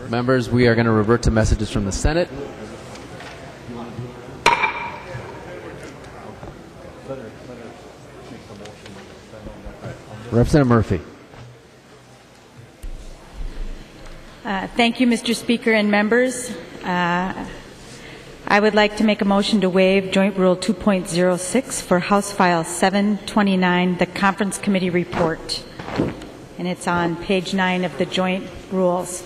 Members, we are going to revert to messages from the Senate. Representative Murphy. Thank you, Mr. Speaker and members. I would like to make a motion to waive Joint Rule 2.06 for House File 729, the Conference Committee Report. And it's on page 9 of the Joint Rules.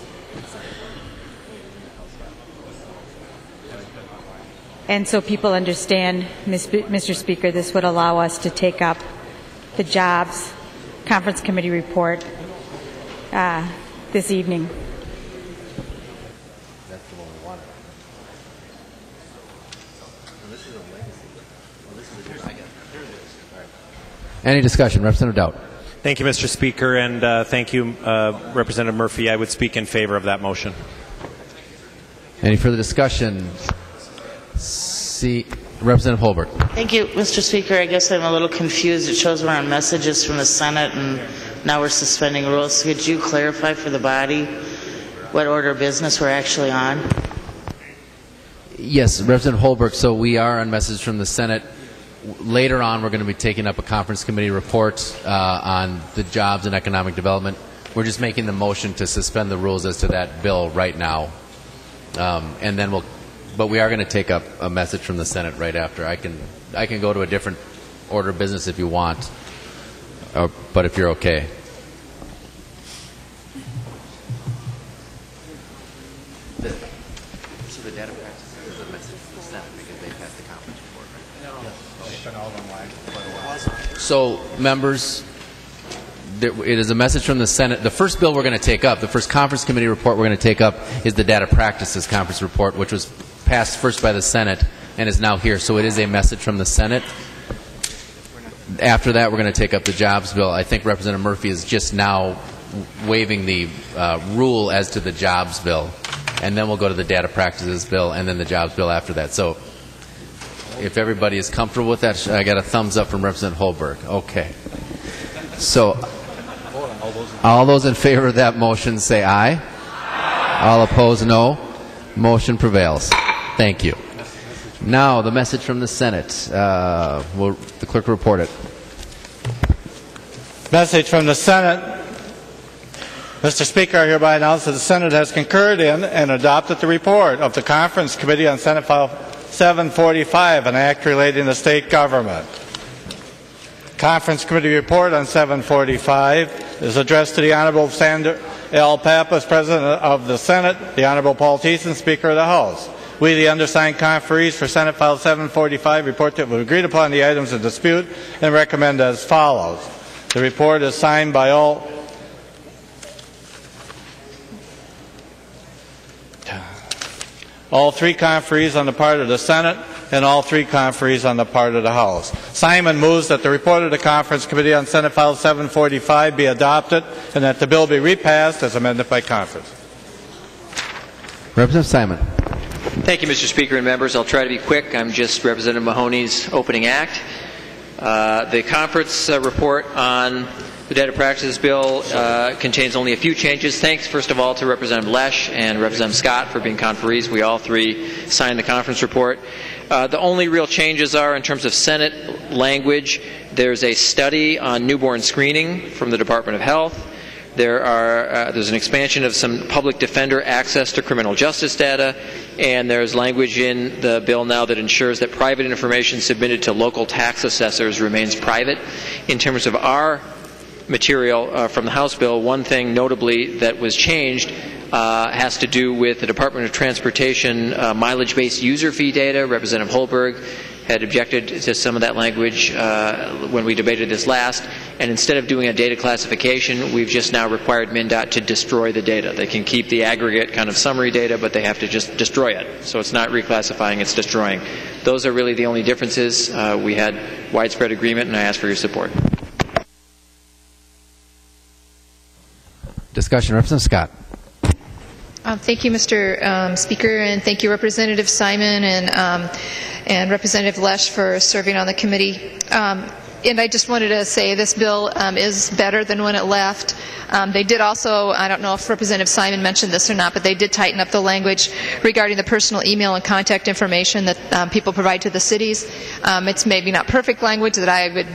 And so people understand, Mr. Speaker, this would allow us to take up the Jobs Conference Committee Report this evening. Any discussion? Representative Dowd. Thank you, Mr. Speaker, and thank you, Representative Murphy. I would speak in favor of that motion. Any further discussion? Representative Holbert. Thank you, Mr. Speaker. I guess I'm a little confused. It shows we're on messages from the Senate, and now we're suspending rules. Could you clarify for the body what order of business we're actually on? Yes, Representative Holbert. So we are on messages from the Senate. Later on, we're going to be taking up a conference committee report on the jobs and economic development. We're just making the motion to suspend the rules as to that bill right now, and then but we are going to take up a message from the Senate right after. I can go to a different order of business if you want, but if you're okay. So the data practice is a message from the Senate because they passed the conference report, right? No. It's been all online for quite a while. So, members, it is a message from the Senate. The first bill we're going to take up, the first conference committee report we're going to take up is the data practices conference report, which was passed first by the Senate and is now here. So it is a message from the Senate. After that, we're going to take up the jobs bill. I think Representative Murphy is just now waiving the rule as to the jobs bill. And then we'll go to the data practices bill and then the jobs bill after that. So if everybody is comfortable with that, I got a thumbs up from Representative Holberg. Okay. So all those in favor of that motion say aye. Aye. All opposed, no. Motion prevails. Thank you. Now, the message from the Senate. Will the clerk report it? Message from the Senate. Mr. Speaker, I hereby announce that the Senate has concurred in and adopted the report of the Conference Committee on Senate File 745, an act relating to state government. Conference Committee report on 745 is addressed to the Honorable Sandra L. Pappas, President of the Senate, the Honorable Paul Thiessen, Speaker of the House. We, the undersigned conferees for Senate File 745, report that we've agreed upon the items of dispute and recommend as follows. The report is signed by all three conferees on the part of the Senate and all three conferees on the part of the House. Simon moves that the report of the Conference Committee on Senate File 745 be adopted and that the bill be repassed as amended by conference. Representative Simon. Thank you, Mr. Speaker and members. I'll try to be quick. I'm just Representative Mahoney's opening act. The conference report on the data practices bill contains only a few changes. Thanks, first of all, to Representative Lesch and Representative Scott for being conferees. We all three signed the conference report. The only real changes are in terms of Senate language. There's a study on newborn screening from the Department of Health. There's an expansion of some public defender access to criminal justice data, and there's language in the bill now that ensures that private information submitted to local tax assessors remains private. In terms of our material from the House bill, one thing notably that was changed has to do with the Department of Transportation mileage-based user fee data. Representative Holberg had objected to some of that language when we debated this last, and instead of doing a data classification, we've just now required MnDOT to destroy the data. They can keep the aggregate kind of summary data, but they have to just destroy it. So it's not reclassifying, it's destroying. Those are really the only differences. We had widespread agreement, and I ask for your support. Discussion. Representative Scott. Thank you, Mr. Speaker, and thank you, Representative Simon and Representative Lesch for serving on the committee. And I just wanted to say this bill is better than when it left. They did also, I don't know if Representative Simon mentioned this or not, but they did tighten up the language regarding the personal email and contact information that people provide to the cities. It's maybe not perfect language that I would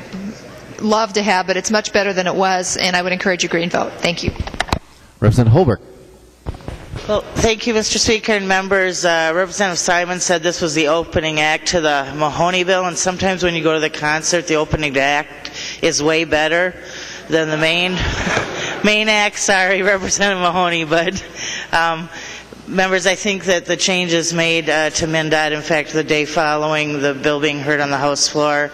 love to have, but it's much better than it was, and I would encourage a green vote. Thank you. Representative Holbrook. Well, thank you, Mr. Speaker and members. Representative Simon said this was the opening act to the Mahoney bill, and sometimes when you go to the concert, the opening act is way better than the main act. Sorry, Representative Mahoney, but members, I think that the changes made to MnDOT, in fact, the day following the bill being heard on the House floor,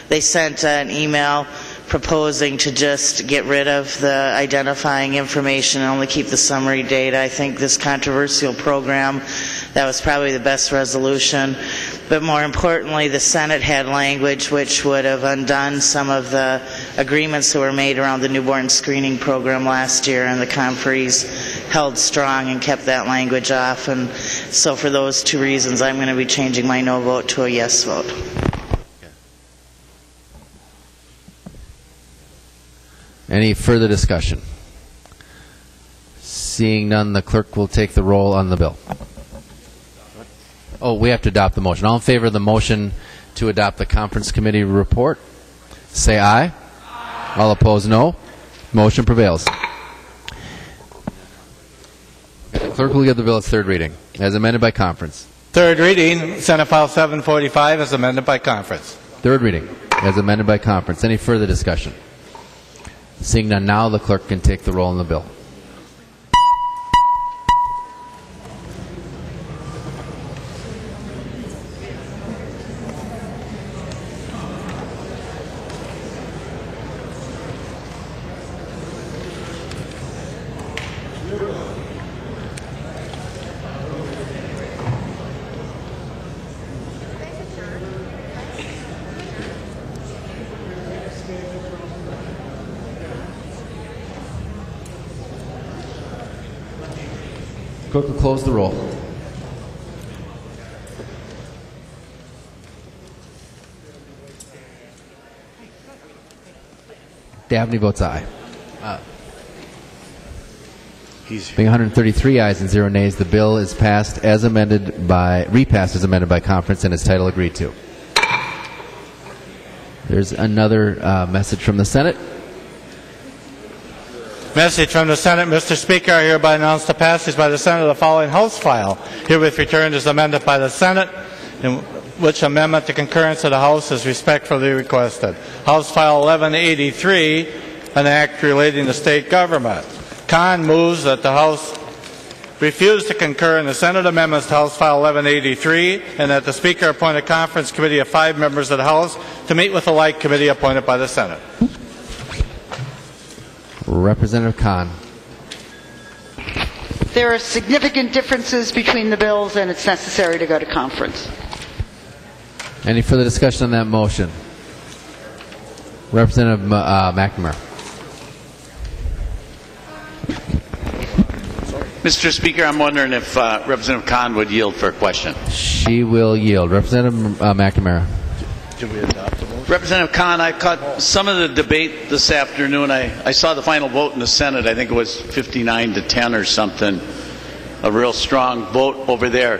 they sent an email proposing to just get rid of the identifying information and only keep the summary data. I think this controversial program, that was probably the best resolution. But more importantly, the Senate had language which would have undone some of the agreements that were made around the newborn screening program last year, and the conferees held strong and kept that language off. And so for those two reasons, I'm going to be changing my no vote to a yes vote. Any further discussion? Seeing none, the clerk will take the roll on the bill. Oh, we have to adopt the motion. All in favor of the motion to adopt the conference committee report, say aye. All opposed, no. Motion prevails. The clerk will give the bill its third reading, as amended by conference. Third reading, Senate File 745, as amended by conference. Third reading, as amended by conference. Any further discussion? Seeing none, now the clerk can take the roll on the bill. Clerk will close the roll. Dabney votes aye. Being 133 ayes and 0 nays, the bill is passed as repassed as amended by conference, and its title agreed to. There's another message from the Senate. Message from the Senate. Mr. Speaker, I hereby announce the passage by the Senate of the following House file, herewith returned as amended by the Senate, in which amendment to concurrence of the House is respectfully requested. House File 1183, an act relating to state government. Kahn moves that the House refuse to concur in the Senate amendments to House File 1183, and that the Speaker appoint a conference committee of 5 members of the House to meet with the like committee appointed by the Senate. Representative Kahn. There are significant differences between the bills, and it's necessary to go to conference. Any further discussion on that motion? Representative McNamara. Mr. Speaker, I'm wondering if Representative Kahn would yield for a question. She will yield. Representative McNamara. Did we adopt the motion? Representative Kahn, I caught some of the debate this afternoon. I saw the final vote in the Senate. I think it was 59 to 10 or something. A real strong vote over there.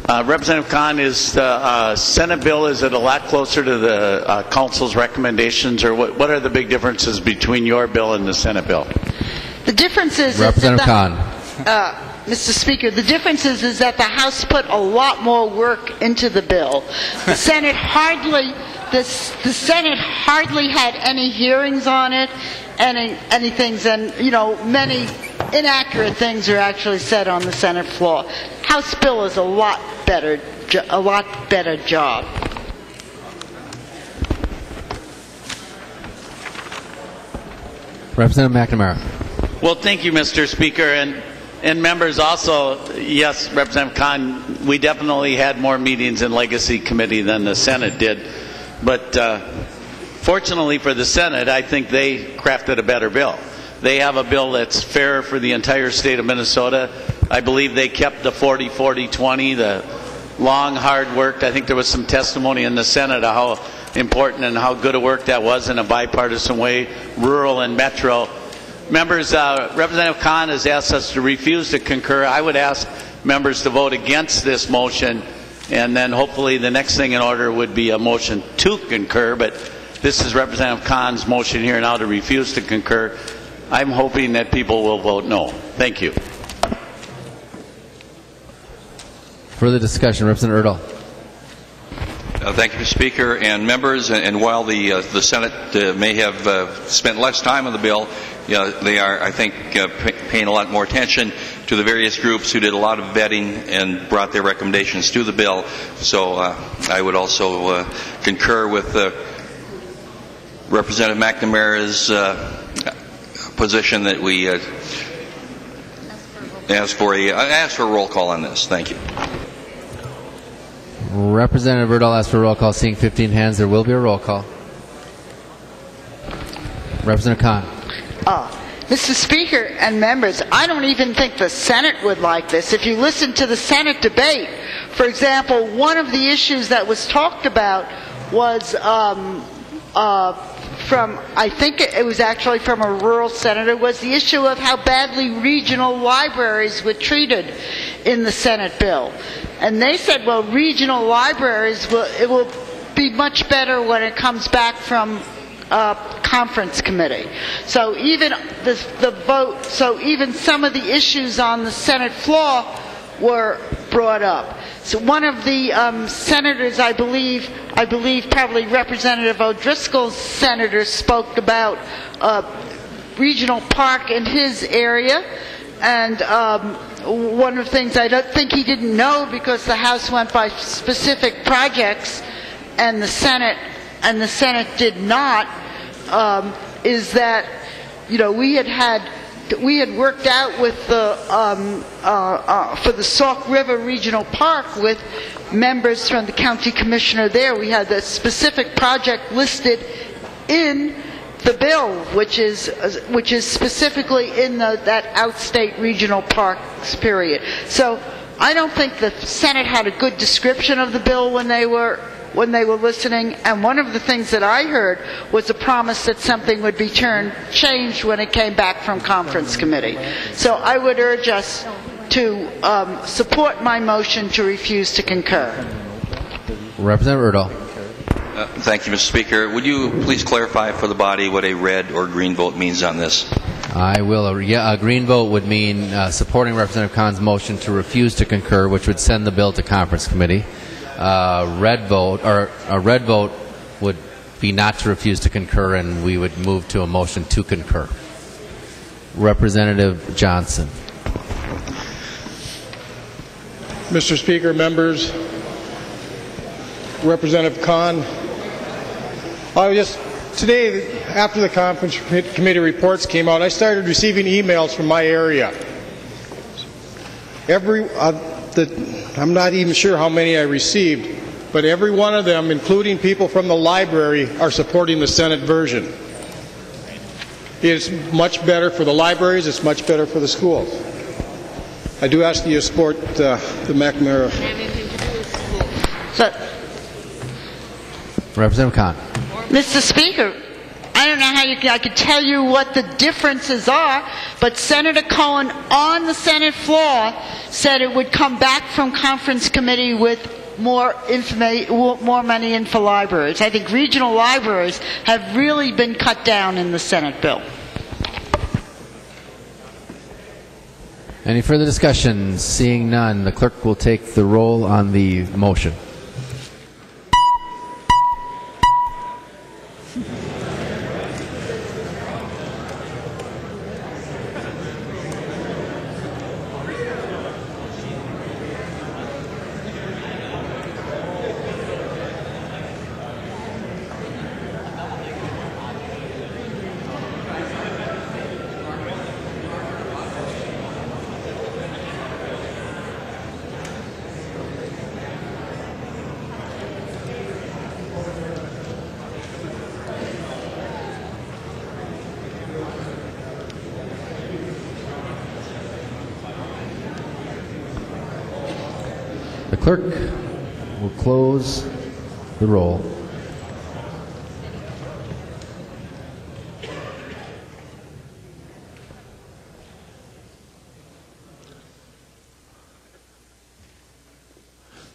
Representative Kahn, is the Senate bill, is it a lot closer to the Council's recommendations, or what are the big differences between your bill and the Senate bill? The difference is Representative Kahn. Mr. Speaker, the difference is that the House put a lot more work into the bill. The Senate hardly had any hearings on it, any things, and many inaccurate things are actually said on the Senate floor. House bill is a lot better job. Representative McNamara. Well, thank you, Mr. Speaker, and members also. Yes, Representative Kahn, we definitely had more meetings in Legacy Committee than the Senate did, but fortunately for the Senate, I think they crafted a better bill. They have a bill that's fair for the entire state of Minnesota. I believe they kept the 40-40-20, the long, hard work. I think there was some testimony in the Senate of how important and how good a work that was in a bipartisan way, rural and metro. Members, Representative Kahn has asked us to refuse to concur. I would ask members to vote against this motion, and then hopefully the next thing in order would be a motion to concur, but this is Representative Kahn's motion here now to refuse to concur. I'm hoping that people will vote no. Thank you. Further discussion, Representative Erdahl. Thank you, Mr. Speaker and members. And while the Senate may have spent less time on the bill, they are, I think, paying a lot more attention to the various groups who did a lot of vetting and brought their recommendations to the bill. So I would also concur with Representative McNamara's position that we ask for a roll call on this. Thank you. Representative Erdahl asked for a roll call. Seeing 15 hands, there will be a roll call. Representative Kahn. Mr. Speaker and members, I don't even think the Senate would like this. If you listen to the Senate debate, for example, one of the issues that was talked about was from, I think it was actually from a rural senator, was the issue of how badly regional libraries were treated in the Senate bill. And they said, well, regional libraries, it will be much better when it comes back from conference committee. So even even some of the issues on the Senate floor were brought up. So one of the senators, I believe probably Representative O'Driscoll's senator, spoke about regional park in his area, and one of the things I don't think he didn't know, because the House went by specific projects and the Senate did not, is that we had worked out with the for the Sauk River Regional Park with members from the county commissioner there. We had the specific project listed in the bill, which is specifically in that outstate regional parks period. So I don't think the Senate had a good description of the bill when they were listening, and one of the things that I heard was a promise that something would be changed when it came back from conference committee. So I would urge us to support my motion to refuse to concur. Representative Erdahl. Thank you, Mr. Speaker. Would you please clarify for the body what a red or green vote means on this? I will. A green vote would mean supporting Representative Kahn's motion to refuse to concur, which would send the bill to conference committee. A red vote would be not to refuse to concur, and we would move to a motion to concur. Representative Johnson. Mr. Speaker, members, Representative Kahn, today, after the conference committee reports came out, I started receiving emails from my area. I'm not even sure how many I received, but every one of them, including people from the library, are supporting the Senate version. It's much better for the libraries, it's much better for the schools. I do ask that you support the McNamara. Representative Kahn. Mr. Speaker, I don't know how I could tell you what the differences are, but Senator Cohen on the Senate floor said it would come back from conference committee with more money in for libraries. I think regional libraries have really been cut down in the Senate bill. Any further discussion? Seeing none, the clerk will take the roll on the motion. The clerk will close the roll.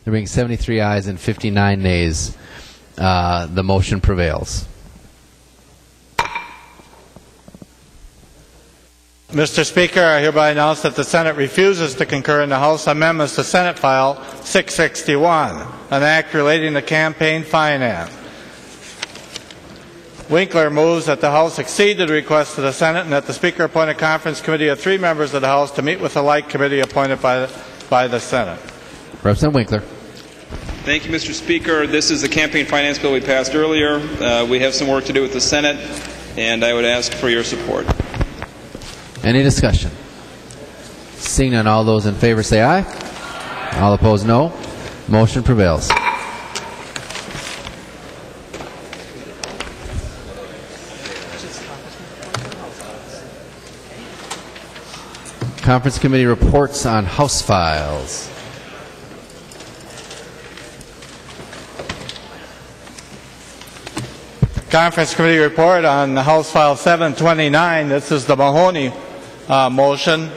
There being 73 ayes and 59 nays, the motion prevails. Mr. Speaker, I hereby announce that the Senate refuses to concur in the House amendments to Senate File 661, an act relating to campaign finance. Winkler moves that the House accede to the request of the Senate and that the Speaker appoint a conference committee of 3 members of the House to meet with the like committee appointed by the Senate. Representative Winkler. Thank you, Mr. Speaker. This is the campaign finance bill we passed earlier. We have some work to do with the Senate, and I would ask for your support. Any discussion? Seeing none, all those in favor say aye. All opposed, no. Motion prevails. Conference committee reports on House files. Conference committee report on House File 729. This is the Mahoney motion.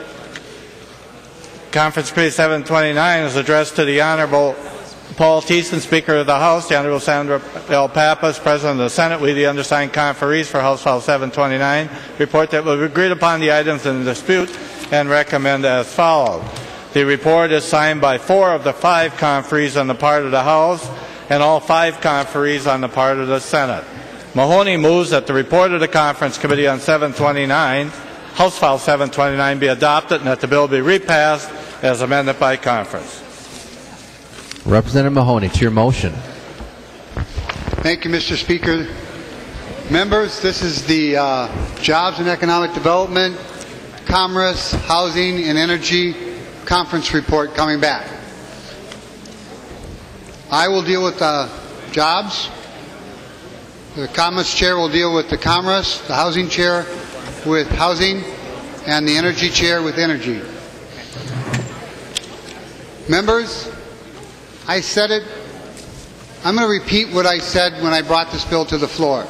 Conference committee 729 is addressed to the Honorable Paul Thiessen, Speaker of the House, the Honorable Sandra L. Pappas, President of the Senate. We, the undersigned conferees for House File 729, report that we've agreed upon the items in dispute and recommend as follows. The report is signed by 4 of the 5 conferees on the part of the House and all 5 conferees on the part of the Senate. Mahoney moves that the report of the Conference Committee on 729, House File 729, be adopted and that the bill be repassed as amended by conference. Representative Mahoney, to your motion. Thank you, Mr. Speaker. Members, this is the Jobs and Economic Development, Commerce, Housing, and Energy Conference report coming back. I will deal with jobs. The Commerce Chair will deal with the Commerce, the Housing Chair with Housing, and the Energy Chair with Energy. Members, I said it. I'm going to repeat what I said when I brought this bill to the floor.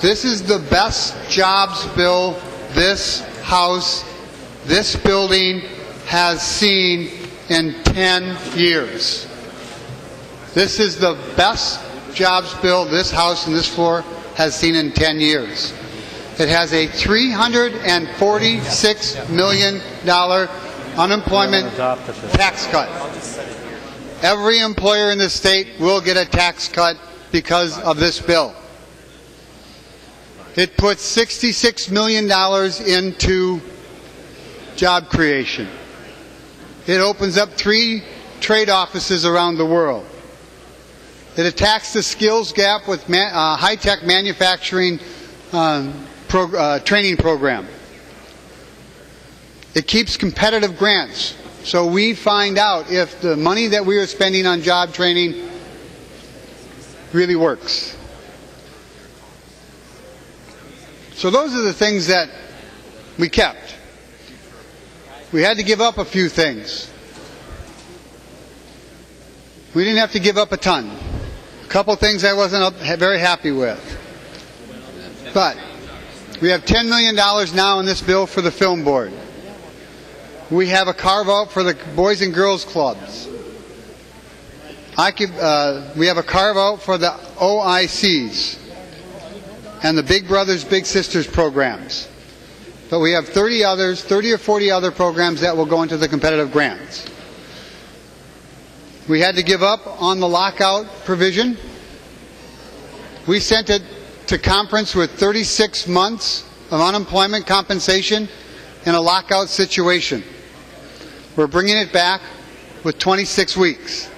This is the best jobs bill this House, this building has seen in 10 years. This is the best jobs bill this House and this floor has seen in 10 years. It has a $346 million unemployment tax cut. Every employer in the state will get a tax cut because of this bill. It puts $66 million into job creation. It opens up 3 trade offices around the world. It attacks the skills gap with high-tech manufacturing training program. It keeps competitive grants, so we find out if the money that we are spending on job training really works. So those are the things that we kept. We had to give up a few things. We didn't have to give up a ton. A couple things I wasn't very happy with. But we have $10 million now in this bill for the Film Board. We have a carve-out for the Boys and Girls Clubs. We have a carve-out for the OICs and the Big Brothers Big Sisters programs. But we have 30 or 40 other programs that will go into the competitive grants. We had to give up on the lockout provision. We sent it to conference with 36 months of unemployment compensation in a lockout situation. We're bringing it back with 26 weeks.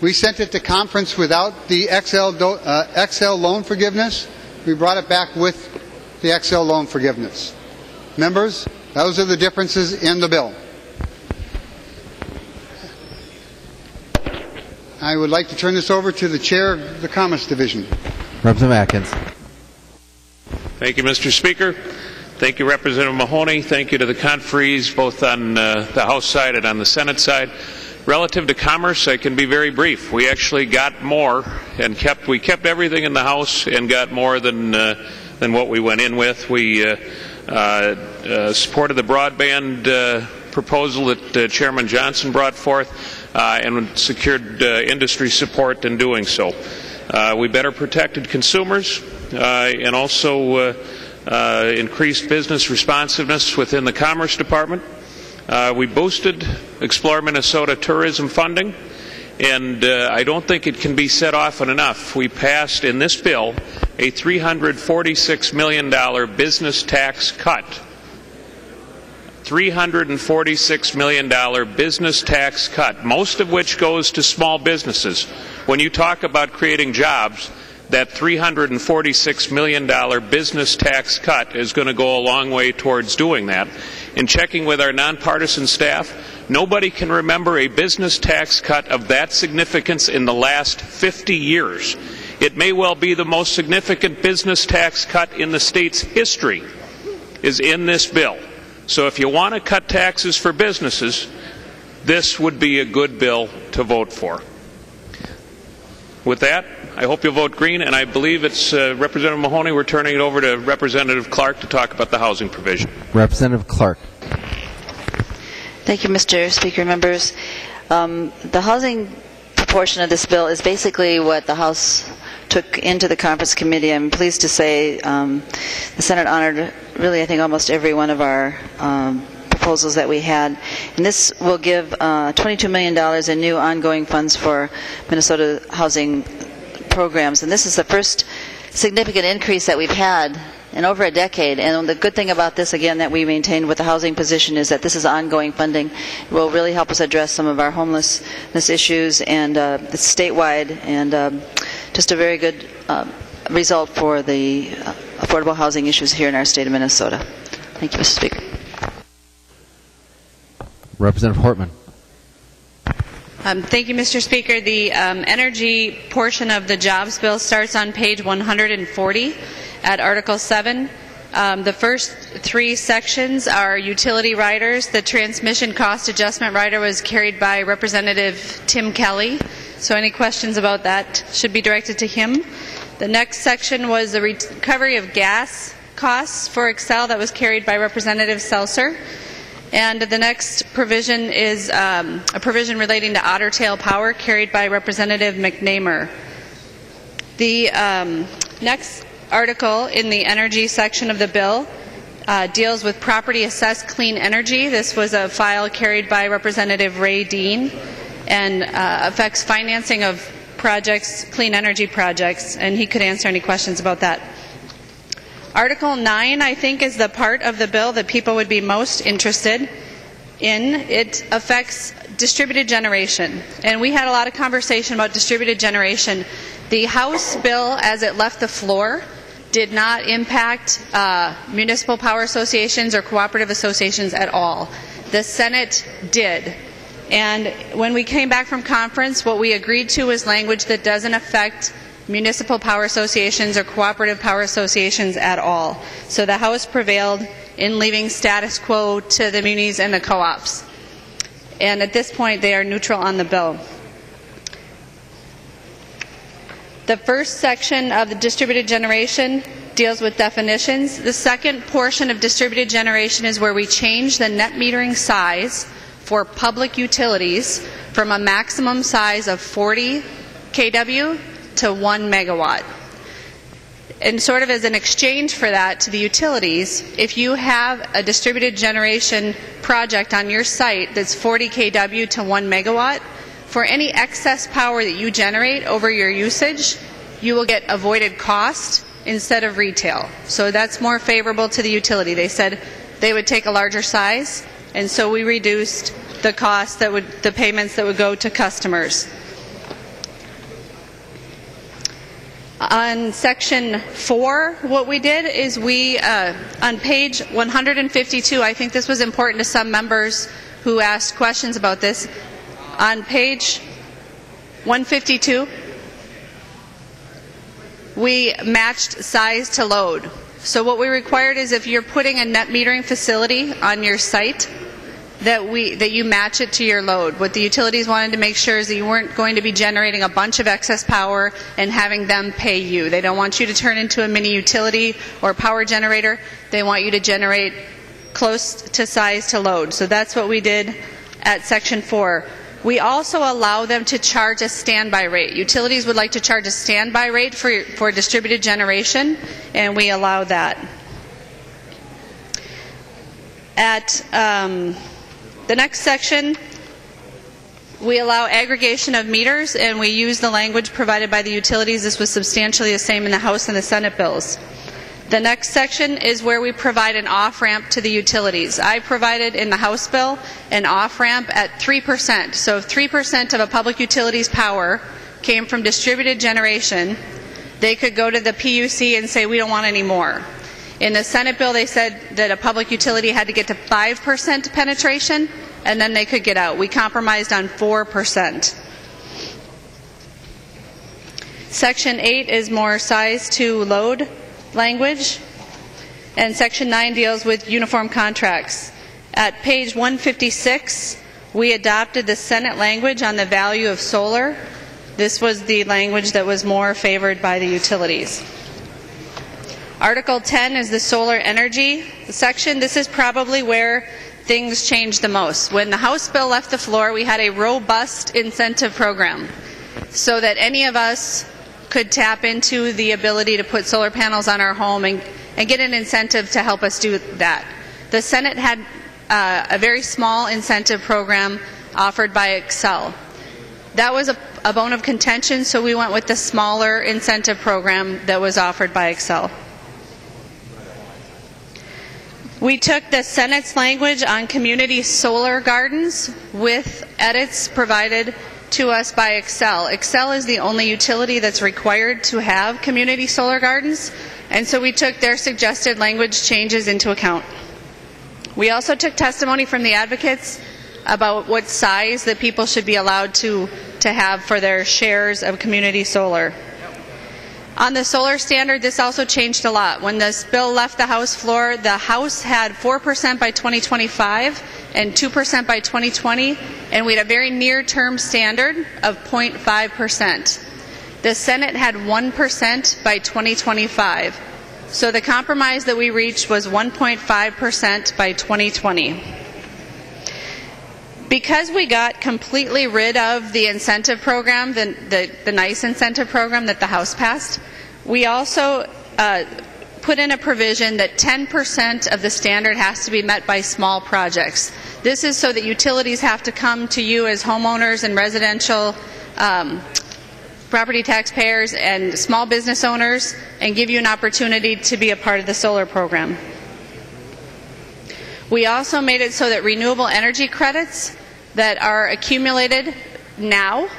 We sent it to conference without the XL loan forgiveness. We brought it back with the XL loan forgiveness. Members, those are the differences in the bill. I would like to turn this over to the Chair of the Commerce Division. Representative Atkins. Thank you, Mr. Speaker. Thank you, Representative Mahoney. Thank you to the conferees, both on the House side and on the Senate side. Relative to commerce, I can be very brief. We actually got more and we kept everything in the House and got more than what we went in with. We supported the broadband proposal that Chairman Johnson brought forth. and secured industry support in doing so. We better protected consumers and also increased business responsiveness within the Commerce Department. We boosted Explore Minnesota tourism funding, and I don't think it can be said often enough. We passed in this bill a $346 million business tax cut. $346 million business tax cut, most of which goes to small businesses. When you talk about creating jobs, that $346 million business tax cut is going to go a long way towards doing that. In checking with our nonpartisan staff, nobody can remember a business tax cut of that significance in the last 50 years. It may well be the most significant business tax cut in the state's history is in this bill. So if you want to cut taxes for businesses, this would be a good bill to vote for. With that, I hope you'll vote green, and I believe it's Representative Mahoney. We're turning it over to Representative Clark to talk about the housing provision. Representative Clark. Thank you, Mr. Speaker. Members, the housing portion of this bill is basically what the House took into the conference committee. I'm pleased to say the Senate honored really, I think, almost every one of our proposals that we had. And this will give $22 million in new ongoing funds for Minnesota housing programs. And this is the first significant increase that we've had in over a decade. And the good thing about this, again, that we maintained with the housing position is that this is ongoing funding. It will really help us address some of our homelessness issues, and it's statewide, and just a very good result for the affordable housing issues here in our state of Minnesota. Thank you, Mr. Speaker. Representative Hortman. Thank you, Mr. Speaker. The energy portion of the jobs bill starts on page 140 at Article 7. The first three sections are utility riders. The transmission cost adjustment rider was carried by Representative Tim Kelly, so any questions about that should be directed to him. The next section was the recovery of gas costs for Excel, that was carried by Representative Seltzer. And the next provision is a provision relating to Otter Tail Power, carried by Representative McNamer. The next article in the energy section of the bill deals with property assessed clean energy. This was a file carried by Representative Ray Dean, and affects financing of projects, clean energy projects, and he could answer any questions about that. Article 9, I think, is the part of the bill that people would be most interested in. It affects distributed generation, and we had a lot of conversation about distributed generation. The House bill, as it left the floor, did not impact municipal power associations or cooperative associations at all. The Senate did. And when we came back from conference, what we agreed to was language that doesn't affect municipal power associations or cooperative power associations at all. So the House prevailed in leaving status quo to the munis and the co-ops. And at this point, they are neutral on the bill. The first section of the distributed generation deals with definitions. The second portion of distributed generation is where we change the net metering size for public utilities from a maximum size of 40 kW to 1 megawatt. And sort of as an exchange for that to the utilities, if you have a distributed generation project on your site that's 40 kW to 1 megawatt, for any excess power that you generate over your usage, you will get avoided cost instead of retail. So that's more favorable to the utility. They said they would take a larger size, and so we reduced the cost that would, the payments that would go to customers. On section 4, what we did is we, on page 152, I think this was important to some members who asked questions about this. On page 152, we matched size to load. So what we required is if you're putting a net metering facility on your site, that you match it to your load. What the utilities wanted to make sure is that you weren't going to be generating a bunch of excess power and having them pay you. They don't want you to turn into a mini utility or power generator. They want you to generate close to size to load. So that's what we did at section 4. We also allow them to charge a standby rate. Utilities would like to charge a standby rate for distributed generation, and we allow that. At the next section, we allow aggregation of meters, and we use the language provided by the utilities. This was substantially the same in the House and the Senate bills. The next section is where we provide an off-ramp to the utilities. I provided in the House bill an off-ramp at 3%. So if 3% of a public utility's power came from distributed generation, they could go to the PUC and say, we don't want any more. In the Senate bill, they said that a public utility had to get to 5% penetration, and then they could get out. We compromised on 4%. Section 8 is more size to load language, and Section 9 deals with uniform contracts. At page 156, we adopted the Senate language on the value of solar. This was the language that was more favored by the utilities. Article 10 is the solar energy section. This is probably where things changed the most. When the House bill left the floor, we had a robust incentive program so that any of us could tap into the ability to put solar panels on our home and get an incentive to help us do that. The Senate had a very small incentive program offered by Excel. That was a bone of contention, so we went with the smaller incentive program that was offered by Excel. We took the Senate's language on community solar gardens with edits provided to us by Excel. Excel is the only utility that's required to have community solar gardens, and so we took their suggested language changes into account. We also took testimony from the advocates about what size that people should be allowed to have for their shares of community solar. On the solar standard, this also changed a lot. When this bill left the House floor, the House had 4% by 2025 and 2% by 2020, and we had a very near-term standard of 0.5%. The Senate had 1% by 2025. So the compromise that we reached was 1.5% by 2020. Because we got completely rid of the incentive program, the NICE incentive program that the House passed, we also put in a provision that 10% of the standard has to be met by small projects. This is so that utilities have to come to you as homeowners and residential property taxpayers and small business owners and give you an opportunity to be a part of the solar program. We also made it so that renewable energy credits that are accumulated now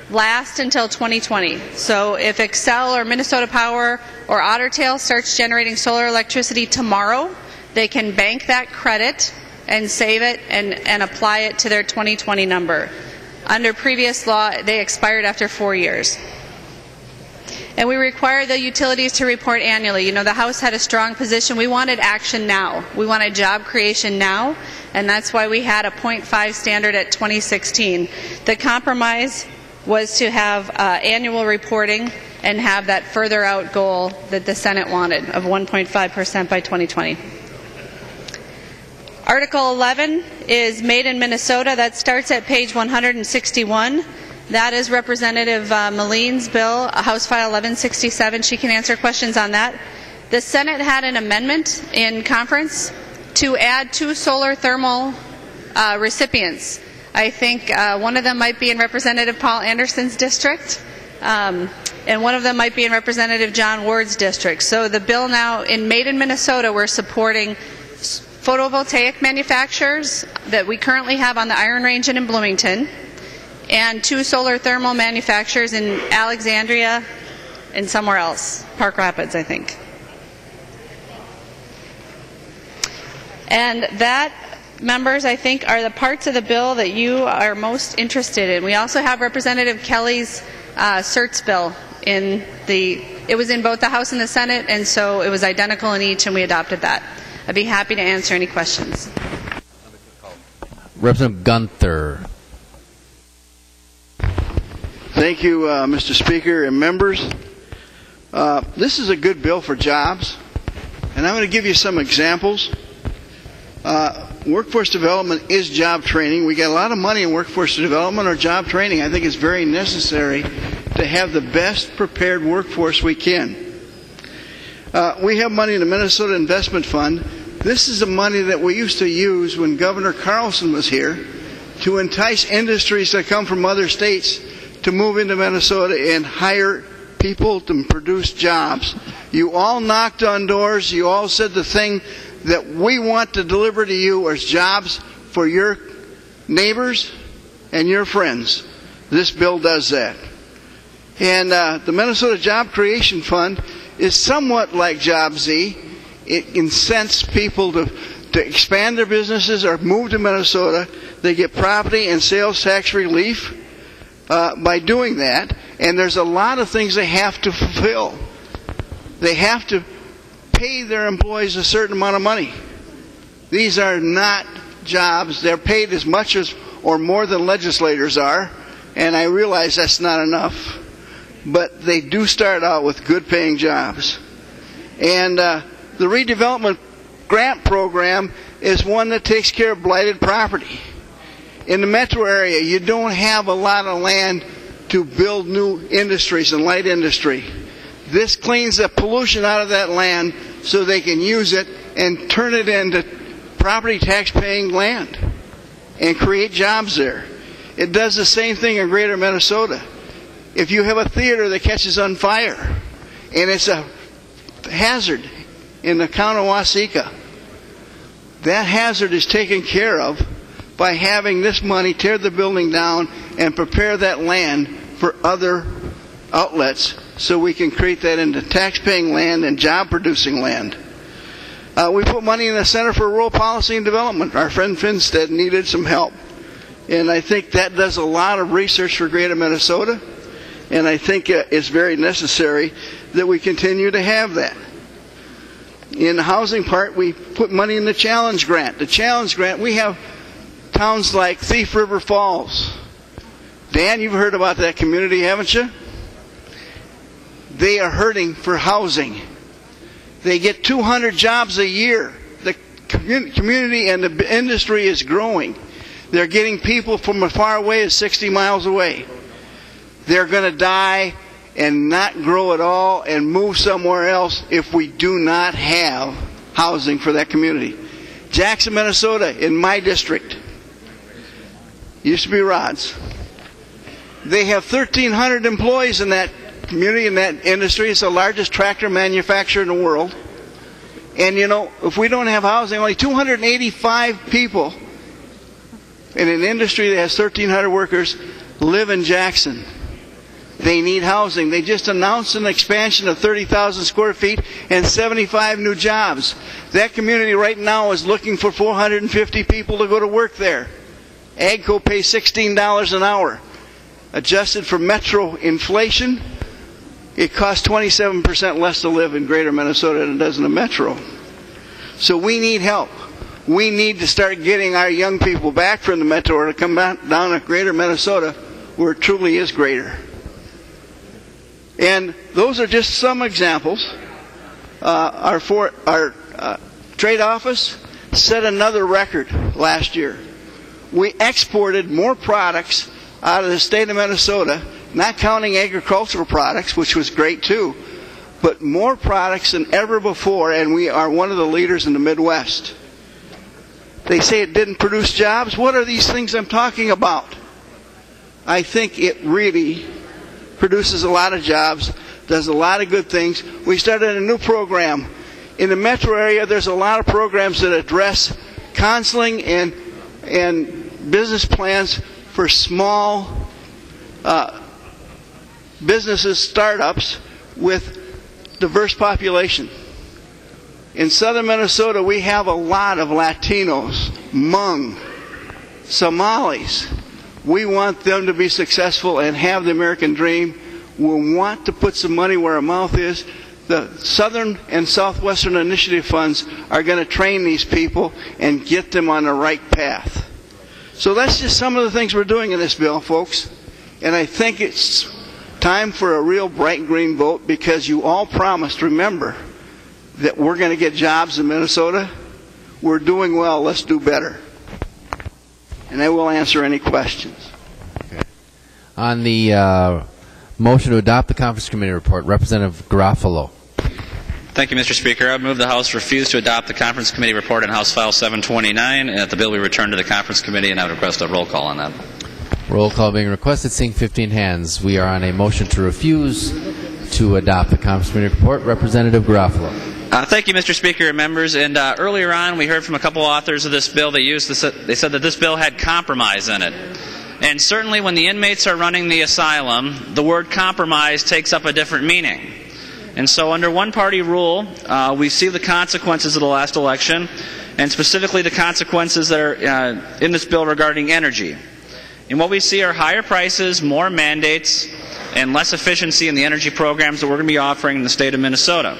last until 2020. So if Excel or Minnesota Power or Otter Tail starts generating solar electricity tomorrow, they can bank that credit and save it and apply it to their 2020 number. Under previous law, they expired after 4 years. And we require the utilities to report annually. You know, the House had a strong position. We wanted action now. We wanted job creation now, and that's why we had a 0.5 standard at 2016. The compromise was to have annual reporting and have that further out goal that the Senate wanted of 1.5% by 2020. Article 11 is Made in Minnesota. That starts at page 161. That is Representative Maline's bill, House File 1167. She can answer questions on that. The Senate had an amendment in conference to add 2 solar thermal recipients. I think one of them might be in Representative Paul Anderson's district, and one of them might be in Representative John Ward's district. So the bill now, in Made in Minnesota, we're supporting photovoltaic manufacturers that we currently have on the Iron Range and in Bloomington, and 2 solar thermal manufacturers in Alexandria and somewhere else, Park Rapids, I think. And that, members, I think, are the parts of the bill that you are most interested in. We also have Representative Kelly's CERTS bill it was in both the House and the Senate, and so it was identical in each, and we adopted that. I'd be happy to answer any questions. Representative Gunther. Thank you, Mr. Speaker and members. This is a good bill for jobs, and I'm going to give you some examples. workforce development is job training. We get a lot of money in workforce development or job training. I think it's very necessary to have the best prepared workforce we can. We have money in the Minnesota Investment Fund. This is the money that we used to use when Governor Carlson was here to entice industries that come from other states to move into Minnesota and hire people to produce jobs. You all knocked on doors. You all said the thing that we want to deliver to you is jobs for your neighbors and your friends. This bill does that. And the Minnesota Job Creation Fund is somewhat like Job Z. It incents people to expand their businesses or move to Minnesota. They get property and sales tax relief by doing that. And there's a lot of things they have to fulfill. They have to pay their employees a certain amount of money. These are not jobs. They're paid as much as or more than legislators are. And I realize that's not enough. But they do start out with good paying jobs. And the redevelopment grant program is one that takes care of blighted property. In the metro area, you don't have a lot of land to build new industries and light industry. This cleans the pollution out of that land so they can use it and turn it into property tax paying land and create jobs there. It does the same thing in greater Minnesota. If you have a theater that catches on fire and it's a hazard in the town of Waseca, that hazard is taken care of by having this money tear the building down and prepare that land for other outlets so we can create that into tax-paying land and job-producing land. We put money in the Center for Rural Policy and Development. Our friend Finstead needed some help. And I think that does a lot of research for greater Minnesota. And I think it's very necessary that we continue to have that. In the housing part, we put money in the Challenge Grant. The Challenge Grant, we have towns like Thief River Falls. Dan, you've heard about that community, haven't you? They are hurting for housing. They get 200 jobs a year. The community and the industry is growing. They're getting people from as far away as 60 miles away. They're going to die and not grow at all and move somewhere else if we do not have housing for that community. Jackson, Minnesota, in my district, used to be Rod's. They have 1,300 employees in that community, in that industry. It's the largest tractor manufacturer in the world. And you know, if we don't have housing, only 285 people in an industry that has 1,300 workers live in Jackson. They need housing. They just announced an expansion of 30,000 square feet and 75 new jobs. That community right now is looking for 450 people to go to work there. AGCO pays $16 an hour. Adjusted for metro inflation, it costs 27% less to live in greater Minnesota than it does in the metro. So we need help. We need to start getting our young people back from the metro or to come back down to greater Minnesota where it truly is greater. And those are just some examples. Our trade office set another record last year. We exported more products out of the state of Minnesota, not counting agricultural products, which was great too, but more products than ever before, and we are one of the leaders in the Midwest. They say it didn't produce jobs. What are these things I'm talking about? I think it really produces a lot of jobs, does a lot of good things. We started a new program. In the metro area, there's a lot of programs that address counseling and business plans for small businesses, startups with diverse population. In southern Minnesota, we have a lot of Latinos, Hmong, Somalis. We want them to be successful and have the American dream. We want to put some money where our mouth is. The Southern and Southwestern Initiative funds are going to train these people and get them on the right path. So that's just some of the things we're doing in this bill, folks. And I think it's time for a real bright green vote because you all promised, remember, that we're going to get jobs in Minnesota. We're doing well. Let's do better. And I will answer any questions. Okay. On the motion to adopt the Conference Committee report, Representative Garofalo. Thank you, Mr. Speaker. I would move the House refuse to adopt the Conference Committee report in House File 729 and that the bill be returned to the Conference Committee, and I would request a roll call on that. Roll call being requested, seeing 15 hands. We are on a motion to refuse to adopt the Conference Committee report. Representative Garofalo. Thank you, Mr. Speaker and members. And earlier on, we heard from a couple authors of this bill. They said that this bill had compromise in it. And certainly when the inmates are running the asylum, the word compromise takes up a different meaning. And so under one-party rule, we see the consequences of the last election, and specifically the consequences that are in this bill regarding energy. And what we see are higher prices, more mandates, and less efficiency in the energy programs that we're going to be offering in the state of Minnesota.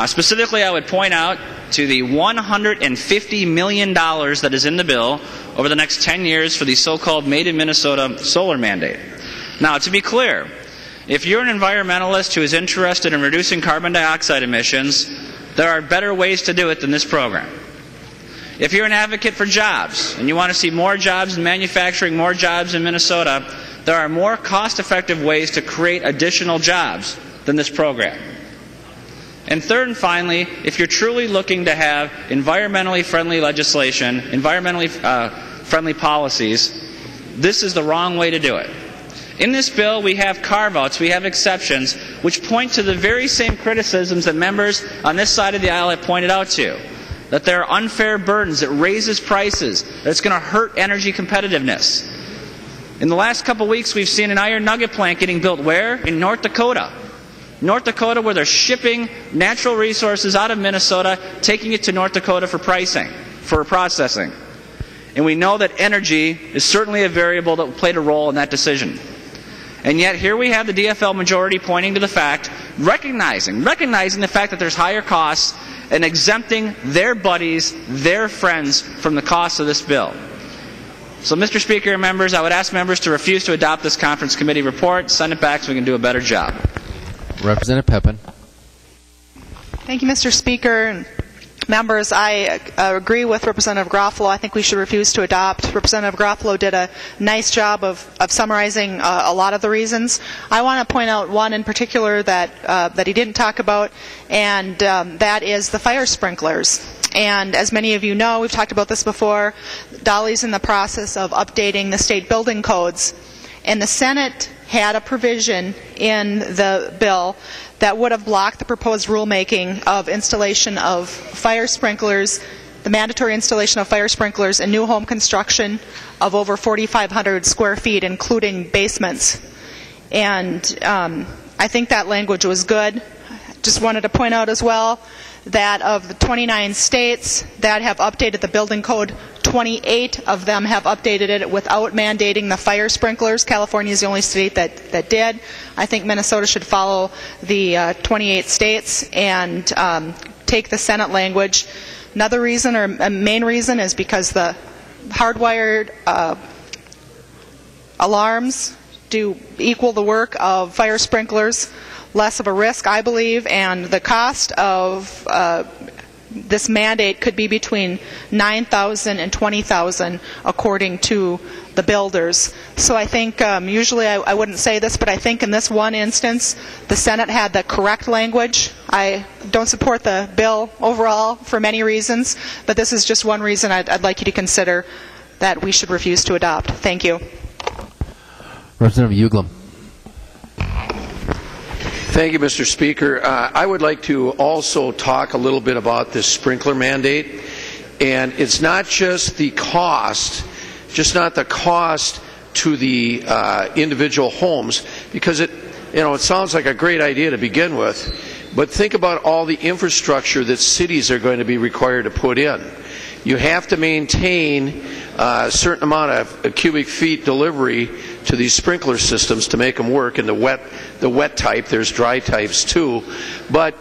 Specifically, I would point out to the $150 million that is in the bill over the next 10 years for the so-called Made in Minnesota solar mandate. Now, to be clear, if you're an environmentalist who is interested in reducing carbon dioxide emissions, there are better ways to do it than this program. If you're an advocate for jobs and you want to see more jobs in manufacturing, more jobs in Minnesota, there are more cost-effective ways to create additional jobs than this program. And third and finally, if you're truly looking to have environmentally friendly legislation, environmentally friendly policies, this is the wrong way to do it. In this bill, we have carve-outs, we have exceptions, which point to the very same criticisms that members on this side of the aisle have pointed out to. That there are unfair burdens, it raises prices, that it's going to hurt energy competitiveness. In the last couple of weeks, we've seen an iron nugget plant getting built where? In North Dakota. North Dakota, where they're shipping natural resources out of Minnesota, taking it to North Dakota for processing. And we know that energy is certainly a variable that played a role in that decision. And yet here we have the DFL majority pointing to the fact, recognizing the fact that there's higher costs and exempting their buddies, their friends, from the cost of this bill. So, Mr. Speaker and members, I would ask members to refuse to adopt this Conference Committee report, send it back so we can do a better job. Representative Pepin. Thank you, Mr. Speaker. Members, I agree with Representative Garofalo. I think we should refuse to adopt. Representative Garofalo did a nice job of summarizing a lot of the reasons. I want to point out one in particular that he didn't talk about, and that is the fire sprinklers. And as many of you know, we've talked about this before, Dolly's in the process of updating the state building codes. And the Senate had a provision in the bill that would have blocked the proposed rulemaking of installation of fire sprinklers, the mandatory installation of fire sprinklers in new home construction of over 4,500 square feet, including basements. And I think that language was good. Just wanted to point out as well that of the 29 states that have updated the building code, 28 of them have updated it without mandating the fire sprinklers. California is the only state that did. I think Minnesota should follow the 28 states and take the Senate language. Another reason, or a main reason, is because the hardwired alarms do equal the work of fire sprinklers, less of a risk, I believe, and the cost of this mandate could be between $9,000 and $20,000 according to the builders. So I think usually I wouldn't say this, but I think in this one instance the Senate had the correct language. I don't support the bill overall for many reasons, but this is just one reason I'd like you to consider that we should refuse to adopt. Thank you. Representative Uglum. Thank you, Mr. Speaker. I would like to also talk a little bit about this sprinkler mandate. And it's not just the cost, to the individual homes, because it sounds like a great idea to begin with. But think about all the infrastructure that cities are going to be required to put in. You have to maintain a certain amount of cubic feet delivery to these sprinkler systems to make them work. And the wet type, there's dry types too. But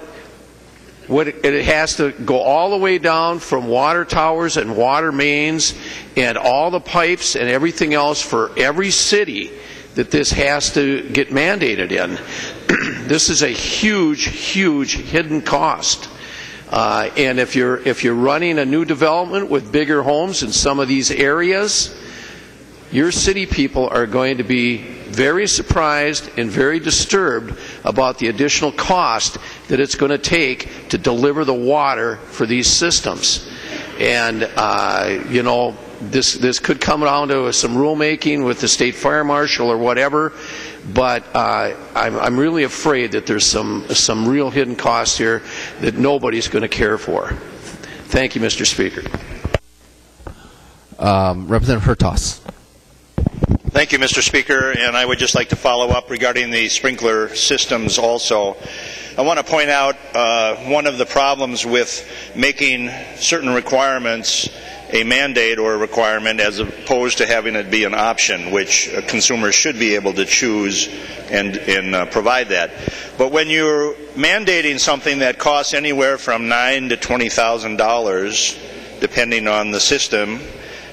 it has to go all the way down from water towers and water mains and all the pipes and everything else for every city that this has to get mandated in. This is a huge, huge hidden cost. And if you're running a new development with bigger homes in some of these areas, your city people are going to be very surprised and very disturbed about the additional cost that it's going to take to deliver the water for these systems. And you know, this could come down to some rulemaking with the state fire marshal or whatever, but I'm really afraid that there's some real hidden costs here that nobody's going to care for. Thank you, Mr. Speaker. Representative Hertaus. Thank you, Mr. Speaker, and I would just like to follow up regarding the sprinkler systems also. I want to point out one of the problems with making certain requirements a mandate or a requirement as opposed to having it be an option, which consumers should be able to choose and provide that. But when you're mandating something that costs anywhere from $9,000 to $20,000, depending on the system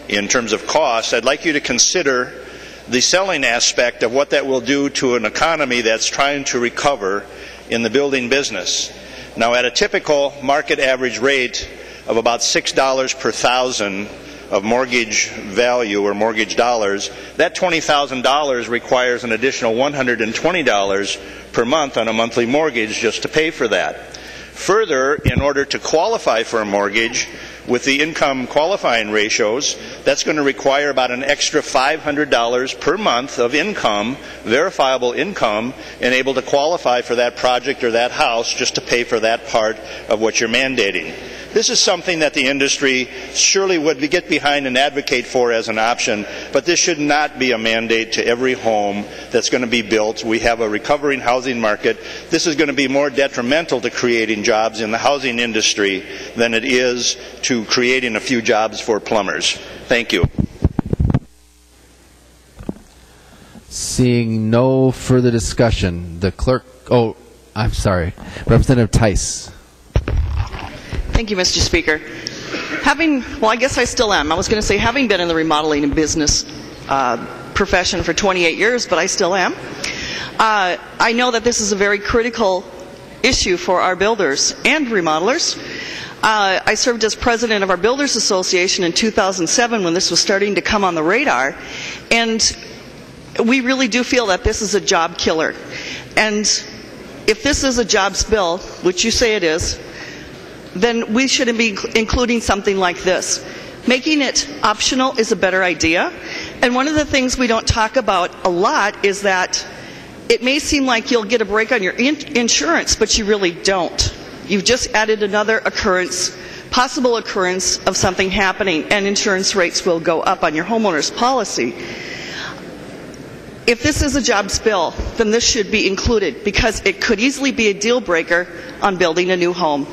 in terms of cost, I'd like you to consider the selling aspect of what that will do to an economy that's trying to recover in the building business. Now, at a typical market average rate of about $6 per thousand of mortgage value or mortgage dollars, that $20,000 requires an additional $120 per month on a monthly mortgage just to pay for that. Further, in order to qualify for a mortgage, with the income qualifying ratios, that's going to require about an extra $500 per month of income, verifiable income, and able to qualify for that project or that house just to pay for that part of what you're mandating. This is something that the industry surely would get behind and advocate for as an option, but this should not be a mandate to every home that's going to be built. We have a recovering housing market. This is going to be more detrimental to creating jobs in the housing industry than it is to creating a few jobs for plumbers. Thank you. Seeing no further discussion, the clerk, I'm sorry, Representative Tice. Thank you, Mr. Speaker. I guess I still am. I was going to say, having been in the remodeling and business profession for 28 years, but I still am. I know that this is a very critical issue for our builders and remodelers. I served as president of our Builders Association in 2007 when this was starting to come on the radar, and we really do feel that this is a job killer. And if this is a jobs bill, which you say it is, then we shouldn't be including something like this. Making it optional is a better idea. And one of the things we don't talk about a lot is that it may seem like you'll get a break on your insurance, but you really don't. You've just added another occurrence, possible occurrence of something happening, and insurance rates will go up on your homeowner's policy. If this is a jobs bill, then this should be included because it could easily be a deal breaker on building a new home.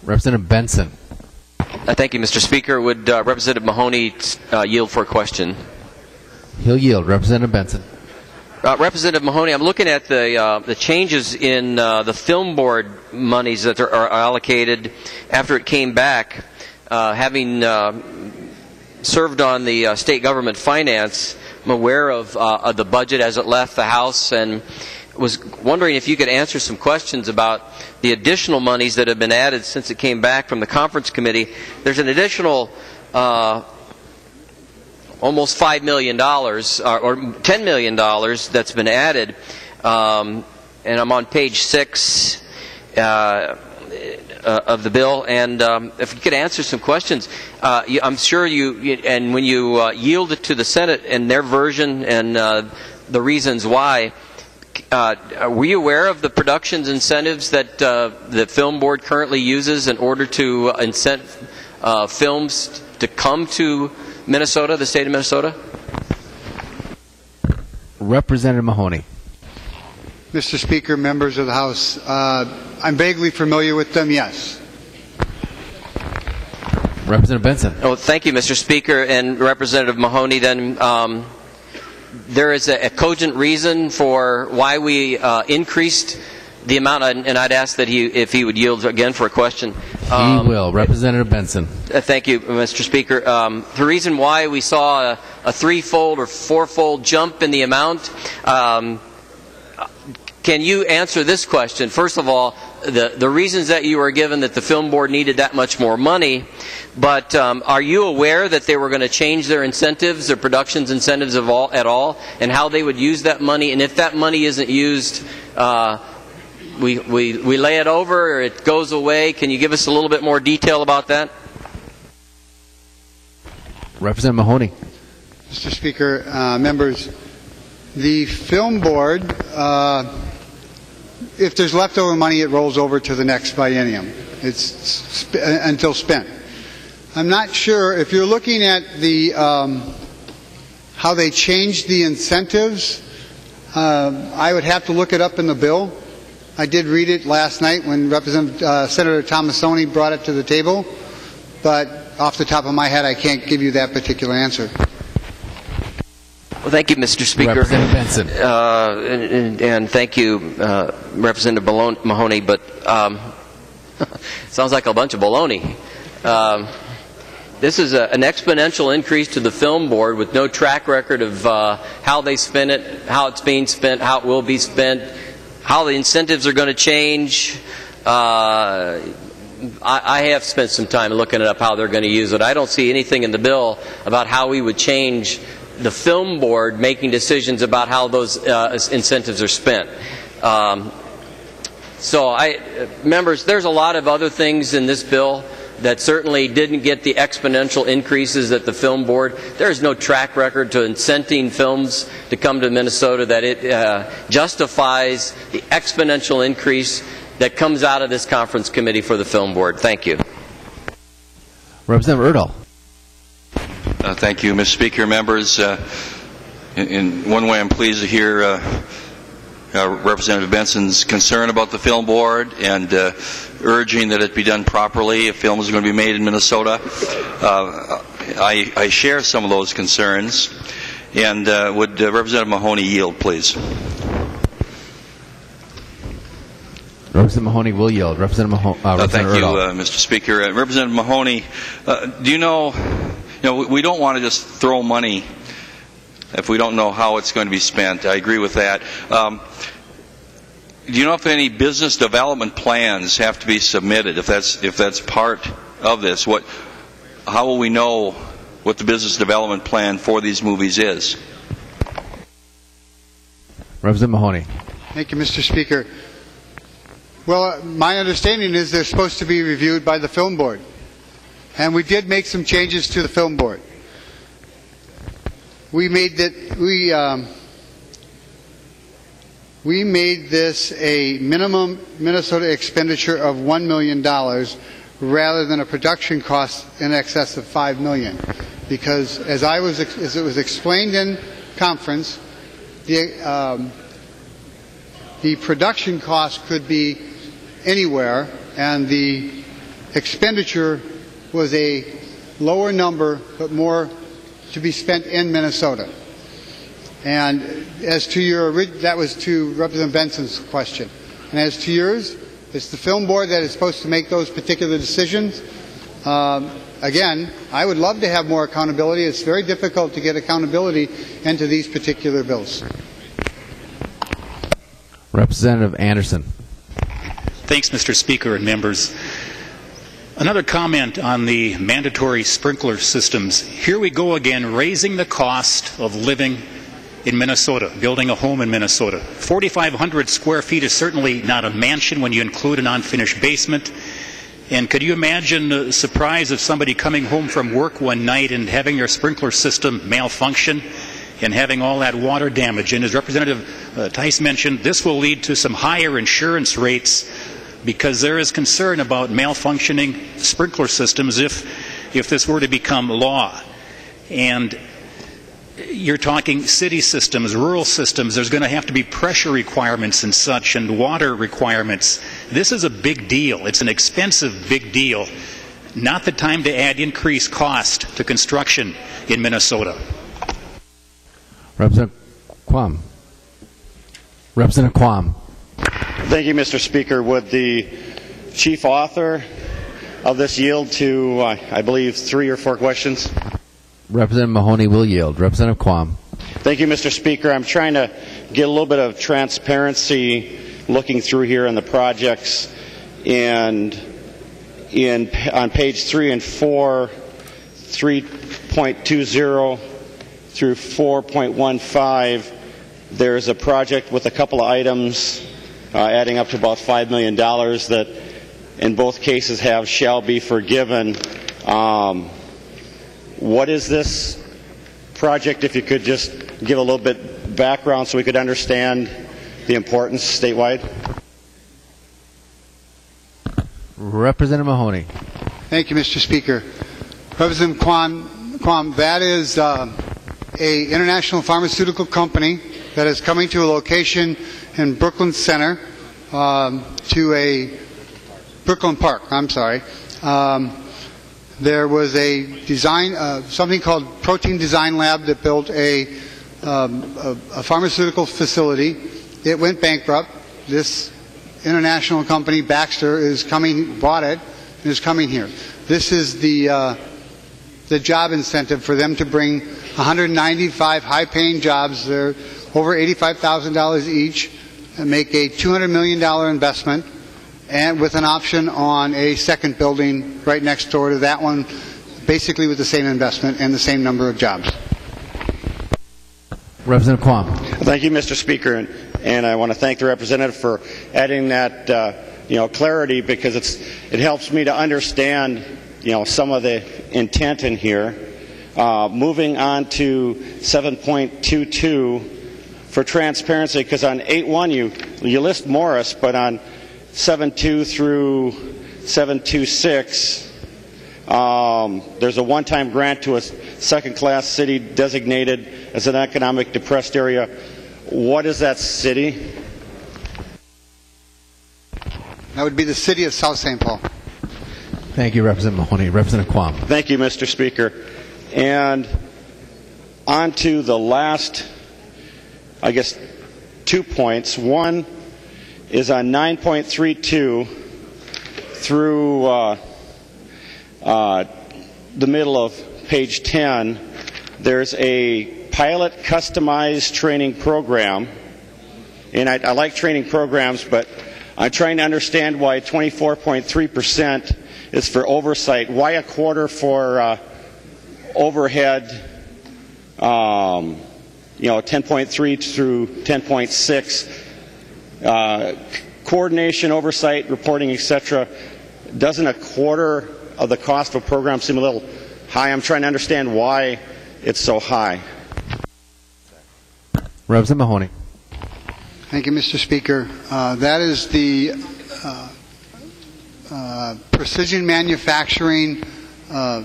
Representative Benson. Thank you, Mr. Speaker. Would Representative Mahoney yield for a question? He'll yield. Representative Benson. Representative Mahoney, I'm looking at the changes in the film board monies that are allocated after it came back. Having served on the state government finance, I'm aware of the budget as it left the House, and was wondering if you could answer some questions about the additional monies that have been added since it came back from the conference committee. There's an additional almost $5 million or $10 million that's been added, and I'm on page 6 of the bill. And if you could answer some questions, I'm sure and when you yield it to the Senate and their version and the reasons why, were you aware of the productions incentives that the film board currently uses in order to incent films to come to Minnesota, the state of Minnesota? Representative Mahoney. Mr. Speaker, members of the House, I'm vaguely familiar with them, yes. Representative Benson. Oh, thank you, Mr. Speaker. And Representative Mahoney, then there is a cogent reason for why we increased the amount, and I'd ask that if he would yield again for a question. He will. Representative Benson. Thank you, Mr. Speaker. The reason why we saw a threefold or fourfold jump in the amount, can you answer this question? First of all, the reasons that you were given that the film board needed that much more money, but are you aware that they were going to change their incentives, their productions incentives at all, and how they would use that money? And if that money isn't used, we lay it over or it goes away? Can you give us a little bit more detail about that? Representative Mahoney. Mr. Speaker, members, the film board, if there's leftover money, it rolls over to the next biennium. It's until spent. I'm not sure if you're looking at the how they changed the incentives. I would have to look it up in the bill. I did read it last night when Senator Thomasoni brought it to the table, but off the top of my head, I can't give you that particular answer. Well, thank you, Mr. Speaker. Representative Benson. And thank you, Representative Mahoney, but sounds like a bunch of baloney. This is an exponential increase to the film board with no track record of how they spend it, how it's being spent, how it will be spent, how the incentives are going to change. I have spent some time looking up how they're going to use it. I don't see anything in the bill about how we would change the film board making decisions about how those incentives are spent. Members, there's a lot of other things in this bill that certainly didn't get the exponential increases at the film board. There's no track record to incenting films to come to Minnesota that it justifies the exponential increase that comes out of this conference committee for the film board. Thank you. Representative Erdahl. Thank you, Mr. Speaker. Members, in one way I'm pleased to hear Representative Benson's concern about the film board and urging that it be done properly if films are going to be made in Minnesota. I share some of those concerns, and would Representative Mahoney yield, please? Representative Mahoney will yield. Representative Mahoney. Thank you, Mr. Speaker. Representative Mahoney, do you know, we don't want to just throw money if we don't know how it's going to be spent. I agree with that. Do you know if any business development plans have to be submitted? If that's part of this, how will we know what the business development plan for these movies is? Representative Mahoney. Thank you, Mr. Speaker. Well, my understanding is they're supposed to be reviewed by the film board, and we did make some changes to the film board. We made this a minimum Minnesota expenditure of $1 million rather than a production cost in excess of $5 million, because as it was explained in conference, the production cost could be anywhere, and the expenditure was a lower number but more to be spent in Minnesota. And as to that was to Representative Benson's question. And as to yours, it's the film board that is supposed to make those particular decisions. Again, I would love to have more accountability. It's very difficult to get accountability into these particular bills. Representative Anderson. Thanks, Mr. Speaker and members. Another comment on the mandatory sprinkler systems. Here we go again, raising the cost of living in Minnesota, building a home in Minnesota. 4,500 square feet is certainly not a mansion when you include an unfinished basement. And could you imagine the surprise of somebody coming home from work one night and having their sprinkler system malfunction and having all that water damage? And as Representative Tice mentioned, this will lead to some higher insurance rates because there is concern about malfunctioning sprinkler systems if this were to become law. And you're talking city systems, rural systems. There's going to have to be pressure requirements and such, and water requirements. This is a big deal. It's an expensive big deal. Not the time to add increased cost to construction in Minnesota. Representative Quam. Representative Quam. Thank you, Mr. Speaker. Would the chief author of this yield to, I believe, 3 or 4 questions? Representative Mahoney will yield. Representative Quam. Thank you, Mr. Speaker. I'm trying to get a little bit of transparency looking through here on the projects, and on page 3 and 4, 3.20 through 4.15, there's a project with a couple of items adding up to about $5 million that in both cases have shall be forgiven. What is this project, if you could just give a little bit background so we could understand the importance statewide? Representative Mahoney. Thank you, Mr. Speaker. Representative Quam, that is a international pharmaceutical company that is coming to a location in Brooklyn Center, to a Brooklyn Park. I'm sorry. There was a design, something called Protein Design Lab that built a pharmaceutical facility. It went bankrupt. This international company, Baxter, bought it and is coming here. This is the job incentive for them to bring 195 high-paying jobs. They're over $85,000 each, and make a $200 million investment, and with an option on a second building right next door to that one, basically with the same investment and the same number of jobs. Representative Quam. Thank you, Mr. Speaker, and I want to thank the representative for adding that clarity, because it helps me to understand some of the intent in here. Moving on to 7.22 for transparency, because on 8.1 you list Morris, but on 7.2 through 7.26 there's a one-time grant to a second-class city designated as an economic depressed area. What is that city? That would be the city of South St. Paul. Thank you, Representative Mahoney. Representative Quam. Thank you, Mr. Speaker. And on to the last, 2 points. One is on 9.32 through the middle of page 10. There's a pilot customized training program, and I like training programs, but I'm trying to understand why 24.3% is for oversight. Why a quarter for overhead, 10.3 through 10.6, coordination, oversight, reporting, etc. Doesn't a quarter of the cost of a program seem a little high? I'm trying to understand why it's so high. Representative Mahoney. Thank you, Mr. Speaker. That is the precision manufacturing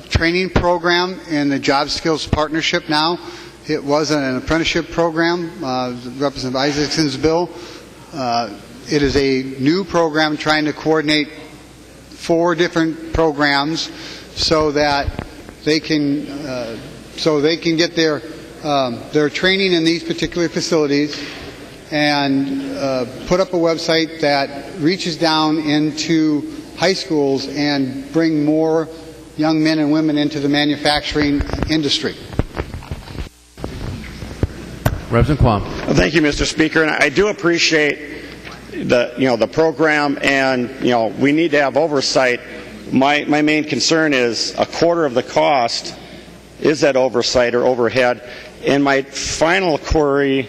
training program in the Job Skills Partnership now. It was an apprenticeship program, Representative Isaacson's bill. It is a new program trying to coordinate 4 different programs so that they can get their training in these particular facilities, and put up a website that reaches down into high schools and bring more young men and women into the manufacturing industry. Representative Quam. Thank you, Mr. Speaker, and I do appreciate the program, and we need to have oversight. My main concern is a quarter of the cost is that oversight or overhead. And my final query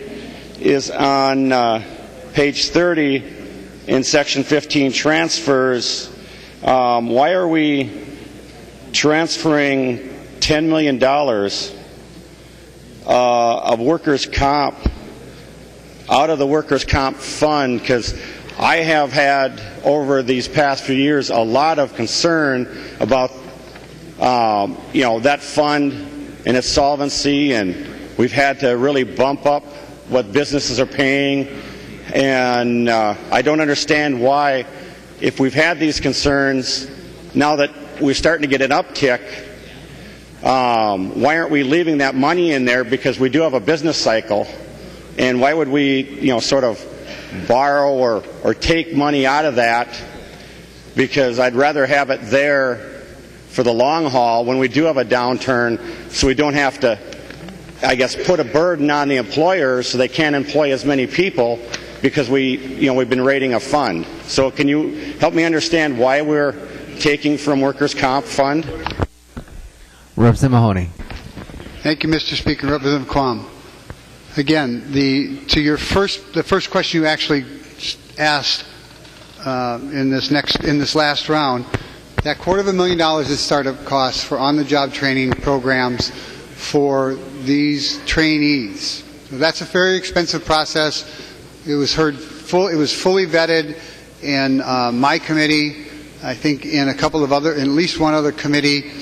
is on page 30 in section 15, transfers. Why are we transferring $10 million of workers' comp out of the workers' comp fund? Because I have had, over these past few years, a lot of concern about that fund and its solvency, and we've had to really bump up what businesses are paying, and I don't understand why, if we've had these concerns, now that we're starting to get an uptick, why aren't we leaving that money in there? Because we do have a business cycle, and why would we sort of borrow or take money out of that? Because I'd rather have it there for the long haul when we do have a downturn, so we don't have to I guess, put a burden on the employers so they can't employ as many people because we've been raiding a fund. So can you help me understand why we're taking from workers' comp fund? Representative Mahoney. Thank you, Mr. Speaker. Representative Quam. Again, the first question you actually asked in this last round, that $250,000 is startup costs for on-the-job training programs for these trainees. So that's a very expensive process. It was fully vetted in my committee, I think in a couple of other, at least one other committee,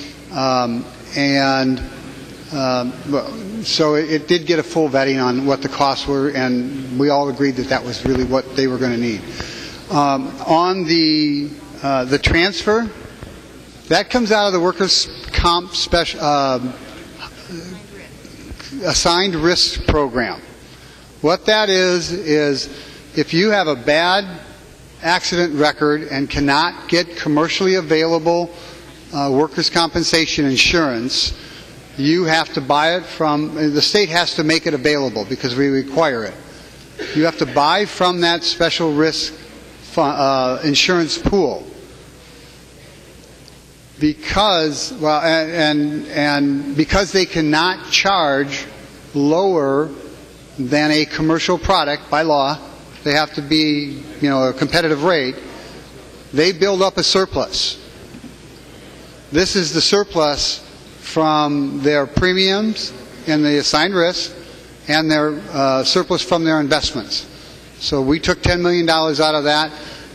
so it did get a full vetting on what the costs were, and we all agreed that that was really what they were going to need. On the transfer, that comes out of the workers' comp assigned risk program. What that is if you have a bad accident record and cannot get commercially available workers' compensation insurance, you have to buy it from, the state has to make it available because we require it. You have to buy from that special risk insurance pool because, well, and because they cannot charge lower than a commercial product by law, they have to be, a competitive rate, they build up a surplus. This is the surplus from their premiums and the assigned risk and their surplus from their investments. So we took $10 million out of that.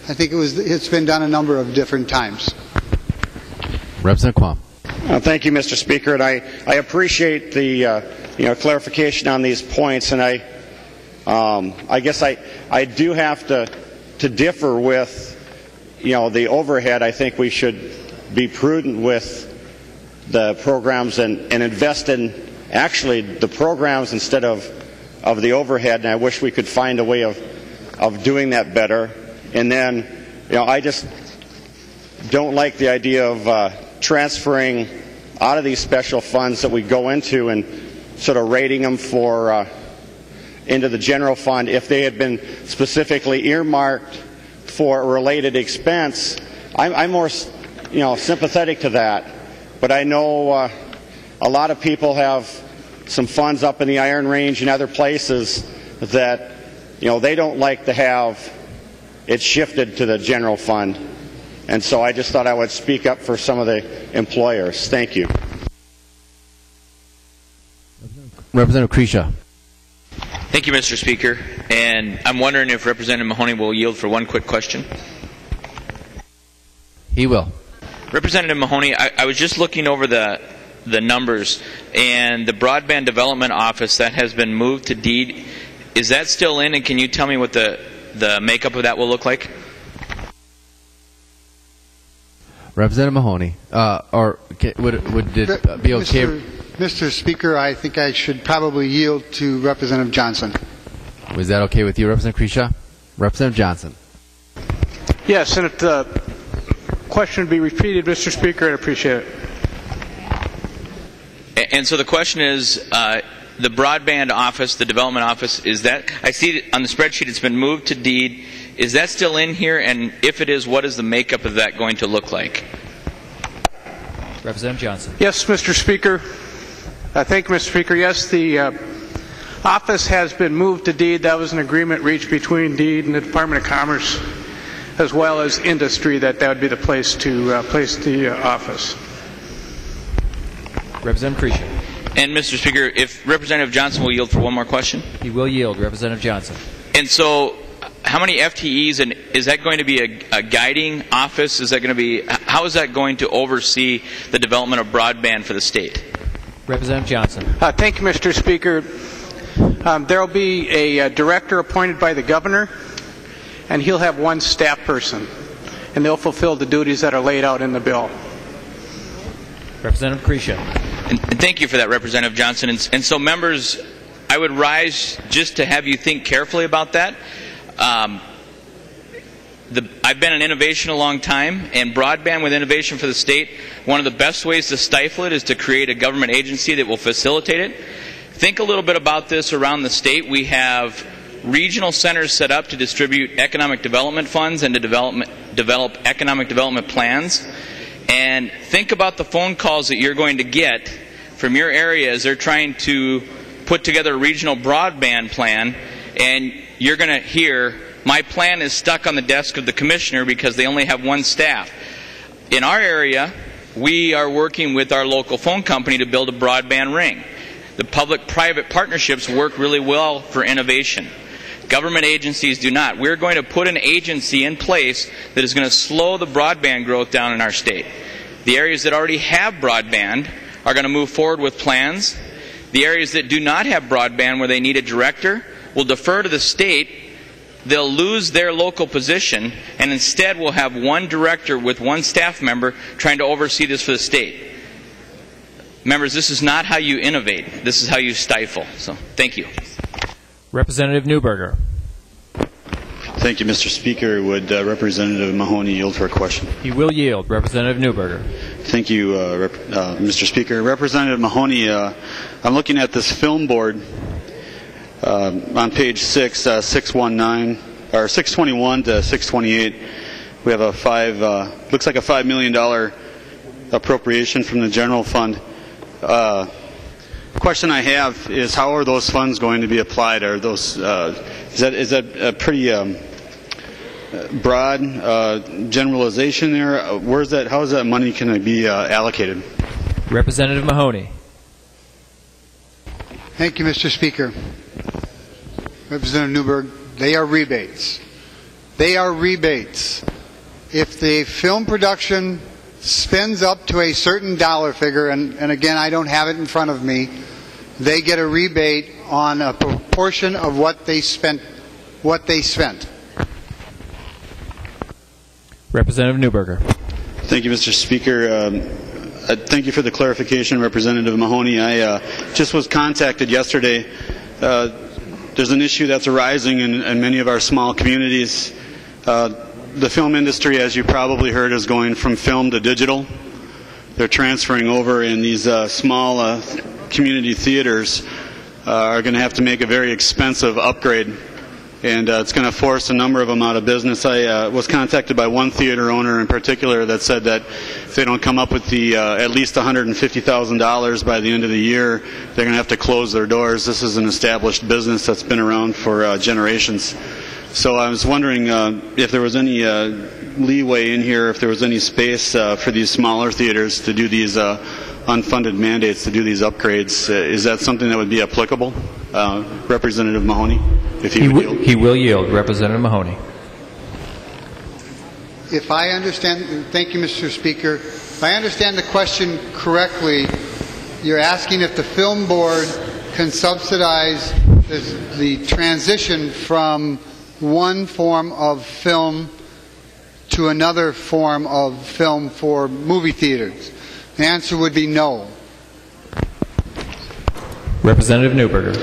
I think it's been done a number of different times. Representative Quam. Thank you, Mr. Speaker, and I appreciate the clarification on these points, and I guess I do have to differ with the overhead. I think we should be prudent with the programs and invest in actually the programs instead of the overhead, and I wish we could find a way of doing that better. And then I just don't like the idea of transferring out of these special funds that we go into and sort of rating them for into the general fund. If they had been specifically earmarked for a related expense, I'm more sympathetic to that. But I know a lot of people have some funds up in the Iron Range and other places that they don't like to have it shifted to the general fund. And so I just thought I would speak up for some of the employers. Thank you. Representative Krisha. Thank you, Mr. Speaker. And I'm wondering if Representative Mahoney will yield for one quick question. He will. Representative Mahoney, I was just looking over the numbers, and the Broadband Development Office that has been moved to deed, is that still in, and can you tell me what the makeup of that will look like? Representative Mahoney, would it be okay? Mr. Speaker, I think I should probably yield to Representative Johnson. Was that okay with you, Representative Krisha? Representative Johnson. Yes, and if the question would be repeated, Mr. Speaker, I'd appreciate it. And so the question is, the broadband office, the development office, is that, I see on the spreadsheet it's been moved to deed. Is that still in here? And if it is, what is the makeup of that going to look like? Representative Johnson. Yes, Mr. Speaker. Thank you, Mr. Speaker. Yes, the office has been moved to deed. That was an agreement reached between deed and the Department of Commerce, as well as industry, that would be the place to place the office. Representative Krisha. And Mr. Speaker, if Representative Johnson will yield for one more question? He will yield. Representative Johnson. And so, how many FTEs, and is that going to be a guiding office? Is that going to be, how is that going to oversee the development of broadband for the state? Representative Johnson. Thank you, Mr. Speaker. There will be a director appointed by the governor, and he'll have one staff person, and they'll fulfill the duties that are laid out in the bill. Representative Krisha. And thank you for that, Representative Johnson. And so, members, I would rise just to have you think carefully about that. I've been in innovation a long time, and broadband with innovation for the state, one of the best ways to stifle it is to create a government agency that will facilitate it. think a little bit about this around the state. We have regional centers set up to distribute economic development funds and to develop economic development plans. And think about the phone calls that you're going to get from your area as they're trying to put together a regional broadband plan, and you're going to hear, my plan is stuck on the desk of the commissioner because they only have one staff. In our area, we are working with our local phone company to build a broadband ring. The public-private partnerships work really well for innovation. Government agencies do not. We're going to put an agency in place that is going to slow the broadband growth down in our state. The areas that already have broadband are going to move forward with plans. The areas that do not have broadband, where they need a director, will defer to the state. They'll lose their local position, and instead we'll have one director with one staff member trying to oversee this for the state. Members, this is not how you innovate. This is how you stifle. So, thank you. Representative Newberger. Thank you, Mr. Speaker. Would Representative Mahoney yield for a question? He will yield. Representative Newberger. Thank you, Mr. Speaker. Representative Mahoney, I'm looking at this film board on page 6, 621 to 628. We have a looks like a $5 million appropriation from the general fund. Question I have is, how are those funds going to be applied? Are those is that a pretty broad generalization there? Where's that? How is that money going to be allocated? Representative Mahoney. Thank you, Mr. Speaker. Representative Newberg, they are rebates. They are rebates. If the film production spends up to a certain dollar figure, and again, I don't have it in front of me, they get a rebate on a proportion of what they spent. Representative Newberger. Thank you, Mr. Speaker. Thank you for the clarification, Representative Mahoney. I just was contacted yesterday. There's an issue that's arising in many of our small communities. The film industry, as you probably heard, is going from film to digital. They're transferring over, and these small community theaters are going to have to make a very expensive upgrade, and it's going to force a number of them out of business. I was contacted by one theater owner in particular that said that if they don't come up with the at least $150,000 by the end of the year, they're going to have to close their doors. This is an established business that's been around for generations. So I was wondering if there was any leeway in here, if there was any space for these smaller theaters to do these unfunded mandates, to do these upgrades. Is that something that would be applicable? Representative Mahoney, if he would yield. He will yield. Representative Mahoney. If I understand, thank you, Mr. Speaker. If I understand the question correctly, you're asking if the film board can subsidize the transition from one form of film to another form of film for movie theaters. The answer would be no. Representative Newberger.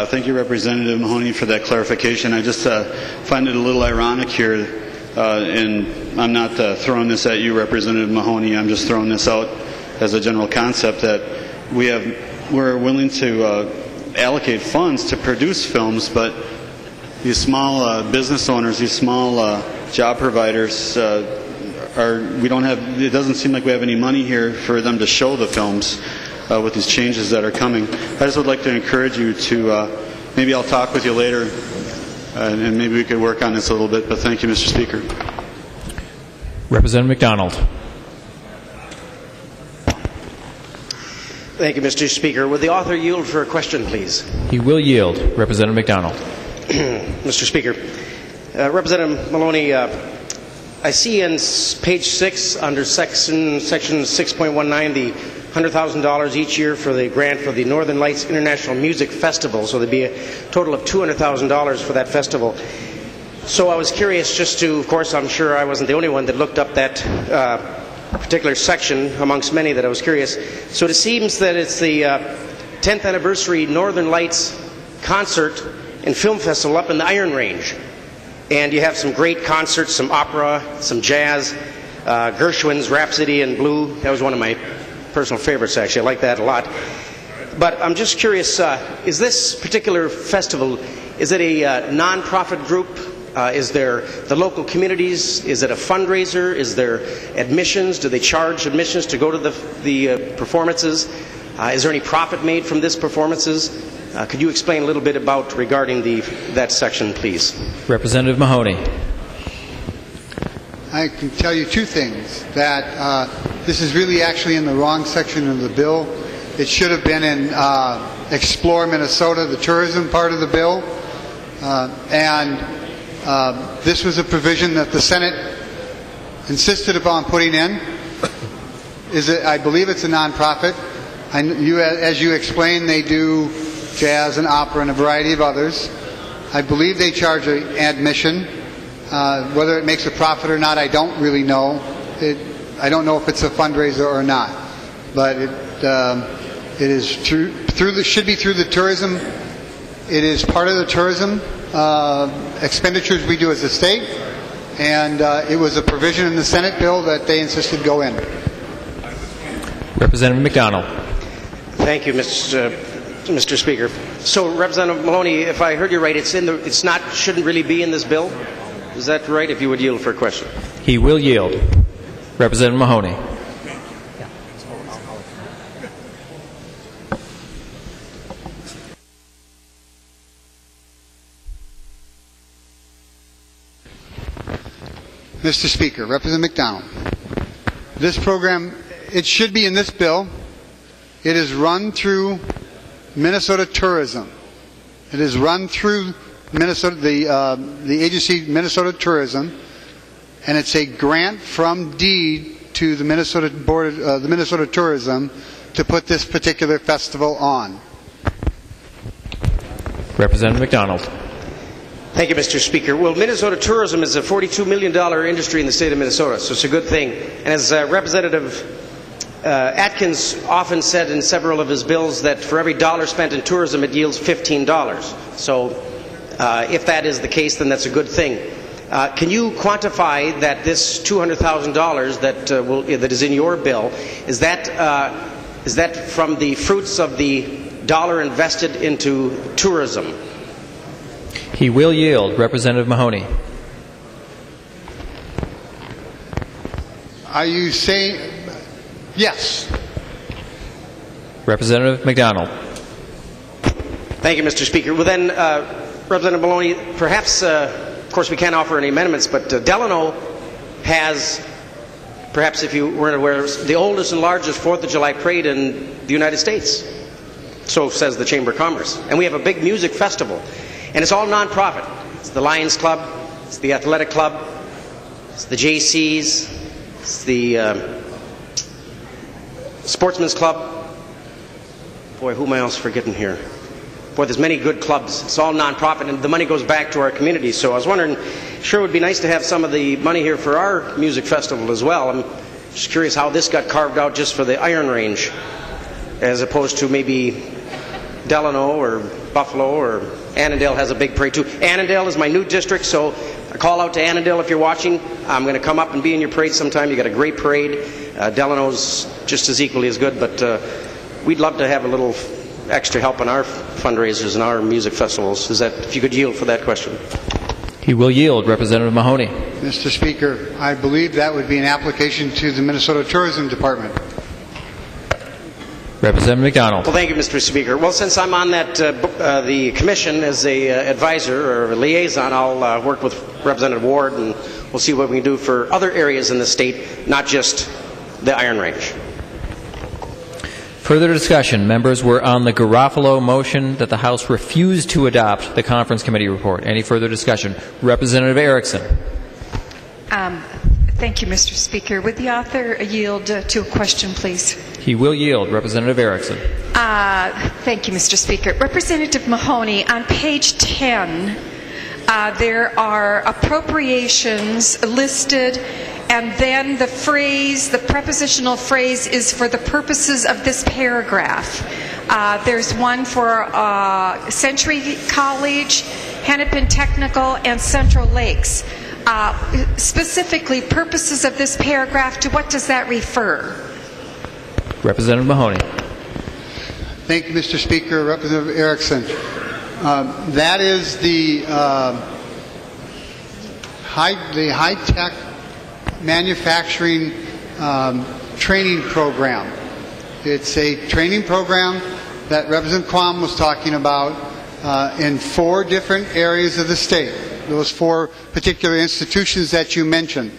Thank you, Representative Mahoney, for that clarification. I just find it a little ironic here, and I'm not throwing this at you, Representative Mahoney. I'm just throwing this out as a general concept that we're willing to allocate funds to produce films, but these small business owners, these small job providers, it doesn't seem like we have any money here for them to show the films with these changes that are coming. I just would like to encourage you to, maybe I'll talk with you later, and maybe we could work on this a little bit, but thank you, Mr. Speaker. Representative McDonald. Thank you, Mr. Speaker. Would the author yield for a question, please? He will yield. Representative McDonald. Mr. Speaker, Representative Maloney, I see in page 6 under section 6.19 the $100,000 each year for the grant for the Northern Lights International Music Festival, so there'd be a total of $200,000 for that festival. So I was curious just to, of course, I'm sure I wasn't the only one that looked up that particular section amongst many that I was curious. So it seems that it's the 10th anniversary Northern Lights concert and film festival up in the Iron Range. And you have some great concerts, some opera, some jazz, Gershwin's Rhapsody in Blue. That was one of my personal favorites, actually. I like that a lot. But I'm just curious, is this particular festival, is it a non-profit group? Is there the local communities? Is it a fundraiser? Is there admissions? Do they charge admissions to go to the performances? Is there any profit made from these performances? Could you explain a little bit about regarding that section, please? Representative Mahoney. I can tell you two things. That this is really actually in the wrong section of the bill. It should have been in Explore Minnesota, the tourism part of the bill. This was a provision that the Senate insisted upon putting in. I believe it's a nonprofit. As you explained, they do jazz and opera and a variety of others. I believe they charge an admission. Whether it makes a profit or not, I don't really know. I don't know if it's a fundraiser or not. But it is should be through the tourism. It is part of the tourism expenditures we do as a state, and it was a provision in the Senate bill that they insisted go in. Representative McDonald. Thank you, Mr. Speaker. So, Representative Mahoney, if I heard you right, shouldn't really be in this bill. Is that right? If you would yield for a question. He will yield. Representative Mahoney. Mr. Speaker, Representative McDonald, this program, it should be in this bill. It is run through Minnesota Tourism. It is run through Minnesota, the agency Minnesota Tourism, and it's a grant from deed to the Minnesota Board, the Minnesota Tourism, to put this particular festival on. Representative McDonald. Thank you, Mr. Speaker. Well, Minnesota tourism is a $42 million industry in the state of Minnesota, so it's a good thing. And as Representative Atkins often said in several of his bills, that for every dollar spent in tourism, it yields $15. So if that is the case, then that's a good thing. Can you quantify that this $200,000 that is in your bill, is that from the fruits of the dollar invested into tourism? He will yield. Representative Mahoney. Are you saying yes? Representative McDonald. Thank you, Mr. Speaker. Well then, Representative Maloney, perhaps, of course we can't offer any amendments, but Delano has, perhaps if you weren't aware, the oldest and largest 4th of July parade in the United States. So says the Chamber of Commerce. And we have a big music festival. And it's all nonprofit. It's the Lions Club, it's the Athletic Club, it's the JCs, it's the Sportsman's Club. Boy, who am I else forgetting here? Boy, there's many good clubs. It's all nonprofit, and the money goes back to our community. So I was wondering, sure it would be nice to have some of the money here for our music festival as well. I'm just curious how this got carved out just for the Iron Range, as opposed to maybe Delano or Buffalo, or Annandale has a big parade too. Annandale is my new district, so a call out to Annandale if you're watching. I'm going to come up and be in your parade sometime. You got a great parade. Delano's just as equally as good, but we'd love to have a little extra help on our fundraisers and our music festivals. Is that, if you could yield for that question? He will yield. Representative Mahoney. Mr. Speaker, I believe that would be an application to the Minnesota Tourism Department. Representative McDonald. Well, thank you, Mr. Speaker. Well, since I'm on that the commission as a advisor or a liaison, I'll work with Representative Ward, and we'll see what we can do for other areas in the state, not just the Iron Range. Further discussion. Members were on the Garofalo motion that the House refused to adopt the conference committee report. Any further discussion? Representative Erickson. Thank you, Mr. Speaker. Would the author yield to a question, please? He will yield. Representative Erickson. Thank you, Mr. Speaker. Representative Mahoney, on page 10, there are appropriations listed, and then the phrase, the prepositional phrase, is for the purposes of this paragraph. There's one for Century College, Hennepin Technical, and Central Lakes. Specifically, purposes of this paragraph, to what does that refer? Representative Mahoney. Thank you, Mr. Speaker. Representative Erickson. That is the high-tech manufacturing training program. It's a training program that Representative Kahn was talking about in 4 different areas of the state. Those 4 particular institutions that you mentioned.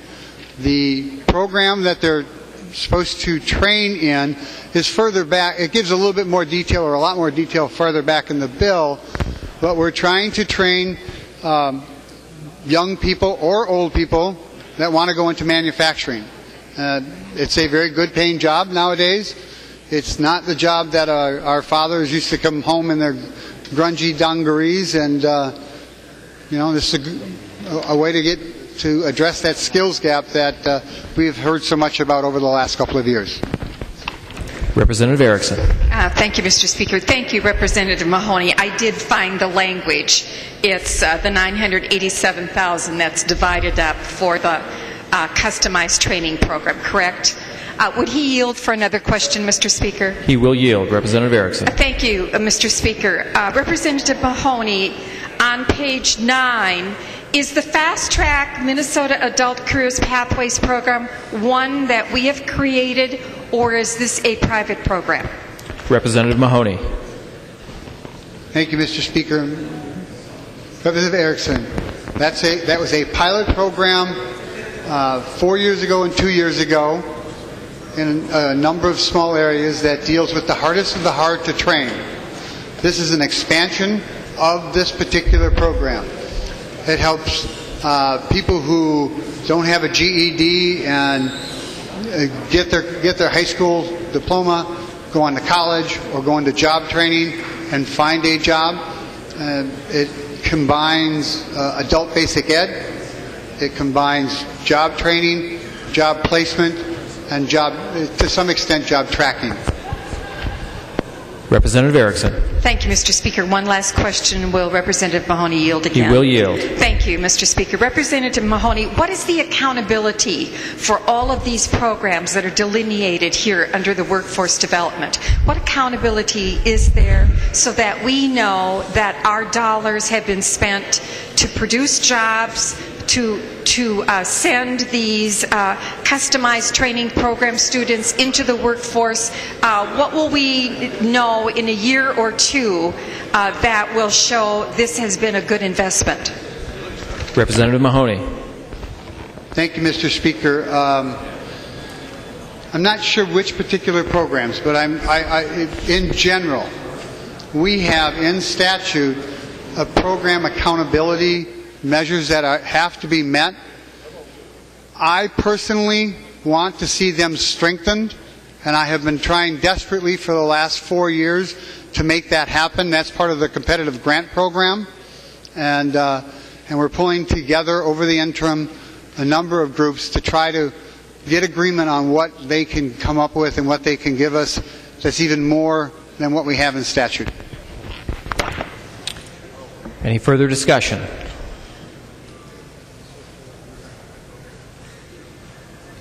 The program that they're supposed to train in is further back. It gives a little bit more detail, or a lot more detail, further back in the bill. But we're trying to train young people or old people that want to go into manufacturing. It's a very good paying job nowadays. It's not the job that our fathers used to come home in their grungy dungarees, and this is a way to get to address that skills gap that we've heard so much about over the last couple of years. Representative Erickson. Thank you, Mr. Speaker. Thank you, Representative Mahoney. I did find the language. It's the $987,000 that's divided up for the customized training program, correct? Would he yield for another question, Mr. Speaker? He will yield. Representative Erickson. Thank you, Mr. Speaker. Representative Mahoney, on page 9, is the Fast Track Minnesota Adult Careers Pathways Program one that we have created, or is this a private program? Representative Mahoney. Thank you, Mr. Speaker. Representative Erickson, that was a pilot program 4 years ago and 2 years ago in a number of small areas that deals with the hardest of the hard to train. This is an expansion of this particular program. It helps people who don't have a GED and get their high school diploma, go on to college, or go into job training and find a job. It combines adult basic ed. It combines job training, job placement, and to some extent, job tracking. Representative Erickson. Thank you, Mr. Speaker. One last question. Will Representative Mahoney yield again? He will yield. Thank you, Mr. Speaker. Representative Mahoney, what is the accountability for all of these programs that are delineated here under the workforce development? What accountability is there so that we know that our dollars have been spent to produce jobs, to send these customized training program students into the workforce? What will we know in a year or two that will show this has been a good investment? Representative Mahoney. Thank you, Mr. Speaker. I'm not sure which particular programs, but in general, we have in statute a program accountability measures that have to be met. I personally want to see them strengthened, and I have been trying desperately for the last 4 years to make that happen. That's part of the competitive grant program, and we're pulling together over the interim a number of groups to try to get agreement on what they can come up with and what they can give us that's even more than what we have in statute. Any further discussion?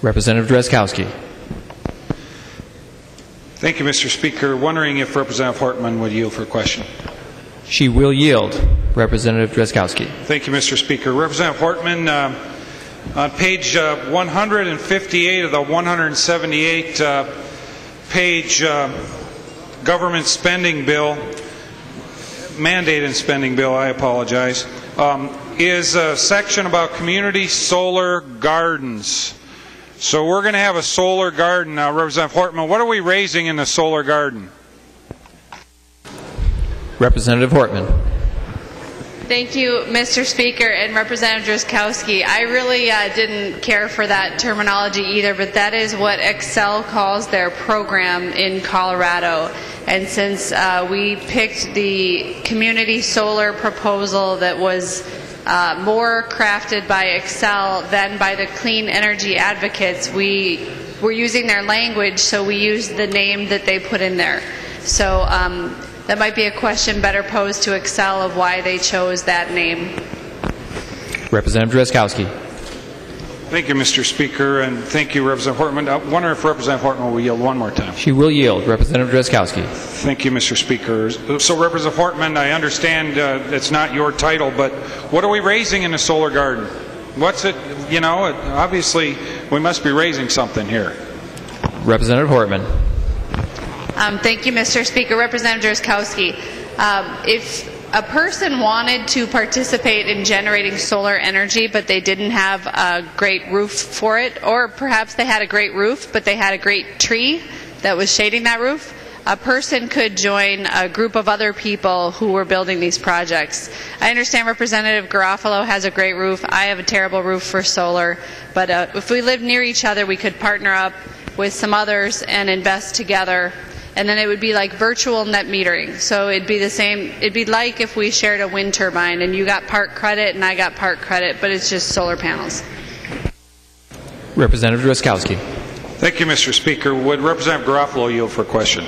Representative Drazkowski. Thank you, Mr. Speaker. Wondering if Representative Hortman would yield for a question. She will yield. Representative Drazkowski. Thank you, Mr. Speaker. Representative Hortman, on page 158 of the 178 page government spending bill, mandated spending bill, I apologize, is a section about community solar gardens. So we're going to have a solar garden now. Representative Hortman, what are we raising in the solar garden? Representative Hortman. Thank you, Mr. Speaker, and Representative Drazkowski. I really didn't care for that terminology either, but that is what Excel calls their program in Colorado. And since we picked the community solar proposal that was more crafted by Excel than by the clean energy advocates, we were using their language, so we used the name that they put in there. So that might be a question better posed to Excel of why they chose that name. Representative Drazkowski. Thank you, Mr. Speaker, and thank you, Representative Hortman. I wonder if Representative Hortman will yield one more time. She will yield. Representative Drazkowski. Thank you, Mr. Speaker. So, Representative Hortman, I understand it's not your title, but what are we raising in the solar garden? What's it, you know, obviously we must be raising something here. Representative Hortman. Thank you, Mr. Speaker. Representative Drazkowski, if a person wanted to participate in generating solar energy but they didn't have a great roof for it, or perhaps they had a great roof but they had a great tree that was shading that roof, a person could join a group of other people who were building these projects. I understand Representative Garofalo has a great roof. I have a terrible roof for solar, but if we lived near each other, we could partner up with some others and invest together. And then it would be like virtual net metering. So it'd be the same. It'd be like if we shared a wind turbine and you got part credit and I got part credit, but it's just solar panels. Representative Drazkowski. Thank you, Mr. Speaker. Would Representative Garofalo yield for a question?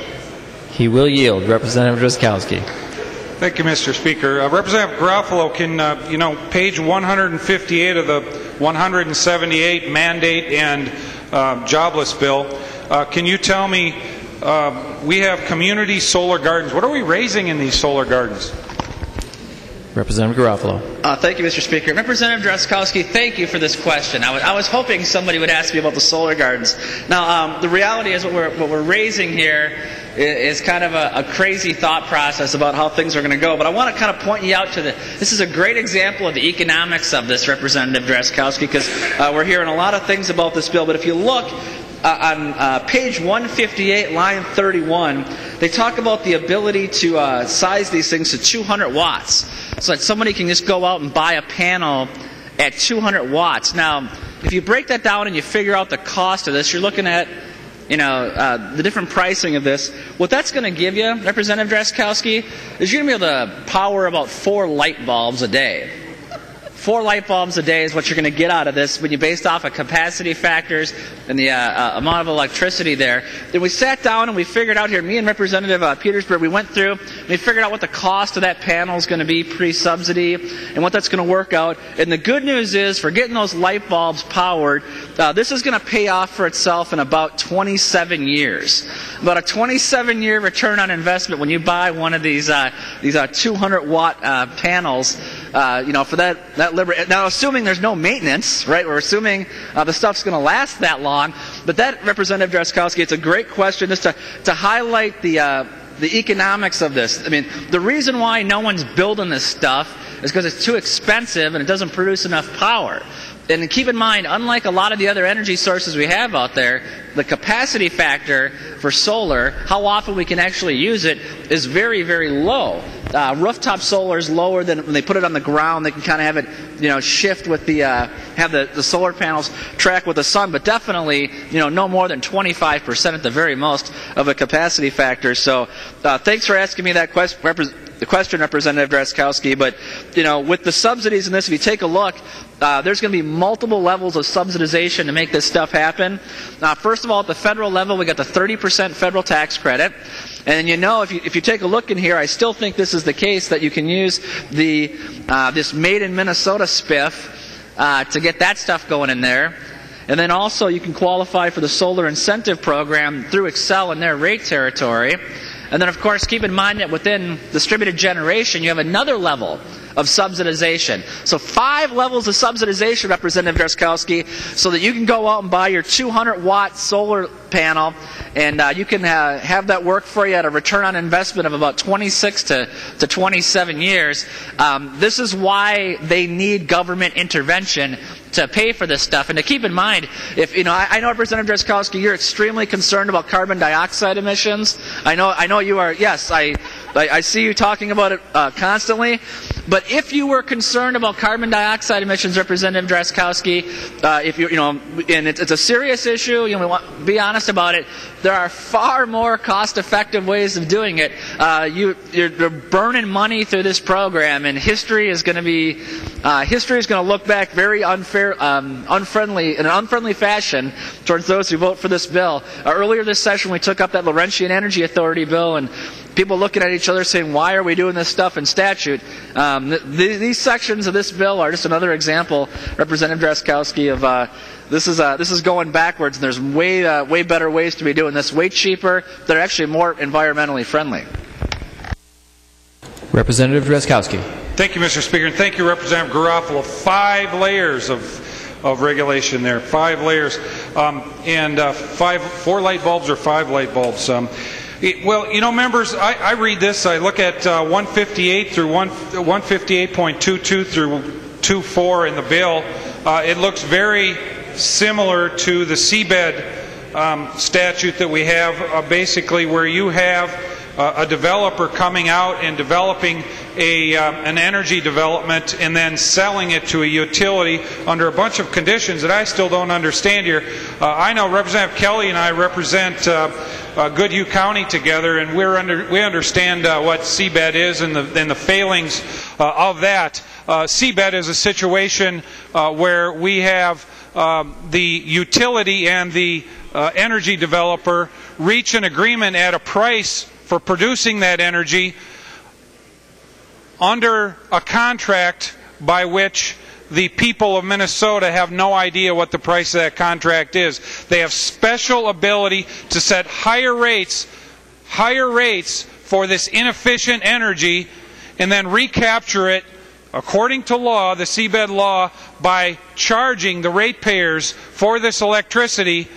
He will yield. Representative Drazkowski. Thank you, Mr. Speaker. Representative Garofalo, can page 158 of the 178 mandate and jobless bill, can you tell me, we have community solar gardens. What are we raising in these solar gardens? Representative Garofalo. Thank you, Mr. Speaker. Representative Drazkowski, thank you for this question. I was hoping somebody would ask me about the solar gardens. Now, the reality is what we're raising here is kind of a crazy thought process about how things are going to go. But I want to kind of point you out to this is a great example of the economics of this, Representative Drazkowski, because we're hearing a lot of things about this bill. But if you look on page 158, line 31, they talk about the ability to size these things to 200 watts. So that somebody can just go out and buy a panel at 200 watts. Now, if you break that down and you figure out the cost of this, you're looking at the different pricing of this. What that's going to give you, Representative Drazkowski, is you're going to be able to power about 4 light bulbs a day. 4 light bulbs a day is what you're going to get out of this when you based off of capacity factors and the amount of electricity there. Then we sat down and we figured out here, me and Representative Petersburg, we went through and we figured out what the cost of that panel is going to be pre-subsidy and what that's going to work out. And the good news is, for getting those light bulbs powered, this is going to pay off for itself in about 27 years. About a 27-year return on investment when you buy one of these 200-watt panels. For that liberty. Now, assuming there's no maintenance, right? We're assuming the stuff's going to last that long. But that, Representative Drazkowski, it's a great question just to highlight the economics of this. I mean, the reason why no one's building this stuff is because it's too expensive and it doesn't produce enough power. And keep in mind, unlike a lot of the other energy sources we have out there, the capacity factor for solar, how often we can actually use it, is very, very low. Rooftop solar is lower than when they put it on the ground. They can kind of have it, shift with have the solar panels track with the sun, but definitely, no more than 25% at the very most of a capacity factor. So, thanks for asking me that question, Representative Drazkowski. But, with the subsidies in this, if you take a look, there's going to be multiple levels of subsidization to make this stuff happen. First of all, at the federal level, we got the 30% federal tax credit. And if you take a look in here, I still think this is the case that you can use this Made in Minnesota spiff to get that stuff going in there. And then also you can qualify for the solar incentive program through Excel in their rate territory. And then, of course, keep in mind that within distributed generation, you have another level of subsidization. So 5 levels of subsidization, Representative Drazkowski, so that you can go out and buy your 200-watt solar panel, and you can have that work for you at a return on investment of about 26 to 27 years. This is why they need government intervention to pay for this stuff. And to keep in mind, I know, Representative Drazkowski, you're extremely concerned about carbon dioxide emissions. I know you are. Yes, I see you talking about it constantly. But if you were concerned about carbon dioxide emissions, Representative Drazkowski, and it's a serious issue, we want to be honest about it. There are far more cost-effective ways of doing it. You're burning money through this program, and history is going to look back very unfriendly in an unfriendly fashion towards those who vote for this bill. Earlier this session, we took up that Laurentian Energy Authority bill, and people looking at each other saying, why are we doing this stuff in statute? These sections of this bill are just another example, Representative Drazkowski, of this is going backwards, and there's way better ways to be doing this, way cheaper, that are actually more environmentally friendly. Representative Drazkowski. Thank you, Mr. Speaker, and thank you, Representative Garofalo. 5 layers of regulation there, 5 layers, and 4 light bulbs or 5 light bulbs. Well, you know, members, I read this. I look at 158 through 158.22 through 24 in the bill. It looks very similar to the seabed statute that we have, basically where you have a developer coming out and developing an energy development and then selling it to a utility under a bunch of conditions that I still don't understand here. I know Representative Kelly and I represent Goodhue County together, and we understand what seabed is and the failings of that. Seabed is a situation where we have the utility and the energy developer reach an agreement at a price for producing that energy under a contract by which the people of Minnesota have no idea what the price of that contract is. They have special ability to set higher rates for this inefficient energy and then recapture it according to law, the seabed law, by charging the ratepayers for this electricity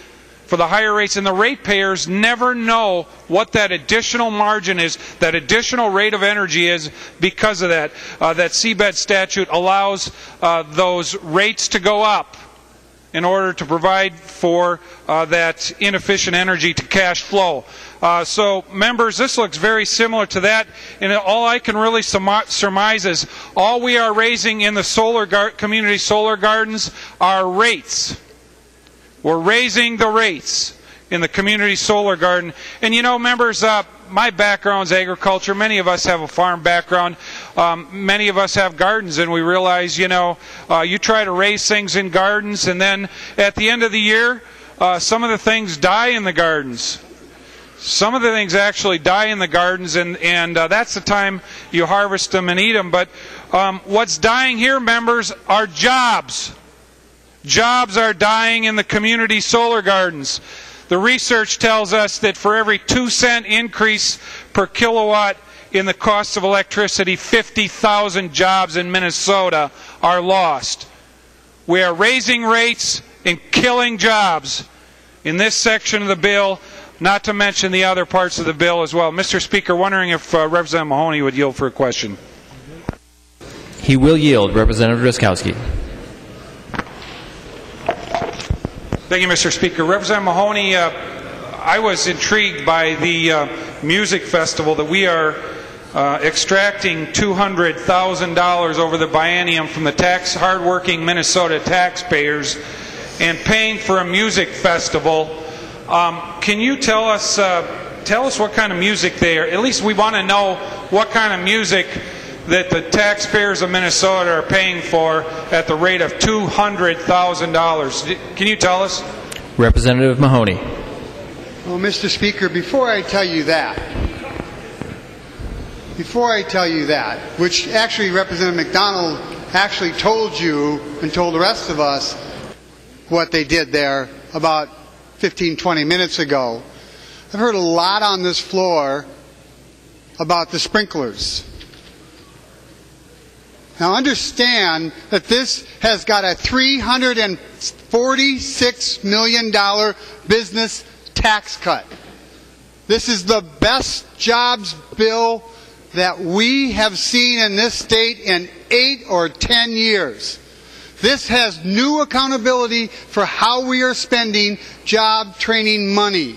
for the higher rates, and the ratepayers never know what that additional margin is, that additional rate of energy is because of that. That seabed statute allows those rates to go up in order to provide for that inefficient energy to cash flow. So, members, this looks very similar to that, and all I can really surmise is all we are raising in the community solar gardens are rates. We're raising the rates in the community solar garden. And you know, members, my background's agriculture. Many of us have a farm background. Many of us have gardens, and we realize, you know, you try to raise things in gardens, and then at the end of the year, some of the things die in the gardens. Some of the things actually die in the gardens, and that's the time you harvest them and eat them. But what's dying here, members, are jobs. Jobs are dying in the community solar gardens. The research tells us that for every 2-cent increase per kilowatt in the cost of electricity, 50,000 jobs in Minnesota are lost. We are raising rates and killing jobs in this section of the bill, not to mention the other parts of the bill as well. Mr. Speaker, wondering if Representative Mahoney would yield for a question. He will yield. Representative Drazkowski. Thank you, Mr. Speaker. Representative Mahoney, I was intrigued by the music festival that we are extracting $200,000 over the biennium from the hardworking Minnesota taxpayers and paying for a music festival. Can you tell us what kind of music they are? At least we want to know what kind of music that the taxpayers of Minnesota are paying for at the rate of $200,000. Can you tell us? Representative Mahoney. Well, Mr. Speaker, before I tell you that, which actually Representative McDonald actually told you and told the rest of us what they did there about 15, 20 minutes ago, I've heard a lot on this floor about the sprinklers. Now understand that this has got a $346 million business tax cut. This is the best jobs bill that we have seen in this state in 8 or 10 years. This has new accountability for how we are spending job training money.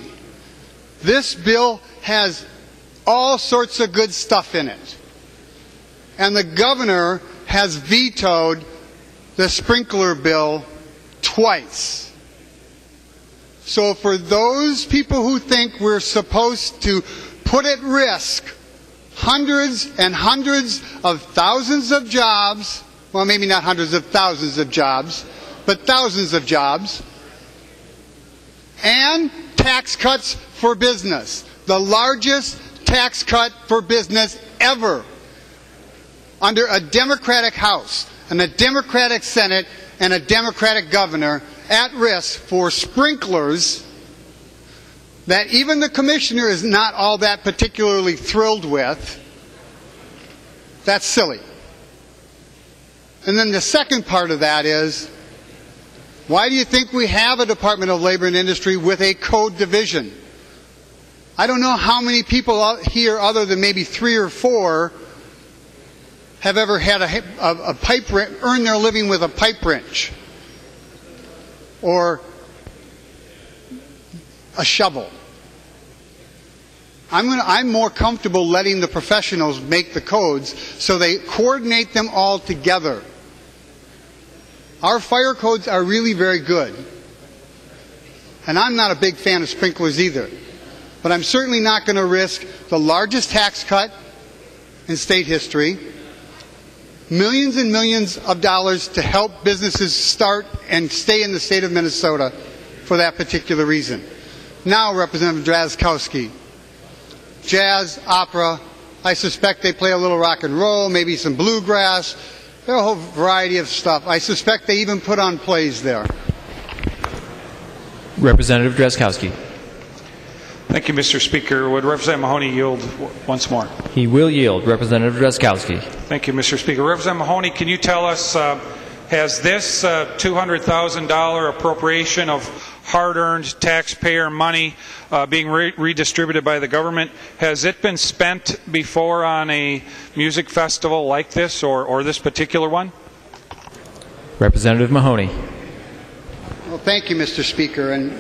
This bill has all sorts of good stuff in it. And the governor has vetoed the sprinkler bill twice. So for those people who think we're supposed to put at risk hundreds and hundreds of thousands of jobs, well, maybe not hundreds of thousands of jobs, but thousands of jobs, and tax cuts for business, the largest tax cut for business ever under a Democratic House and a Democratic Senate and a Democratic governor at risk for sprinklers that even the commissioner is not all that particularly thrilled with. That's silly. And then the second part of that is, why do you think we have a Department of Labor and Industry with a code division? I don't know how many people out here, other than maybe 3 or 4, have ever had a pipe earn their living with a pipe wrench or a shovel. I'm more comfortable letting the professionals make the codes so they coordinate them all together. Our fire codes are really very good. And I'm not a big fan of sprinklers either. But I'm certainly not going to risk the largest tax cut in state history, millions and millions of dollars to help businesses start and stay in the state of Minnesota for that particular reason. Now, Representative Drazkowski, jazz, opera, I suspect they play a little rock and roll, maybe some bluegrass, a whole variety of stuff. I suspect they even put on plays there. Representative Drazkowski. Thank you, Mr. Speaker. Would Representative Mahoney yield once more? He will yield. Representative Drazkowski. Thank you, Mr. Speaker. Representative Mahoney, can you tell us, has this $200,000 appropriation of hard-earned taxpayer money being redistributed by the government, has it been spent before on a music festival like this or this particular one? Representative Mahoney. Well, thank you, Mr. Speaker. And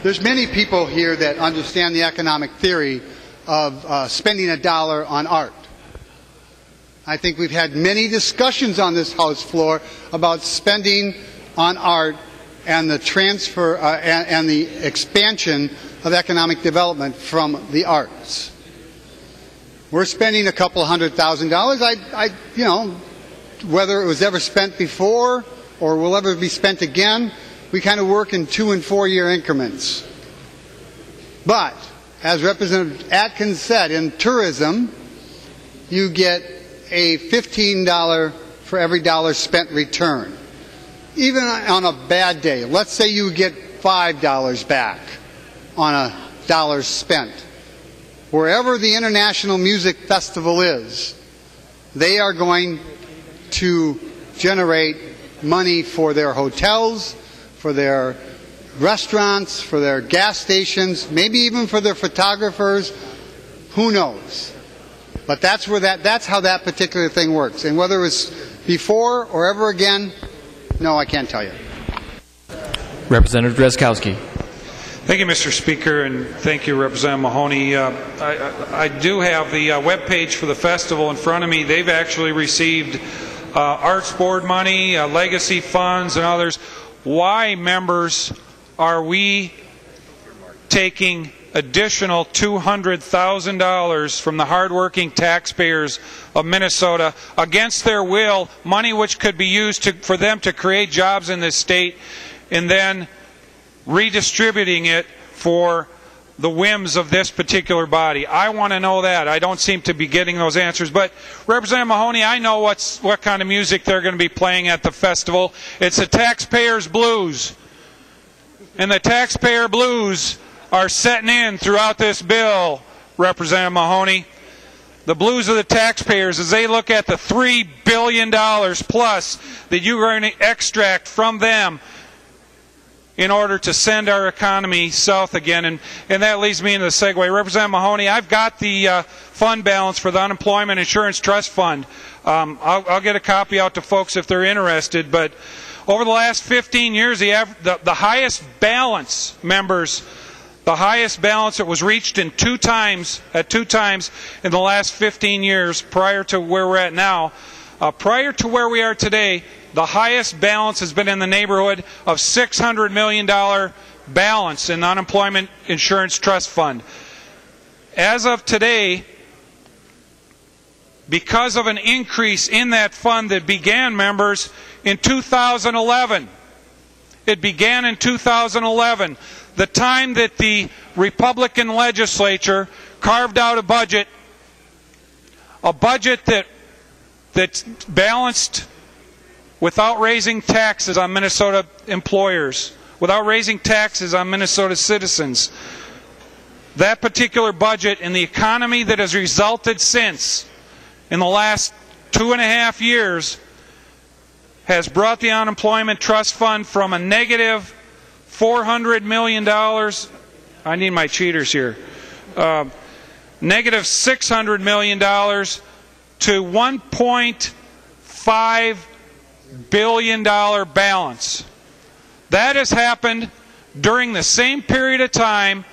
there's many people here that understand the economic theory of spending a dollar on art. I think we've had many discussions on this House floor about spending on art and the transfer and the expansion of economic development from the arts. We're spending a couple $100,000. You know, whether it was ever spent before or will ever be spent again, we kind of work in 2- and 4-year increments. But, as Representative Atkins said, in tourism, you get a $15 for every dollar spent return. Even on a bad day, let's say you get $5 back on a dollar spent. Wherever the International Music Festival is, they are going to generate money for their hotels, for their restaurants, for their gas stations, maybe even for their photographers. Who knows? But that's how that particular thing works. And whether it was before or ever again, no, I can't tell you. Representative Drazkowski. Thank you, Mr. Speaker, and thank you, Representative Mahoney. I do have the web page for the festival in front of me. They've actually received Arts Board money, legacy funds, and others. Why, members, are we taking additional $200,000 from the hardworking taxpayers of Minnesota against their will, money which could be used for them to create jobs in this state, and then redistributing it for the whims of this particular body? I want to know that. I don't seem to be getting those answers. But Representative Mahoney, I know what kind of music they're going to be playing at the festival. It's the taxpayers' blues. And the taxpayer blues are setting in throughout this bill, Representative Mahoney. The blues of the taxpayers as they look at the $3 billion plus that you're going to extract from them in order to send our economy south again. And that leads me into the segue. Representative Mahoney, I've got the fund balance for the Unemployment Insurance Trust Fund. I'll get a copy out to folks if they're interested. But over the last 15 years, the highest balance, members, the highest balance that was reached at two times in the last 15 years prior to where we're at now. Prior to where we are today, the highest balance has been in the neighborhood of $600 million balance in the Unemployment Insurance Trust Fund. As of today, because of an increase in that fund that began, members, in 2011, it began in 2011, the time that the Republican legislature carved out a budget that's balanced without raising taxes on Minnesota employers, without raising taxes on Minnesota citizens. That particular budget and the economy that has resulted since, in the last 2.5 years, has brought the Unemployment Trust Fund from a negative $400 million, I need my cheaters here, negative $600 million to $1.5 billion balance. That has happened during the same period of time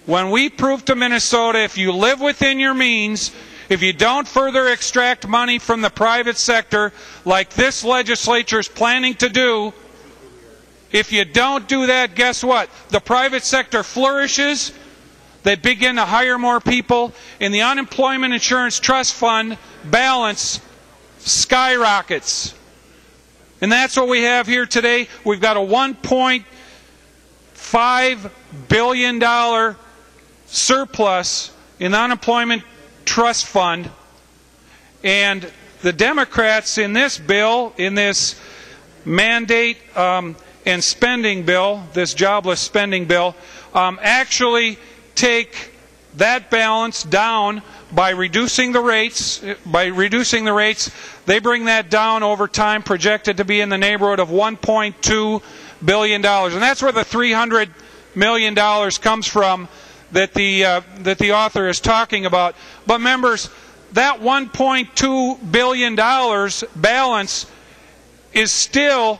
when we proved to Minnesota, if you live within your means, if you don't further extract money from the private sector like this legislature is planning to do, if you don't do that, guess what? The private sector flourishes, they begin to hire more people, and the Unemployment Insurance Trust Fund balance skyrockets. And that's what we have here today. We've got a $1.5 billion surplus in the Unemployment Trust Fund, and the Democrats in this bill, in this mandate and spending bill, this jobless spending bill, actually take that balance down by reducing the rates. They bring that down over time, projected to be in the neighborhood of $1.2 billion. And that's where the $300 million comes from that the author is talking about. But members, that $1.2 billion balance is still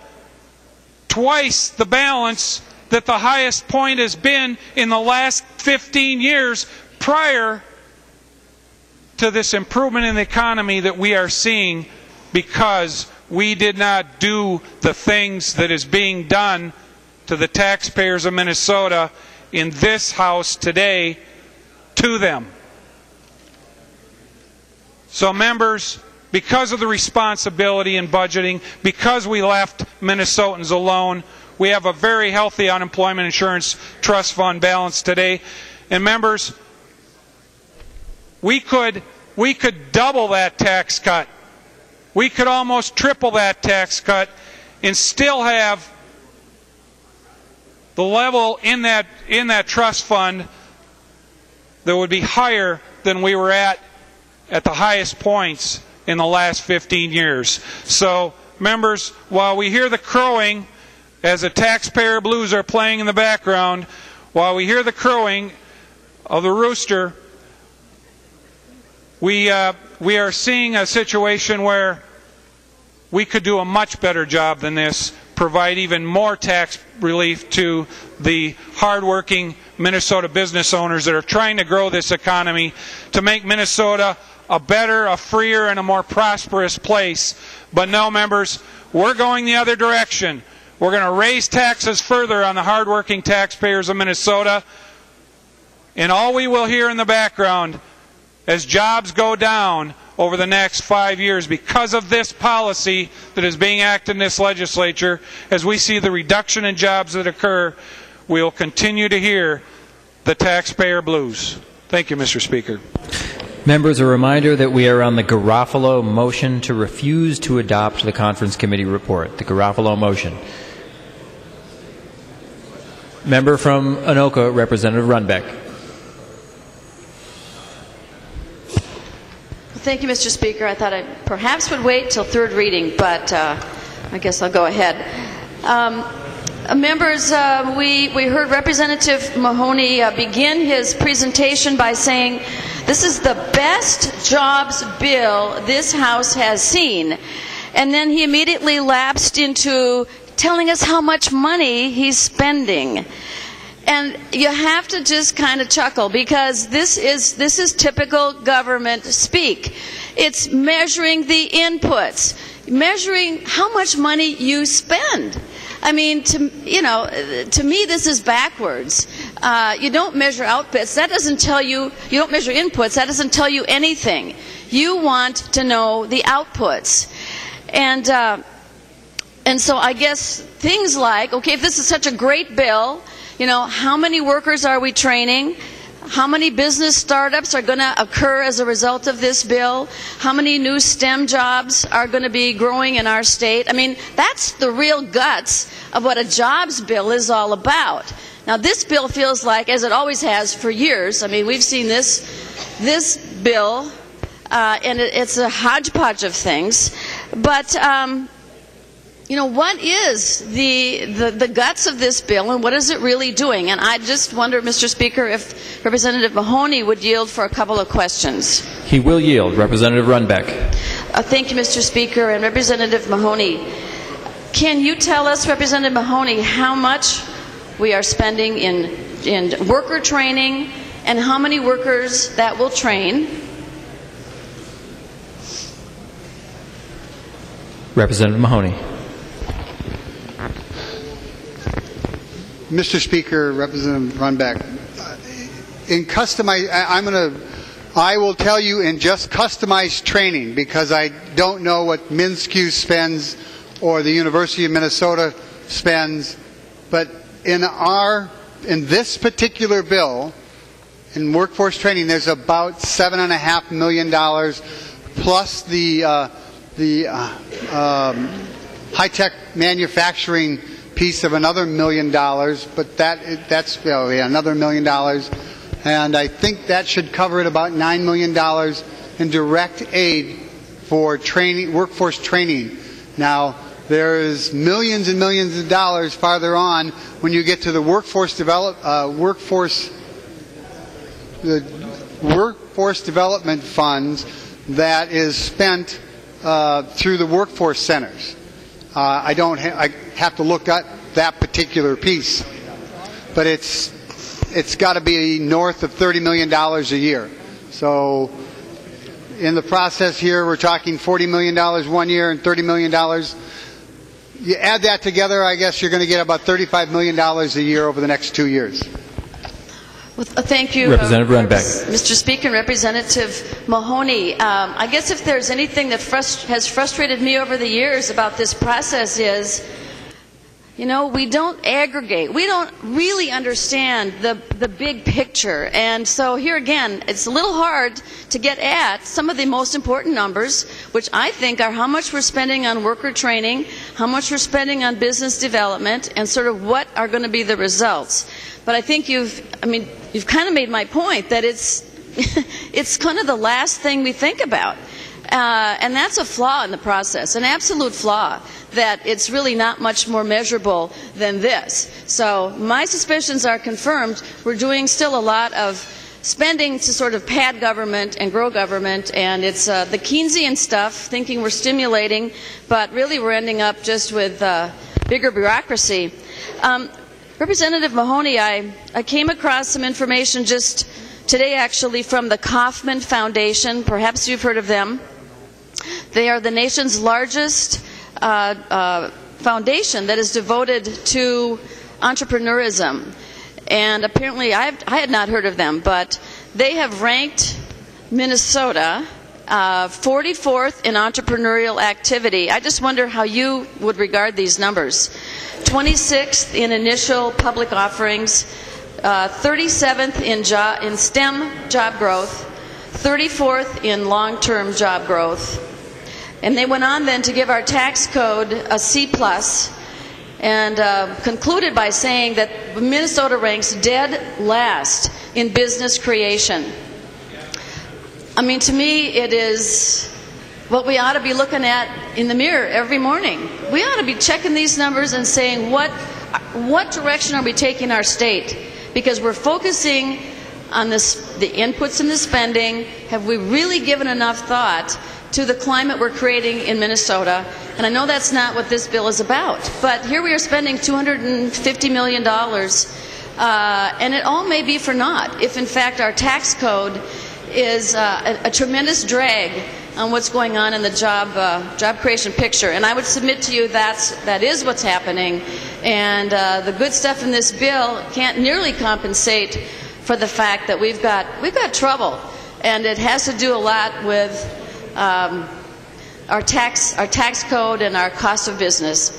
twice the balance that the highest point has been in the last 15 years prior to this improvement in the economy that we are seeing, because we did not do the things that is being done to the taxpayers of Minnesota in this House today to them. So members, because of the responsibility in budgeting, because we left Minnesotans alone, we have a very healthy Unemployment Insurance Trust Fund balance today. And members, we could double that tax cut. We could almost triple that tax cut and still have the level in that trust fund that would be higher than we were at the highest points in the last 15 years. So, members, while we hear the crowing as the taxpayer blues are playing in the background, while we hear the crowing of the rooster, we are seeing a situation where we could do a much better job than this, provide even more tax relief to the hardworking Minnesota business owners that are trying to grow this economy to make Minnesota a better, a freer, and a more prosperous place. But no, members, we're going the other direction. We're going to raise taxes further on the hardworking taxpayers of Minnesota, and all we will hear in the background as jobs go down over the next 5 years because of this policy that is being acted in this legislature, as we see the reduction in jobs that occur, we'll continue to hear the taxpayer blues. Thank you, Mr. Speaker. Members, a reminder that we are on the Garofalo motion to refuse to adopt the conference committee report. The Garofalo motion. Member from Anoka, Representative Runbeck. Thank you, Mr. Speaker. I thought I perhaps would wait till third reading, but I guess I'll go ahead. Members, we heard Representative Mahoney begin his presentation by saying this is the best jobs bill this House has seen. And then he immediately lapsed into telling us how much money he's spending. And you have to just kind of chuckle, because this is typical government speak. It's measuring the inputs, measuring how much money you spend. I mean, to me, this is backwards. You don't measure outputs. That doesn't tell you. You don't measure inputs. That doesn't tell you anything. You want to know the outputs, and so I guess things like, okay, if this is such a great bill, you know, how many workers are we training? How many business startups are going to occur as a result of this bill? How many new STEM jobs are going to be growing in our state? I mean, that's the real guts of what a jobs bill is all about. Now, this bill feels like, as it always has for years, I mean, we've seen this bill, and it's a hodgepodge of things, but you know, what is the guts of this bill, and what is it really doing? And I just wonder, Mr. Speaker, if Representative Mahoney would yield for a couple of questions. He will yield. Representative Runbeck. Thank you, Mr. Speaker. And Representative Mahoney, can you tell us, Representative Mahoney, how much we are spending in worker training and how many workers that will train? Representative Mahoney. Mr. Speaker, Representative Runbeck, I will tell you in just customized training, because I don't know what MnSCU spends or the University of Minnesota spends, but in this particular bill, in workforce training, there's about $7.5 million plus the high-tech manufacturing piece of another $1 million, but that's another $1 million, and I think that should cover it about $9 million in direct aid for training, workforce training. Now, there is millions and millions of dollars farther on when you get to the workforce development funds that is spent through the workforce centers. I have to look at that particular piece, but it's got to be north of $30 million a year. So in the process here, we're talking $40 million 1 year and $30 million. You add that together, I guess you're going to get about $35 million a year over the next 2 years. Well, thank you, Representative Runbeck. Mr. Speaker and Representative Mahoney. I guess if there's anything that has frustrated me over the years about this process is, you know, we don't aggregate. We don't really understand the big picture. And so here again, it's a little hard to get at some of the most important numbers, which I think are how much we're spending on worker training, how much we're spending on business development, and sort of what are going to be the results. But I think you've kind of made my point that it's kind of the last thing we think about. And that's a flaw in the process, an absolute flaw, that it's really not much more measurable than this. So my suspicions are confirmed. We're doing still a lot of spending to sort of pad government and grow government, and it's the Keynesian stuff, thinking we're stimulating, but really we're ending up just with bigger bureaucracy. Representative Mahoney, I came across some information just today actually from the Kauffman Foundation. Perhaps you've heard of them. They are the nation's largest foundation that is devoted to entrepreneurism. And apparently I had not heard of them, but they have ranked Minnesota 44th in entrepreneurial activity. I just wonder how you would regard these numbers. 26th in initial public offerings, 37th in STEM job growth, 34th in long-term job growth. And they went on then to give our tax code a C+, and concluded by saying that Minnesota ranks dead last in business creation. I mean, to me, it is what we ought to be looking at in the mirror every morning. We ought to be checking these numbers and saying, what direction are we taking our state? Because we're focusing on the inputs and the spending. Have we really given enough thought to the climate we're creating in Minnesota? And I know that's not what this bill is about, but here we are spending $250 million, and it all may be for naught if in fact our tax code is a tremendous drag on what's going on in the job creation picture. And I would submit to you that is what's happening, and the good stuff in this bill can't nearly compensate for the fact that we've got trouble, and it has to do a lot with our tax code and our cost of business.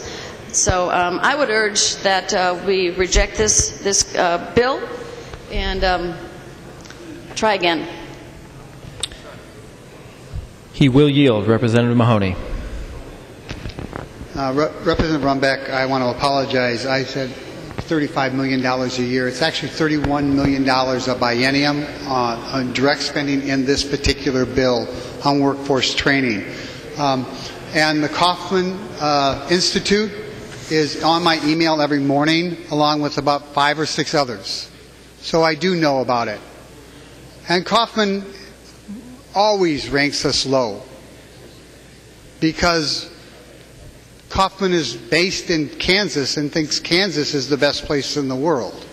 So I would urge that we reject this bill, and Try again. He will yield. Representative Mahoney. Representative Rumbeck, I want to apologize. I said $35 million a year. It's actually $31 million a biennium on direct spending in this particular bill on workforce training. And the Kaufman Institute is on my email every morning, along with about 5 or 6 others. So I do know about it. And Kaufman always ranks us low because Kaufman is based in Kansas and thinks Kansas is the best place in the world.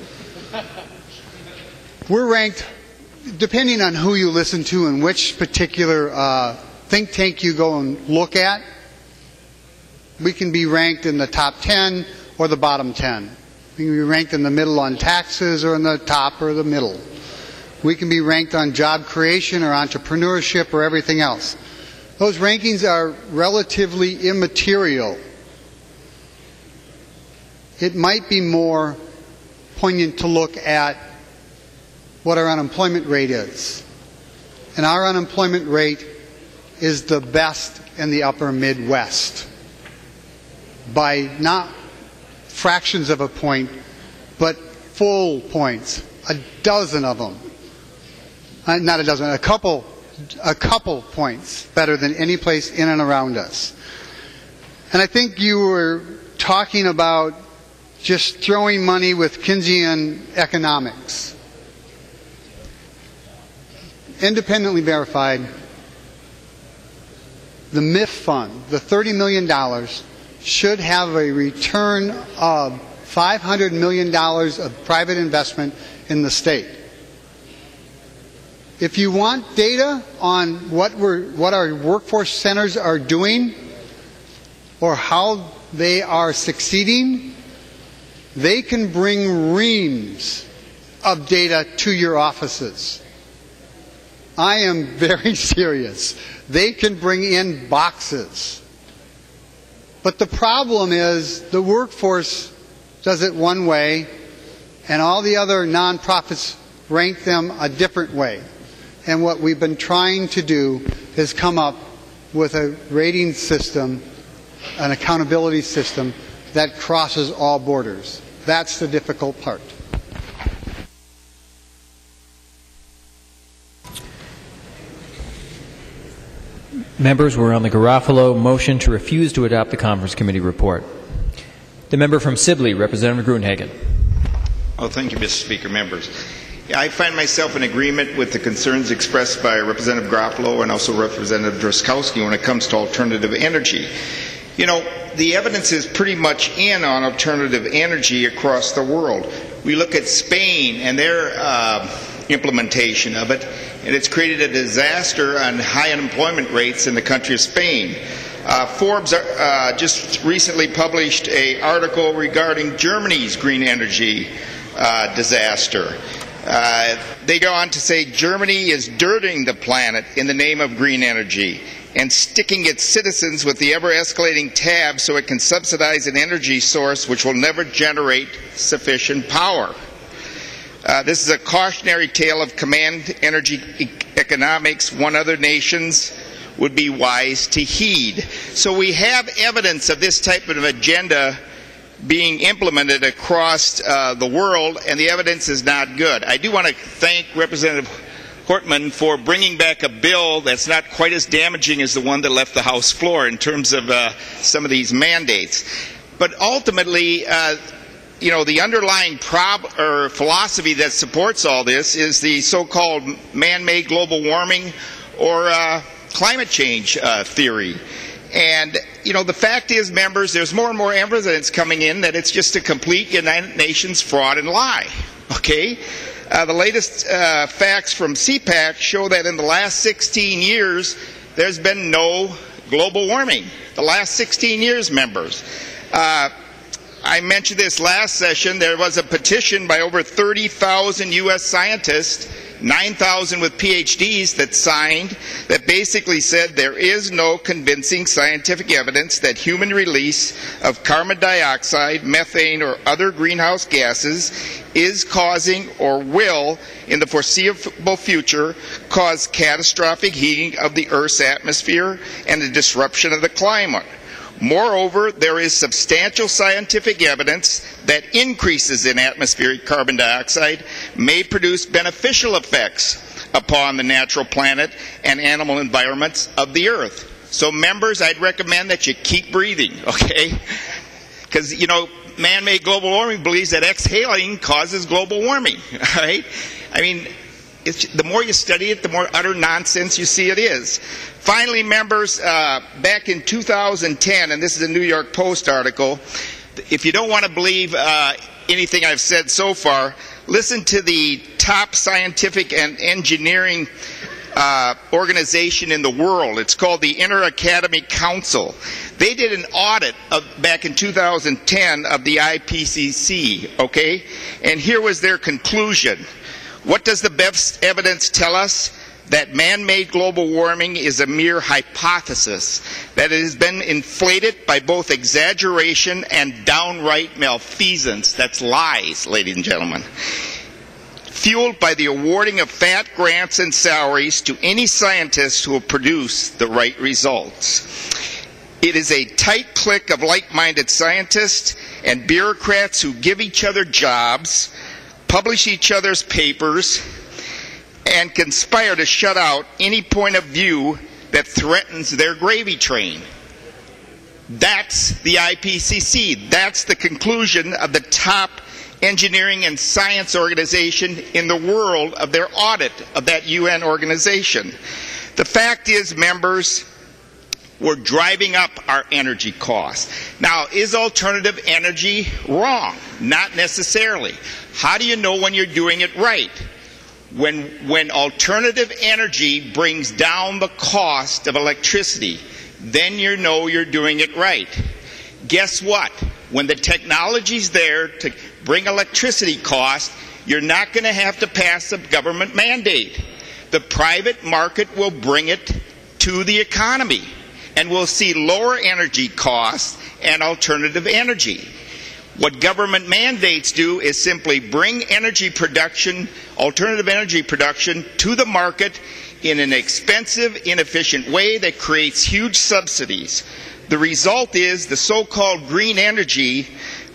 We're ranked, depending on who you listen to and which particular think tank you go and look at, we can be ranked in the top 10 or the bottom 10. We can be ranked in the middle on taxes or in the top or the middle. We can be ranked on job creation or entrepreneurship or everything else. Those rankings are relatively immaterial. It might be more poignant to look at what our unemployment rate is. And our unemployment rate is the best in the upper Midwest by not fractions of a point, but full points, a dozen of them. Not a dozen, a couple points better than any place in and around us. And I think you were talking about just throwing money with Keynesian economics. Independently verified, the MIF fund, the $30 million, should have a return of $500 million of private investment in the state. If you want data on what our workforce centers are doing or how they are succeeding, they can bring reams of data to your offices. I am very serious. They can bring in boxes. But the problem is the workforce does it one way and all the other nonprofits rank them a different way. And what we've been trying to do is come up with a rating system, an accountability system that crosses all borders. That's the difficult part. Members, we're on the Garofalo motion to refuse to adopt the Conference Committee report. The member from Sibley, Representative Gruenhagen. Oh, thank you, Mr. Speaker. Members. I find myself in agreement with the concerns expressed by Representative Garofalo and also Representative Drazkowski when it comes to alternative energy. You know, the evidence is pretty much in on alternative energy across the world. We look at Spain and their implementation of it, and it's created a disaster on high unemployment rates in the country of Spain. Forbes just recently published an article regarding Germany's green energy disaster. They go on to say Germany is dirtying the planet in the name of green energy and sticking its citizens with the ever-escalating tab so it can subsidize an energy source which will never generate sufficient power. This is a cautionary tale of command energy economics one other nations would be wise to heed. So we have evidence of this type of agenda being implemented across the world, and the evidence is not good. I do want to thank Representative Hortman for bringing back a bill that's not quite as damaging as the one that left the House floor in terms of some of these mandates. But ultimately, you know, the underlying philosophy that supports all this is the so-called man-made global warming or climate change theory. And, you know, the fact is, members, there's more and more evidence coming in that it's just a complete United Nations fraud and lie. Okay? The latest facts from CPAC show that in the last 16 years, there's been no global warming. The last 16 years, members. I mentioned this last session. There was a petition by over 30,000 U.S. scientists 9,000 with PhDs that signed that basically said there is no convincing scientific evidence that human release of carbon dioxide, methane, or other greenhouse gases is causing or will, in the foreseeable future, cause catastrophic heating of the Earth's atmosphere and the disruption of the climate. Moreover, there is substantial scientific evidence that increases in atmospheric carbon dioxide may produce beneficial effects upon the natural planet and animal environments of the Earth. So members, I'd recommend that you keep breathing, okay? Because, you know, man-made global warming believes that exhaling causes global warming, all right? I mean, the more you study it, the more utter nonsense you see it is. Finally, members, back in 2010, and this is a New York Post article, if you don't want to believe anything I've said so far, listen to the top scientific and engineering organization in the world. It's called the Inter-Academy Council. They did an audit back in 2010 of the IPCC, okay? And here was their conclusion. What does the best evidence tell us? That man-made global warming is a mere hypothesis, that it has been inflated by both exaggeration and downright malfeasance. That's lies, ladies and gentlemen. Fueled by the awarding of fat grants and salaries to any scientist who will produce the right results. It is a tight clique of like-minded scientists and bureaucrats who give each other jobs, publish each other's papers, and conspire to shut out any point of view that threatens their gravy train. That's the IPCC. That's the conclusion of the top engineering and science organization in the world of their audit of that UN organization. The fact is, members, we're driving up our energy costs. Now, is alternative energy wrong? Not necessarily. How do you know when you're doing it right? When alternative energy brings down the cost of electricity, then you know you're doing it right. Guess what? When the technology's there to bring electricity costs, you're not going to have to pass a government mandate. The private market will bring it to the economy, and we'll see lower energy costs and alternative energy. What government mandates do is simply bring energy production, alternative energy production, to the market in an expensive, inefficient way that creates huge subsidies. The result is the so-called green energy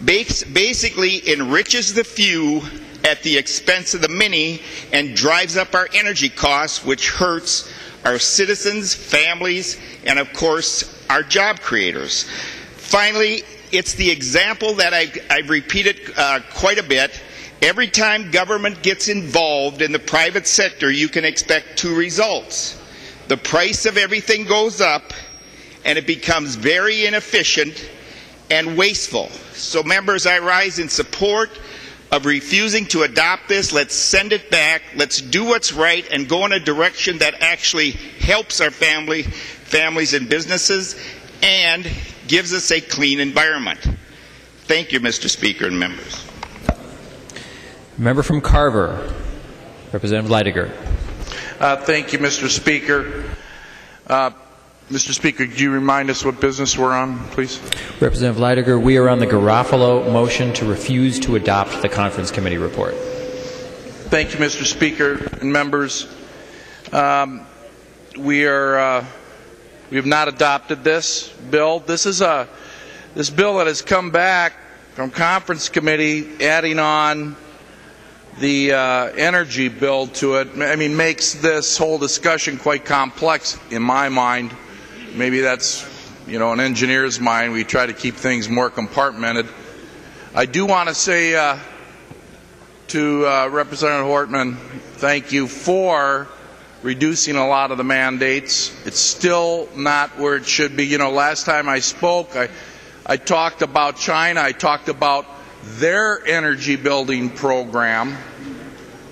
basically enriches the few at the expense of the many and drives up our energy costs, which hurts our citizens, families, and of course our job creators. Finally, it's the example that I've repeated quite a bit. Every time government gets involved in the private sector, you can expect two results. The price of everything goes up, and it becomes very inefficient and wasteful. So members, I rise in support of refusing to adopt this. Let's send it back. Let's do what's right and go in a direction that actually helps our families and businesses and gives us a clean environment. Thank you, Mr. Speaker and members. Member from Carver, Representative Leidiger. Thank you, Mr. Speaker. Mr. Speaker, could you remind us what business we're on, please? Representative Leidiger, we are on the Garofalo motion to refuse to adopt the conference committee report. Thank you, Mr. Speaker and members. We have not adopted this bill. This bill that has come back from conference committee, adding on the energy bill to it, I mean, makes this whole discussion quite complex in my mind. Maybe that's, you know, an engineer's mind. We try to keep things more compartmented. I do want to say to Representative Hortman, thank you for reducing a lot of the mandates. It's still not where it should be. You know, last time I spoke, I talked about China. I talked about their energy building program,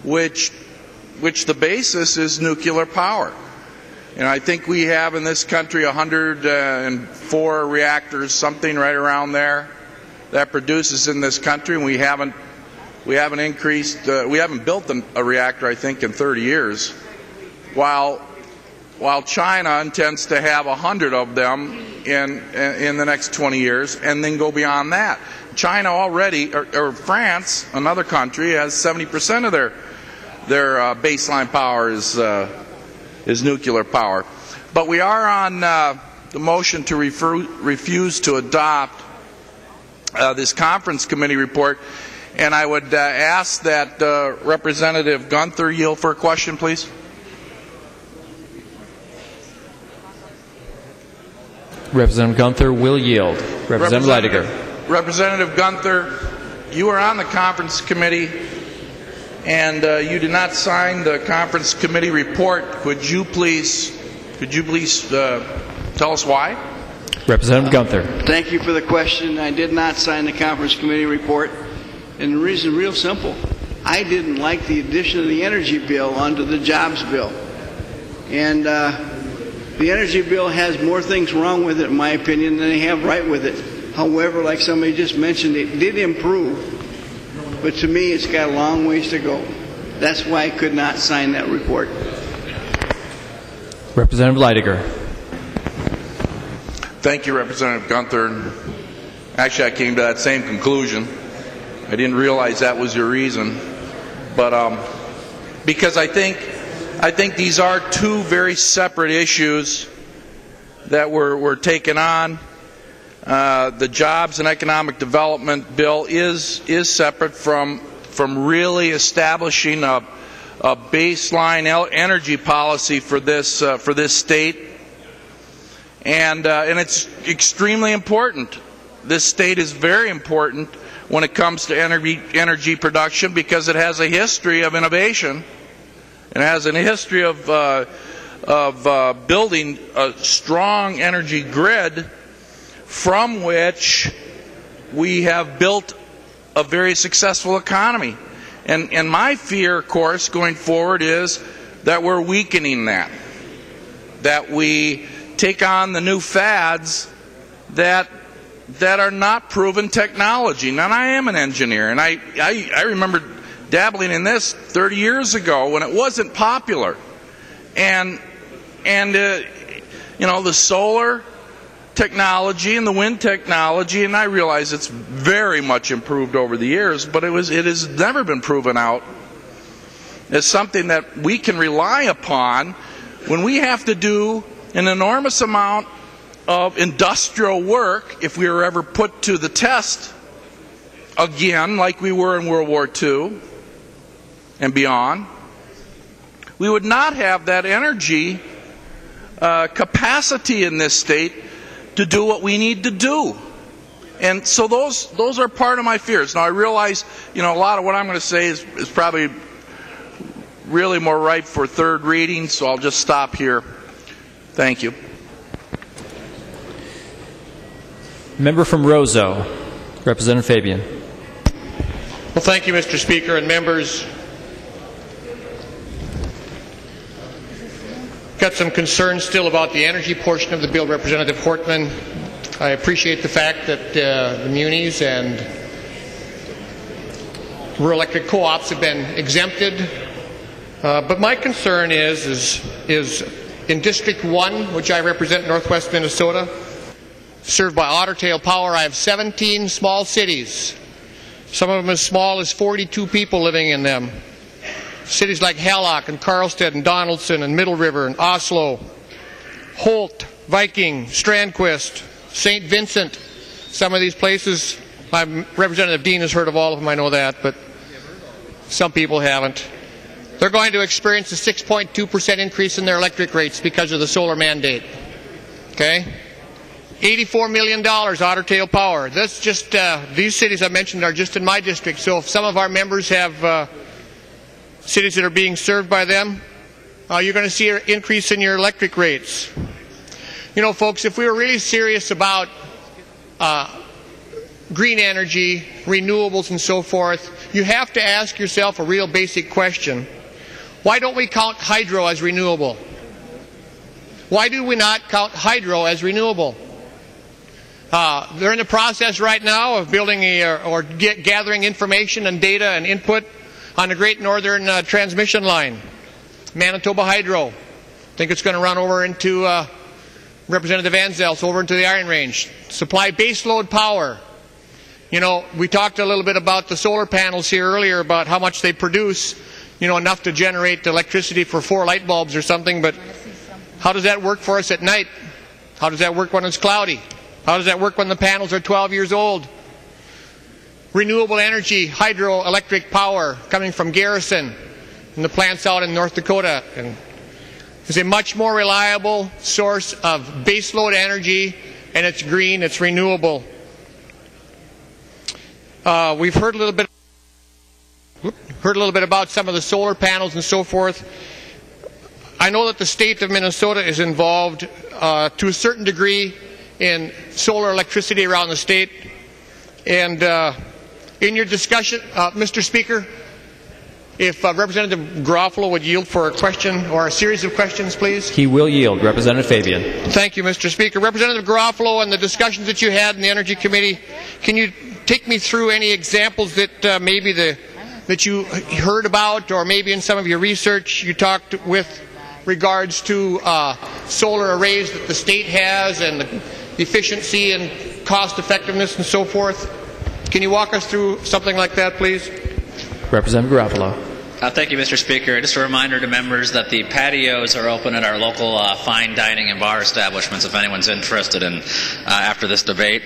which the basis is nuclear power. And I think we have in this country 104 reactors, something right around there, that produces in this country, and we haven't We haven't increased. We haven't built a reactor, I think, in 30 years, while China intends to have 100 of them in the next 20 years, and then go beyond that. China already, or France, another country, has 70% of their baseline power is nuclear power. But we are on the motion to refuse to adopt this conference committee report, and I would ask that Representative Gunther yield for a question, please. Representative Gunther will yield. Representative Leidiger. Representative Gunther, you are on the conference committee, and you did not sign the conference committee report. Could you please tell us why? Representative Gunther. Thank you for the question. I did not sign the conference committee report, and the reason is real simple. I didn't like the addition of the energy bill onto the jobs bill, and the energy bill has more things wrong with it, in my opinion, than they have right with it. However, like somebody just mentioned, it did improve, but to me it's got a long ways to go. That's why I could not sign that report. Representative Leidiger. Thank you, Representative Gunther. Actually, I came to that same conclusion. I didn't realize that was your reason, but because I think these are two very separate issues that were taken on. The Jobs and Economic Development Bill is separate from really establishing a baseline energy policy for this state, and it's extremely important. This state is very important when it comes to energy production because it has a history of innovation. It has a history of building a strong energy grid from which we have built a very successful economy. And my fear, of course, going forward is that we're weakening that we take on the new fads that are not proven technology. Now, I am an engineer, and I remember dabbling in this 30 years ago when it wasn't popular, and the solar technology and the wind technology, and I realize it's very much improved over the years, but it has never been proven out as something that we can rely upon when we have to do an enormous amount of industrial work if we were ever put to the test again like we were in World War II and beyond. We would not have that energy capacity in this state to do what we need to do. And so those are part of my fears. Now, I realize, a lot of what I'm going to say is probably really more ripe for third reading, so I'll just stop here. Thank you. Member from Roseau, Representative Fabian. Well, thank you, Mr. Speaker and members. Got some concerns still about the energy portion of the bill, Representative Hortman. I appreciate the fact that the munis and rural electric co-ops have been exempted, but my concern is in District 1, which I represent, Northwest Minnesota, served by Otter Tail Power. I have 17 small cities, some of them as small as 42 people living in them. Cities like Hallock and Karlstad and Donaldson and Middle River and Oslo, Holt, Viking, Strandquist, St. Vincent. Some of these places, Representative Dean has heard of all of them, I know that, but some people haven't. They're going to experience a 6.2% increase in their electric rates because of the solar mandate. Okay? $84 million, Otter Tail Power. That's just, these cities I mentioned are just in my district, so if some of our members have cities that are being served by them, you're going to see an increase in your electric rates. Folks, if we were really serious about green energy, renewables, and so forth, you have to ask yourself a real basic question. Why don't we count hydro as renewable? Why do we not count hydro as renewable? They're in the process right now of building gathering information and data and input on the Great Northern Transmission Line, Manitoba Hydro. I think it's going to run over into Representative Anzel's over into the Iron Range. Supply baseload power. You know, we talked a little bit about the solar panels here earlier, about how much they produce, you know, enough to generate electricity for 4 light bulbs or something, but how does that work for us at night? How does that work when it's cloudy? How does that work when the panels are 12 years old? Renewable energy, hydroelectric power coming from Garrison and the plants out in North Dakota, and is a much more reliable source of baseload energy, and it's green, it's renewable. We've heard a little bit about some of the solar panels and so forth. I know that the state of Minnesota is involved to a certain degree in solar electricity around the state, and in your discussion, Mr. Speaker, if Representative Garofalo would yield for a question or a series of questions, please. He will yield. Representative Fabian. Thank you, Mr. Speaker. Representative Garofalo, and the discussions that you had in the Energy Committee, can you take me through any examples that maybe that you heard about, or maybe in some of your research you talked with regards to solar arrays that the state has and the efficiency and cost effectiveness and so forth? Can you walk us through something like that, please? Representative Garofalo. Thank you, Mr. Speaker. Just a reminder to members that the patios are open at our local fine dining and bar establishments if anyone's interested in after this debate.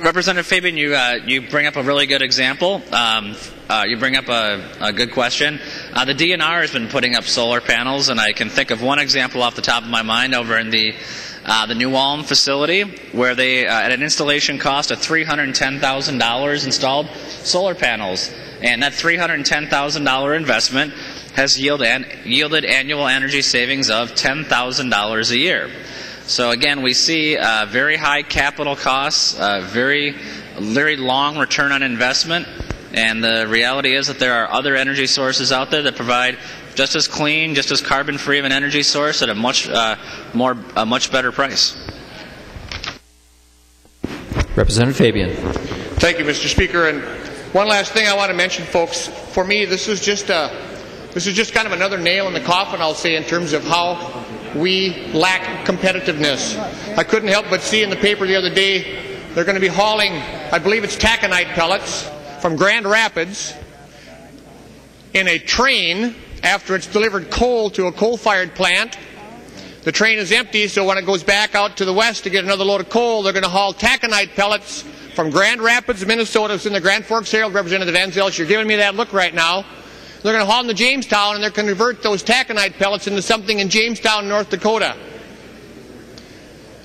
Representative Fabian, you bring up a really good example. You bring up a good question. The DNR has been putting up solar panels, and I can think of one example off the top of my mind over in the New Ulm facility, where they, at an installation cost of $310,000, installed solar panels. And that $310,000 investment has yielded annual energy savings of $10,000 a year. So again, we see very high capital costs, very long return on investment, and the reality is that there are other energy sources out there that provide just as clean, just as carbon-free of an energy source at a much better price. Representative Fabian. Thank you, Mr. Speaker. And one last thing I want to mention, folks. For me, this is just kind of another nail in the coffin, I'll say, in terms of how we lack competitiveness. I couldn't help but see in the paper the other day they're going to be hauling, I believe it's taconite pellets, from Grand Rapids in a train after it's delivered coal to a coal-fired plant. The train is empty, so when it goes back out to the west to get another load of coal, they're going to haul taconite pellets from Grand Rapids, Minnesota. It's in the Grand Forks Herald. Representative Anzels, you're giving me that look right now. They're going to haul them to Jamestown, and they're going to convert those taconite pellets into something in Jamestown, North Dakota.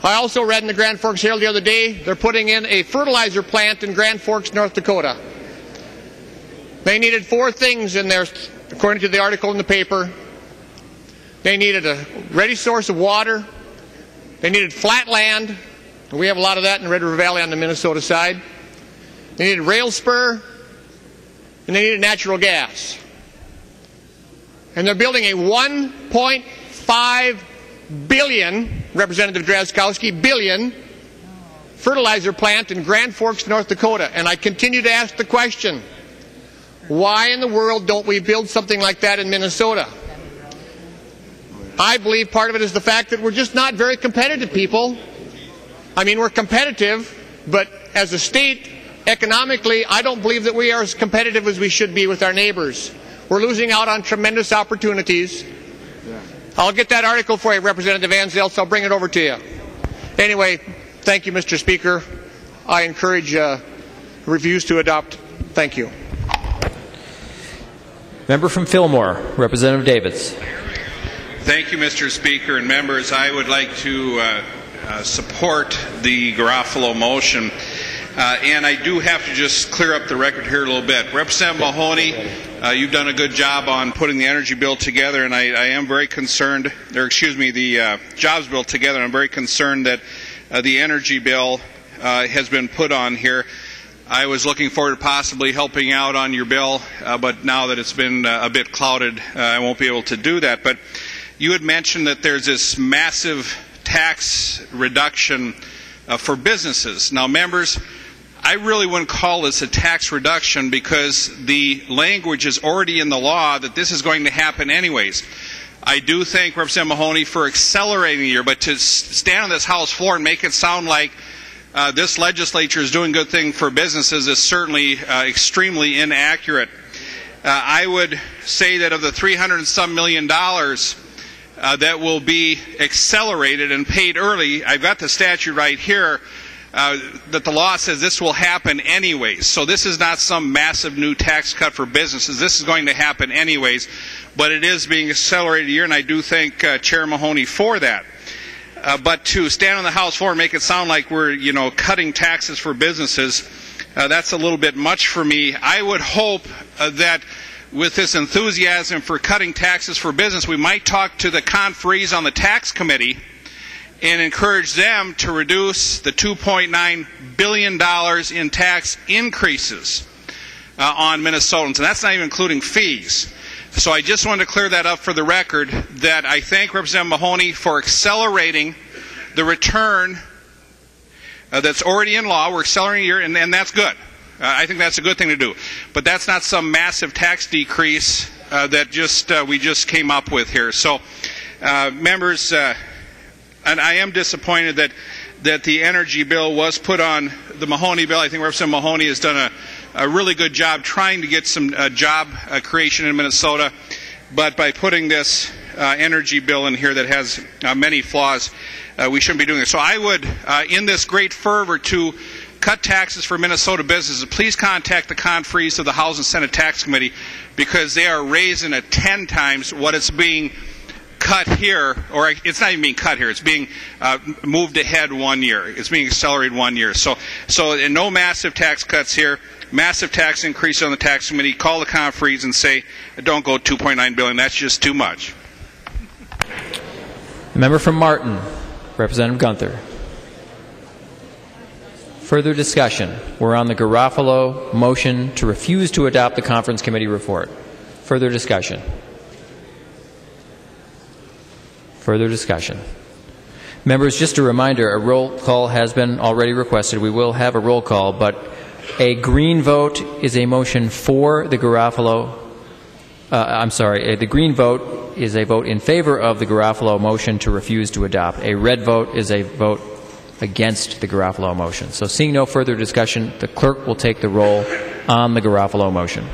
I also read in the Grand Forks Herald the other day they're putting in a fertilizer plant in Grand Forks, North Dakota. They needed 4 things in there, according to the article in the paper. They needed a ready source of water. They needed flat land. We have a lot of that in the Red River Valley on the Minnesota side. They needed rail spur. And they needed natural gas. And they're building a $1.5 billion, Representative Drazkowski, billion fertilizer plant in Grand Forks, North Dakota. And I continue to ask the question, why in the world don't we build something like that in Minnesota? I believe part of it is the fact that we're just not very competitive, people. I mean, we're competitive, but as a state, economically, I don't believe that we are as competitive as we should be with our neighbors. We're losing out on tremendous opportunities. I'll get that article for you, Representative Anzels. I'll bring it over to you. Anyway, thank you, Mr. Speaker. I encourage reviews to adopt. Thank you. Member from Fillmore, Representative Davids. Thank you, Mr. Speaker and members. I would like to support the Garofalo motion. And I do have to just clear up the record here a little bit. Representative Mahoney, you've done a good job on putting the energy bill together, and I am very concerned, the jobs bill together. I'm very concerned that the energy bill has been put on here. I was looking forward to possibly helping out on your bill, but now that it's been a bit clouded, I won't be able to do that. But you had mentioned that there's this massive tax reduction for businesses. Now, members, I really wouldn't call this a tax reduction because the language is already in the law that this is going to happen anyways. I do thank Representative Mahoney for accelerating the year, but to stand on this House floor and make it sound like this legislature is doing good thing for businesses is certainly extremely inaccurate. I would say that of the $300 and some million that will be accelerated and paid early, I've got the statute right here, that the law says this will happen anyways. So this is not some massive new tax cut for businesses. This is going to happen anyways, but it is being accelerated a year, and I do thank Chair Mahoney for that. But to stand on the House floor and make it sound like we're, cutting taxes for businesses, that's a little bit much for me. I would hope that with this enthusiasm for cutting taxes for business, we might talk to the conferees on the tax committee and encourage them to reduce the $2.9 billion in tax increases on Minnesotans. And that's not even including fees. So I just wanted to clear that up for the record, that I thank Representative Mahoney for accelerating the return that's already in law. We're accelerating a year, and that's good. I think that's a good thing to do. But that's not some massive tax decrease that we just came up with here. So, members, and I am disappointed that the energy bill was put on the Mahoney bill. I think Representative Mahoney has done a really good job trying to get some job creation in Minnesota, but by putting this energy bill in here that has many flaws, we shouldn't be doing it. So I would, in this great fervor to cut taxes for Minnesota businesses, please contact the conferees of the House and Senate Tax Committee, because they are raising it 10 times what it's being cut here, or it's not even being cut here, it's being moved ahead 1 year. It's being accelerated 1 year. So no massive tax cuts here, massive tax increase on the tax committee. Call the conferees and say, don't go $2.9 billion, that's just too much. The member from Martin, Representative Gunther. Further discussion. We're on the Garofalo motion to refuse to adopt the conference committee report. Further discussion. Further discussion. Members, just a reminder, a roll call has been already requested. We will have a roll call, but a green vote is a motion for the Garofalo. The green vote is a vote in favor of the Garofalo motion to refuse to adopt. A red vote is a vote against the Garofalo motion. So seeing no further discussion, the clerk will take the roll on the Garofalo motion.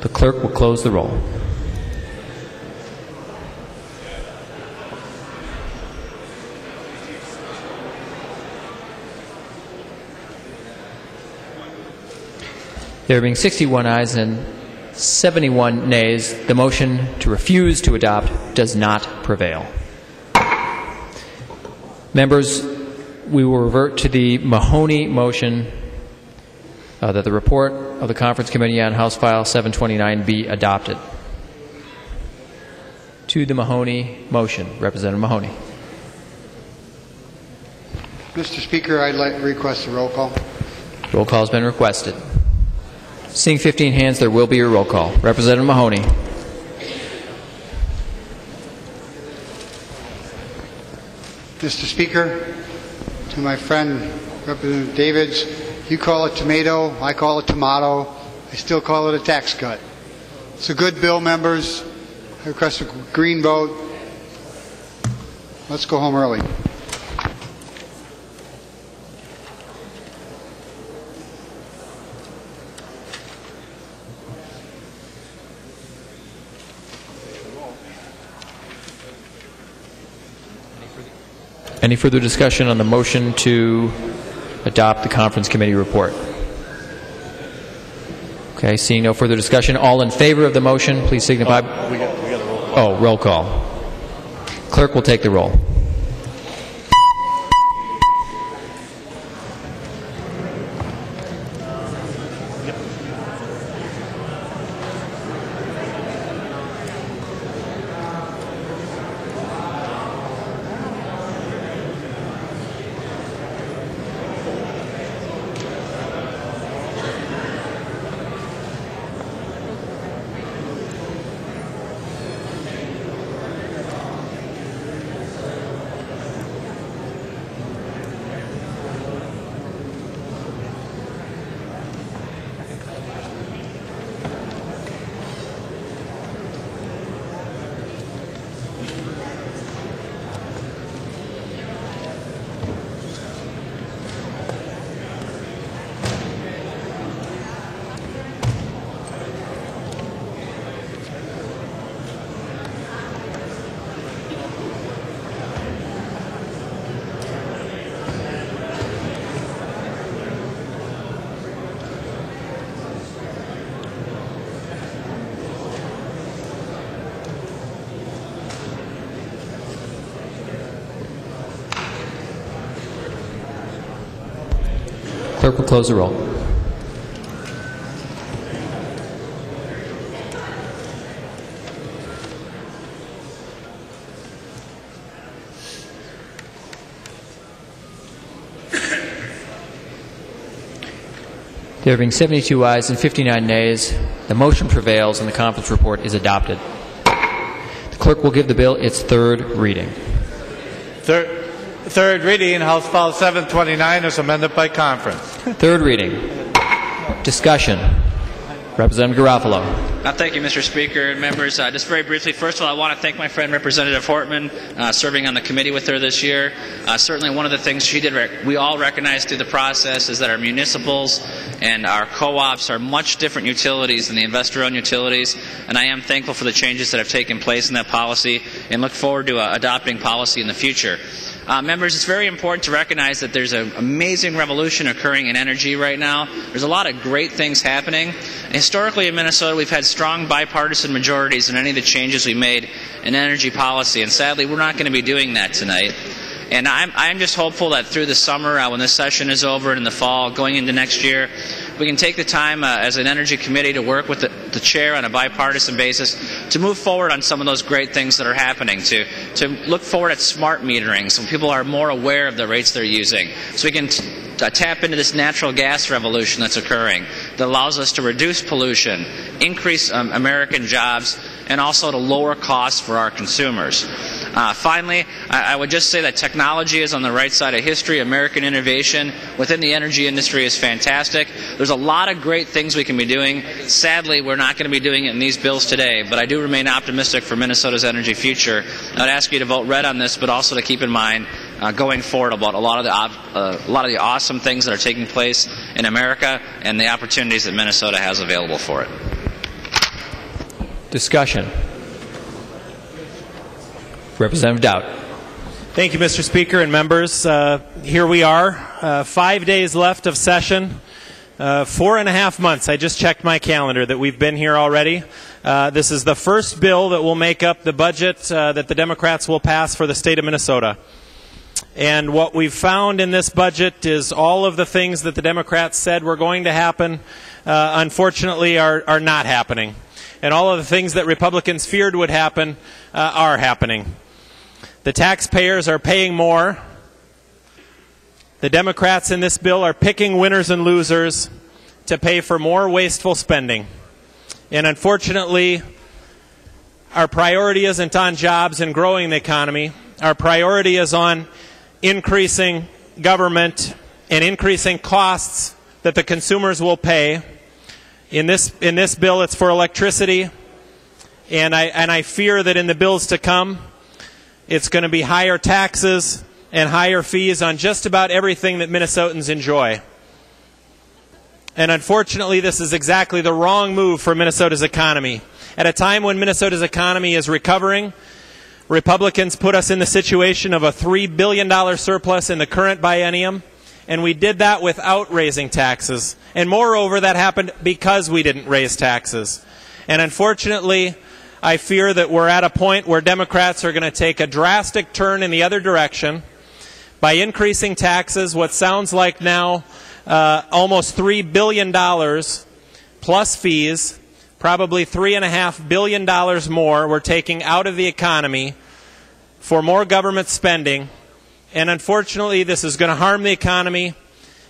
The clerk will close the roll. There being 61 ayes and 71 nays, the motion to refuse to adopt does not prevail. Members, we will revert to the Mahoney motion that the report of the Conference Committee on House File 729 be adopted. To the Mahoney motion, Representative Mahoney. Mr. Speaker, I'd like to request a roll call. Roll call has been requested. Seeing 15 hands, there will be a roll call. Representative Mahoney. Mr. Speaker, to my friend Representative Davids, you call it tomato, I call it tomato, I still call it a tax cut. It's a good bill, members. I request a green vote. Let's go home early. Any further discussion on the motion to adopt the conference committee report? Okay, seeing no further discussion, all in favor of the motion, please signify. We got a roll call. Oh, roll call. Clerk will take the roll. Clerk will close the roll. There being 72 ayes and 59 nays, the motion prevails and the conference report is adopted. The clerk will give the bill its third reading. Third reading, House File 729 is amended by conference. Third reading. Discussion. Representative Garofalo. Thank you, Mr. Speaker and members. Just very briefly, first of all, I want to thank my friend Representative Hortman, serving on the committee with her this year. Certainly one of the things she did, we all recognize through the process, is that our municipals and our co-ops are much different utilities than the investor-owned utilities, and I am thankful for the changes that have taken place in that policy and look forward to adopting policy in the future. Members, it's very important to recognize that there's an amazing revolution occurring in energy right now. There's a lot of great things happening. Historically in Minnesota, we've had strong bipartisan majorities in any of the changes we made in energy policy, and sadly, we're not going to be doing that tonight. And I'm just hopeful that through the summer, when this session is over, and in the fall, going into next year, we can take the time as an energy committee to work with the chair on a bipartisan basis to move forward on some of those great things that are happening, to look forward at smart metering so people are more aware of the rates they're using, so we can tap into this natural gas revolution that's occurring that allows us to reduce pollution, increase American jobs, and also to lower costs for our consumers. Finally, I would just say that technology is on the right side of history. American innovation within the energy industry is fantastic. There's a lot of great things we can be doing. Sadly, we're not going to be doing it in these bills today, but I do remain optimistic for Minnesota's energy future. I'd ask you to vote red on this, but also to keep in mind going forward about a lot of the awesome things that are taking place in America and the opportunities that Minnesota has available for it. Discussion. Representative Dowd. Thank you, Mr. Speaker and members. Here we are, 5 days left of session, 4.5 months. I just checked my calendar that we've been here already. This is the first bill that will make up the budget that the Democrats will pass for the state of Minnesota. And what we've found in this budget is all of the things that the Democrats said were going to happen, unfortunately, are not happening. And all of the things that Republicans feared would happen are happening. The taxpayers are paying more. The Democrats in this bill are picking winners and losers to pay for more wasteful spending. And unfortunately, our priority isn't on jobs and growing the economy. Our priority is on increasing government and increasing costs that the consumers will pay. In this bill, it's for electricity, and I fear that in the bills to come, it's going to be higher taxes and higher fees on just about everything that Minnesotans enjoy. And unfortunately, this is exactly the wrong move for Minnesota's economy. At a time when Minnesota's economy is recovering, Republicans put us in the situation of a $3 billion surplus in the current biennium, and we did that without raising taxes. And moreover, that happened because we didn't raise taxes. And unfortunately, I fear that we're at a point where Democrats are going to take a drastic turn in the other direction by increasing taxes, what sounds like now almost $3 billion plus fees, probably $3.5 billion more we're taking out of the economy for more government spending. And unfortunately, this is going to harm the economy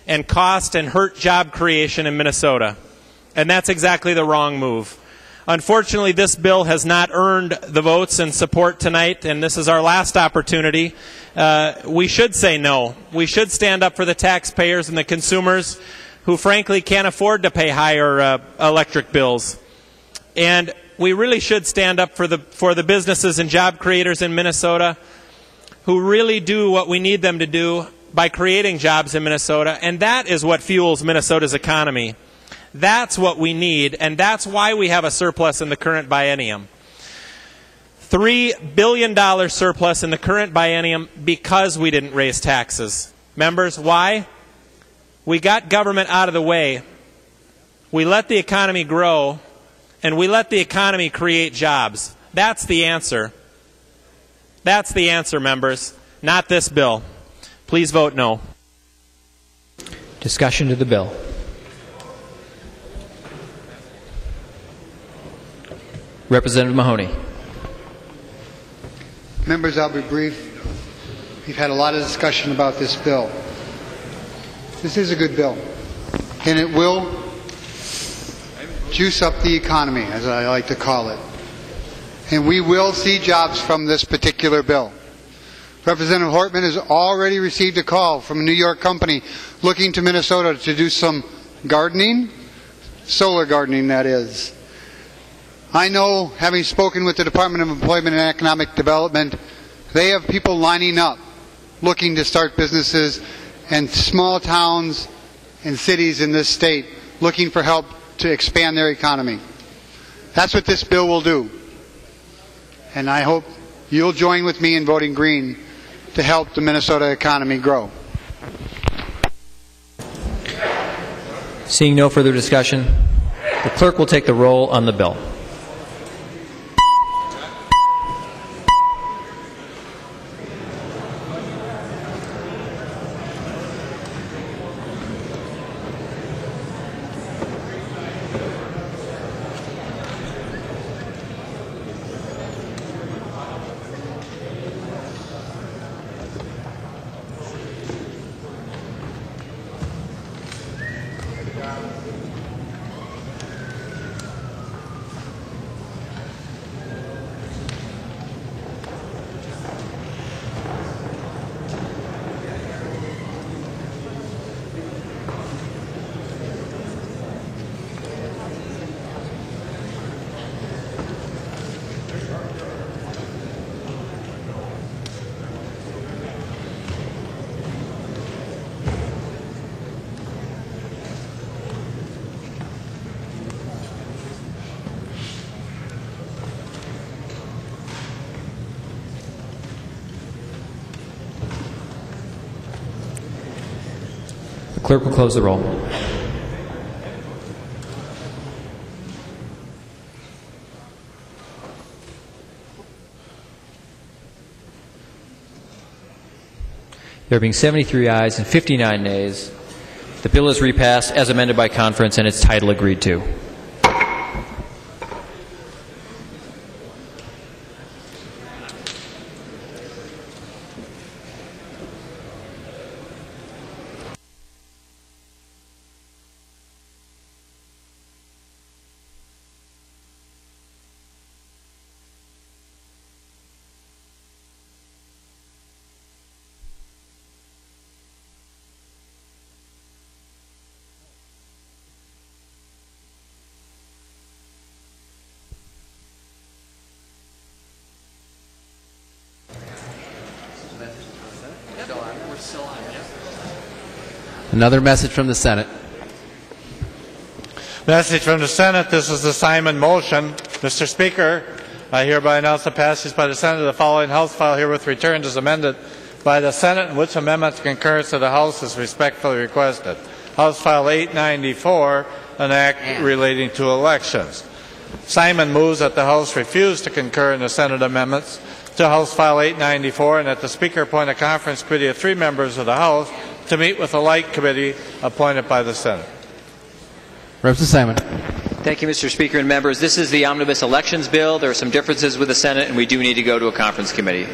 and cost and hurt job creation in Minnesota. And that's exactly the wrong move. Unfortunately, this bill has not earned the votes and support tonight, and this is our last opportunity. We should say no. We should stand up for the taxpayers and the consumers who frankly can't afford to pay higher electric bills. And we really should stand up for the businesses and job creators in Minnesota who really do what we need them to do by creating jobs in Minnesota, and that is what fuels Minnesota's economy. That's what we need, and that's why we have a surplus in the current biennium. $3 billion surplus in the current biennium because we didn't raise taxes. Members, why? We got government out of the way. We let the economy grow, and we let the economy create jobs. That's the answer. That's the answer, members, not this bill. Please vote no. Discussion to the bill. Representative Mahoney. Members, I'll be brief. We've had a lot of discussion about this bill. This is a good bill, and it will juice up the economy, as I like to call it. And we will see jobs from this particular bill. Representative Hortman has already received a call from a New York company looking to Minnesota to do some gardening, solar gardening that is. I know, having spoken with the Department of Employment and Economic Development, they have people lining up looking to start businesses, and small towns and cities in this state looking for help to expand their economy. That's what this bill will do. And I hope you'll join with me in voting green to help the Minnesota economy grow. Seeing no further discussion, the clerk will take the roll on the bill. Clerk will close the roll. There being 73 ayes and 59 nays, the bill is repassed as amended by conference and its title agreed to. Another message from the Senate. Message from the Senate. This is the Simon motion. Mr. Speaker, I hereby announce the passage by the Senate of the following House file herewith returned as amended by the Senate, in which amendment concurrence of the House is respectfully requested. House File 894, an act relating to elections. Simon moves that the House refuse to concur in the Senate amendments to House File 894 and that the Speaker appoint a conference committee of 3 members of the House to meet with a like committee appointed by the Senate. Representative Simon. Thank you, Mr. Speaker and members. This is the Omnibus Elections Bill. There are some differences with the Senate, and we do need to go to a conference committee.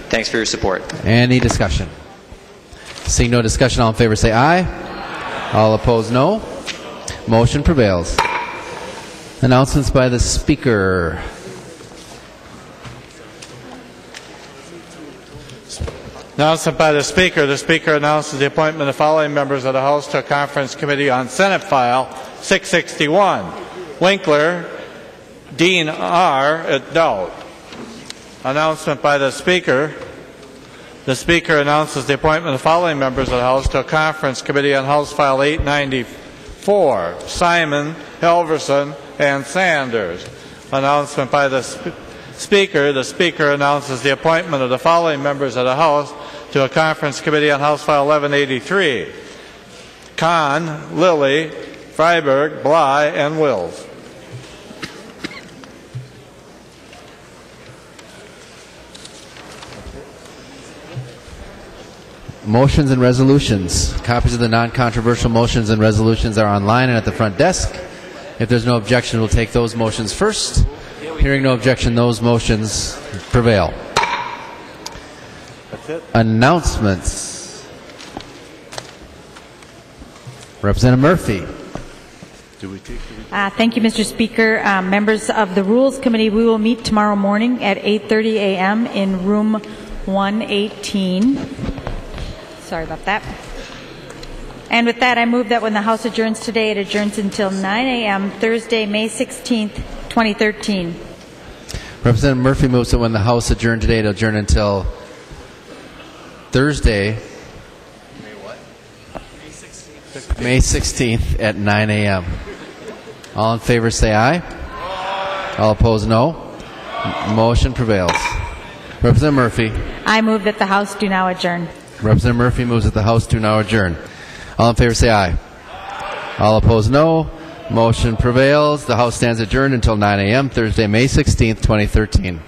Thanks for your support. Any discussion? Seeing no discussion, all in favor say aye. All opposed, no. Motion prevails. Announcements by the Speaker. Announcement by the Speaker. The Speaker announces the appointment of the following members of the House to a conference committee on Senate File 661. Winkler, Dean R. at doubt. Announcement by the Speaker. The Speaker announces the appointment of the following members of the House to a conference committee on House File 894. Simon, Helverson, and Sanders. Announcement by the Speaker. The Speaker announces the appointment of the following members of the House to a conference committee on House File 1183. Kahn, Lilly, Freiberg, Bly, and Wills. Motions and resolutions. Copies of the non-controversial motions and resolutions are online and at the front desk. If there's no objection, we'll take those motions first. Hearing no objection, those motions prevail. That's it. Announcements. Representative Murphy. Thank you, Mr. Speaker. Members of the Rules Committee, we will meet tomorrow morning at 8:30 a.m. in room 118. Sorry about that. And with that, I move that when the House adjourns today, it adjourns until 9 a.m. Thursday, May 16th, 2013. Representative Murphy moves that when the House adjourn today, it'll adjourn until Thursday, May 16th at 9 a.m. All in favor say aye. All opposed no. Motion prevails. Representative Murphy. I move that the House do now adjourn. Representative Murphy moves that the House do now adjourn. All in favor say aye. All opposed no. Motion prevails. The House stands adjourned until 9 a.m. Thursday, May 16th, 2013.